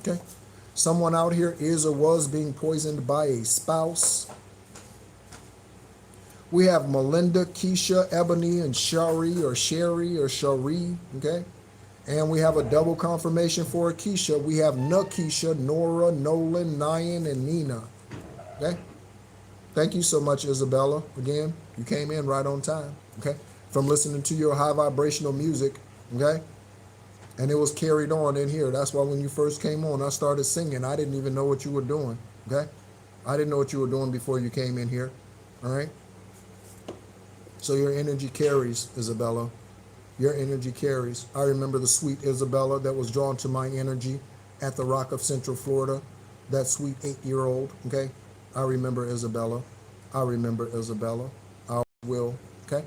okay? Someone out here is or was being poisoned by a spouse. We have Melinda, Keisha, Ebony, and Shari, okay? And we have a double confirmation for Keisha. We have Nakisha, Nora, Nolan, Nyan, and Nina, okay? Thank you so much, Isabella. Again, you came in right on time, okay? From listening to your high vibrational music, okay? And it was carried on in here. That's why when you first came on, I started singing. I didn't even know what you were doing, okay? I didn't know what you were doing before you came in here, all right? So your energy carries, Isabella. Your energy carries. I remember the sweet Isabella that was drawn to my energy at the Rock of Central Florida. That sweet 8-year-old, okay? I remember Isabella. I remember Isabella. I will, okay?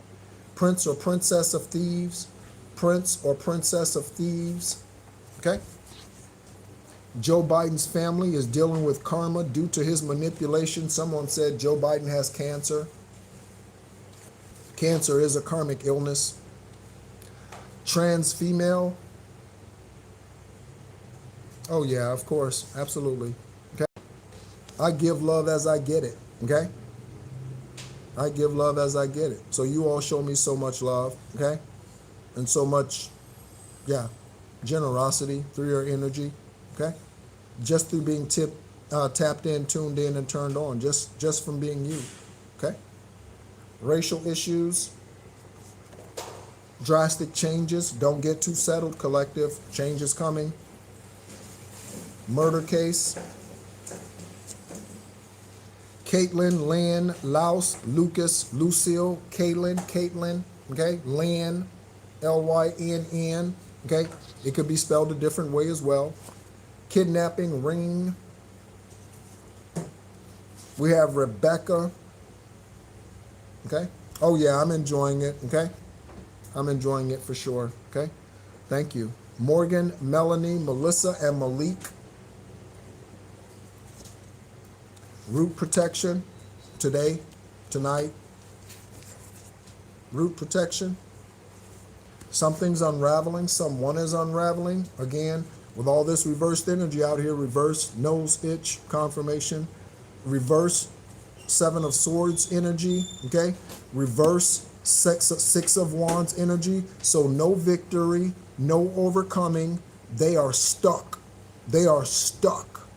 Prince or Princess of Thieves. Prince or Princess of Thieves, okay? Joe Biden's family is dealing with karma due to his manipulation. Someone said Joe Biden has cancer. Cancer is a karmic illness. Trans female. Oh yeah, of course, absolutely. Okay. I give love as I get it, okay? I give love as I get it. So you all show me so much love, okay? And so much, yeah, generosity through your energy, okay? Just through being tapped in, tuned in, and turned on, just from being you, okay? Racial issues, drastic changes. Don't get too settled, collective. Change is coming. Murder case. Caitlin, Lynn, Laus, Lucas, Lucille, Caitlin, okay? Lynn, Lynn, okay? It could be spelled a different way as well. Kidnapping, ring. We have Rebecca. Okay. Oh yeah, I'm enjoying it. Okay. I'm enjoying it for sure. Okay. Thank you. Morgan, Melanie, Melissa, and Malik. Root protection today, tonight. Root protection. Something's unraveling. Someone is unraveling. Again, with all this reversed energy out here, reverse nose itch confirmation, reverse Seven of Swords energy, okay? Reverse Six of Wands energy. So no victory, no overcoming. They are stuck. They are stuck.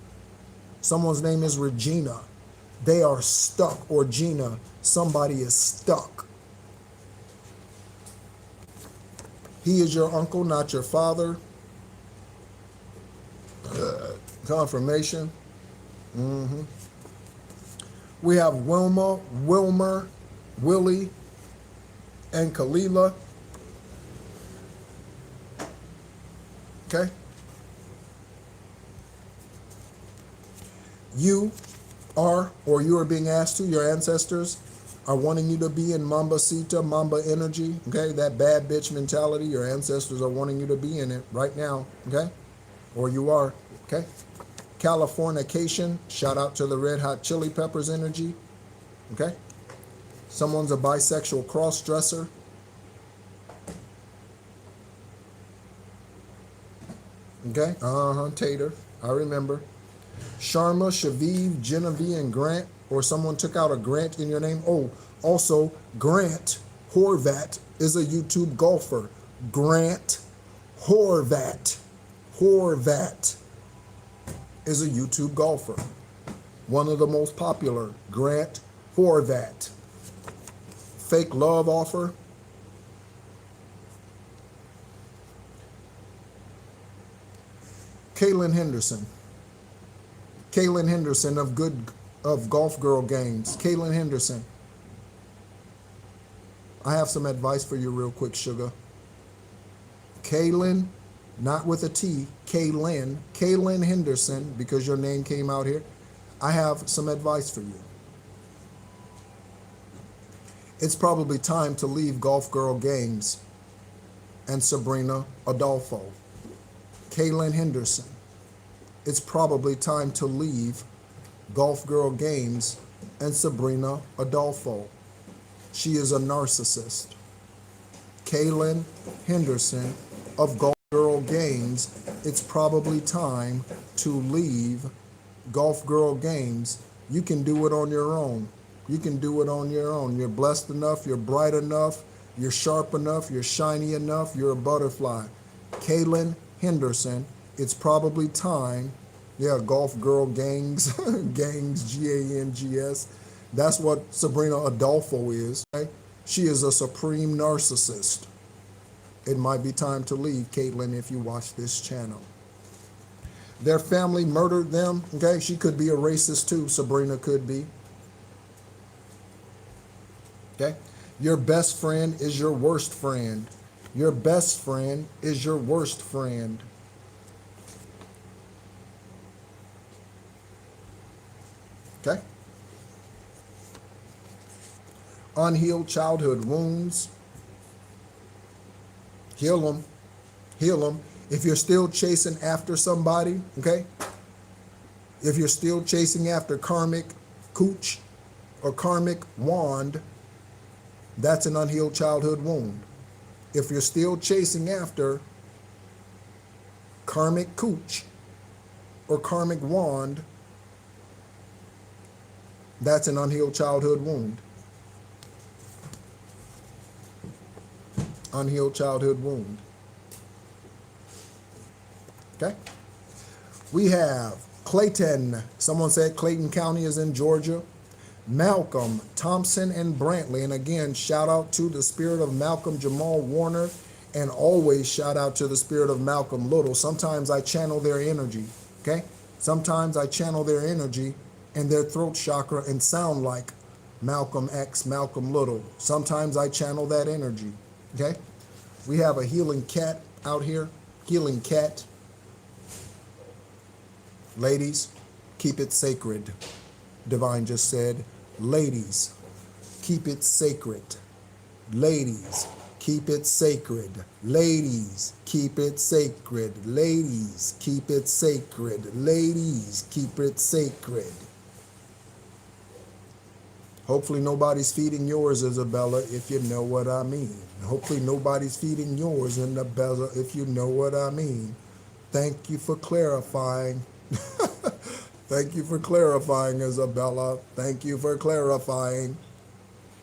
Someone's name is Regina. They are stuck, or Gina. Somebody is stuck. He is your uncle, not your father. Confirmation. We have Wilma, Wilmer, Willie, and Kalila. Okay? You are, or you are being asked to, your ancestors are wanting you to be in Mamba Sita, Mamba energy, okay? That bad bitch mentality, your ancestors are wanting you to be in it right now, okay? Or you are, okay? Californication, shout out to the Red Hot Chili Peppers energy, okay? Someone's a bisexual cross-dresser. Okay, Tater, I remember. Sharma, Shaviv, Genevieve, and Grant, or someone took out a Grant in your name. Oh, also, Grant Horvat is a YouTube golfer. Grant Horvat. Horvat is a YouTube golfer. One of the most popular, Grant Horvat. Fake love offer. Kaylin Henderson. Kaylin Henderson of Golf Girl Games. Kaylin Henderson. I have some advice for you real quick, sugar. Kaylin, not with a T, Kaylin. Kaylin Henderson, because your name came out here. I have some advice for you. It's probably time to leave Golf Girl Games and Sabrina Adolfo. Kaylin Henderson. It's probably time to leave Golf Girl Games and Sabrina Adolfo. She is a narcissist. Kaylin Henderson of Golf Girl Games. It's probably time to leave Golf Girl Games. You can do it on your own. You can do it on your own. You're blessed enough, you're bright enough, you're sharp enough, you're shiny enough, you're a butterfly. Kaylin Henderson, it's probably time. Yeah, Golf Girl Gangs, Gangs, G-A-N-G-S. That's what Sabrina Adolfo is. Right? She is a supreme narcissist. It might be time to leave, Caitlin, if you watch this channel. Their family murdered them. Okay, she could be a racist too. Sabrina could be. Okay, your best friend is your worst friend. Your best friend is your worst friend. Okay. Unhealed childhood wounds. Heal them. Heal them. If you're still chasing after somebody, okay? If you're still chasing after karmic cooch or karmic wand, that's an unhealed childhood wound. If you're still chasing after karmic cooch or karmic wand, that's an unhealed childhood wound. Unhealed childhood wound. Okay? We have Clayton. Someone said Clayton County is in Georgia. Malcolm, Thompson, and Brantley. And again, shout out to the spirit of Malcolm Jamal Warner, and always shout out to the spirit of Malcolm Little. Sometimes I channel their energy. Okay? Sometimes I channel their energy and their throat chakra and sound like Malcolm X, Malcolm Little. Sometimes I channel that energy. Okay? We have a healing cat out here. Healing cat. Ladies, keep it sacred. Divine just said, ladies, keep it sacred. Ladies, keep it sacred. Ladies, keep it sacred. Ladies, keep it sacred. Ladies, keep it sacred. Hopefully nobody's feeding yours, Isabella, if you know what I mean. Hopefully nobody's feeding yours, Isabella, if you know what I mean. Thank you for clarifying. Thank you for clarifying, Isabella. Thank you for clarifying.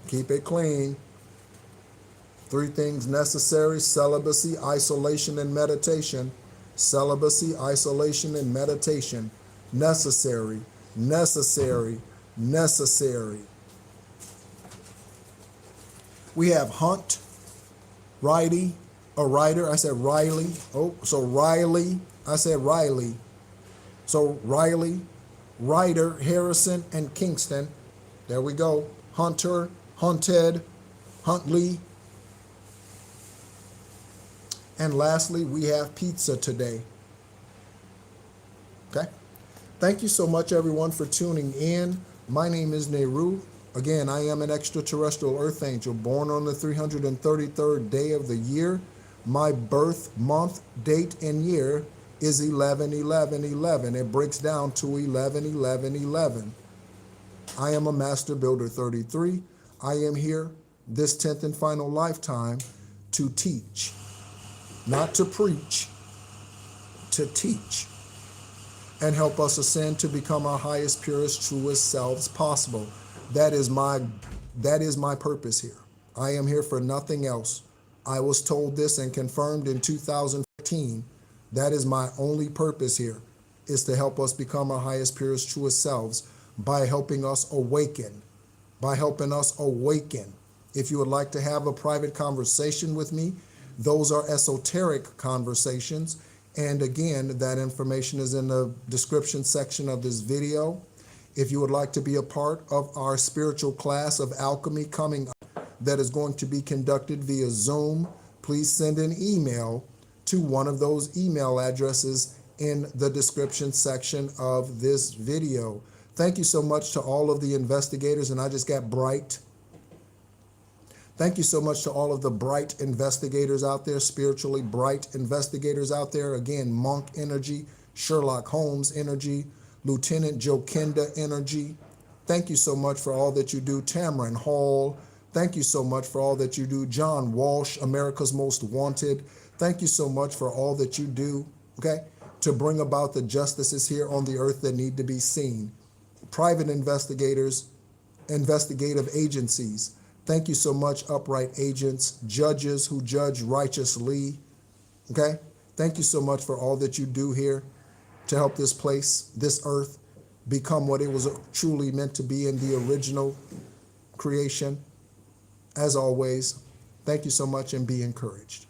Keep it clean. 3 things necessary: celibacy, isolation, and meditation. Celibacy, isolation, and meditation. Necessary, necessary, necessary. We have Hunt, Riley, a writer. I said Riley. Oh, so Riley. I said Riley. So Riley, Ryder, Harrison, and Kingston. There we go. Hunter, Hunted, Huntley. And lastly, we have pizza today. Okay. Thank you so much, everyone, for tuning in. My name is NEHRU. Again, I am an extraterrestrial earth angel born on the 333rd day of the year. My birth month, date, and year is 11-11-11. It breaks down to 11-11-11. I am a Master Builder 33. I am here this 10th and final lifetime to teach, not to preach, to teach, and help us ascend to become our highest, purest, truest selves possible. That is my purpose here. I am here for nothing else. I was told this and confirmed in 2015 That is my only purpose here, is to help us become our highest, purest, truest selves by helping us awaken. By helping us awaken. If you would like to have a private conversation with me, those are esoteric conversations. And again, that information is in the description section of this video. If you would like to be a part of our spiritual class of alchemy coming up that is going to be conducted via Zoom, please send an email to one of those email addresses in the description section of this video. Thank you so much to all of the investigators, and I just got bright. Thank you so much to all of the bright investigators out there, spiritually bright investigators out there. Again, Monk energy, Sherlock Holmes energy, Lieutenant Jokinda energy. Thank you so much for all that you do, Tamron Hall. Thank you so much for all that you do, John Walsh, America's Most Wanted. Thank you so much for all that you do, okay, to bring about the justices here on the earth that need to be seen. Private investigators, investigative agencies. Thank you so much, upright agents, judges who judge righteously, okay? Thank you so much for all that you do here to help this place, this earth, become what it was truly meant to be in the original creation. As always, thank you so much and be encouraged.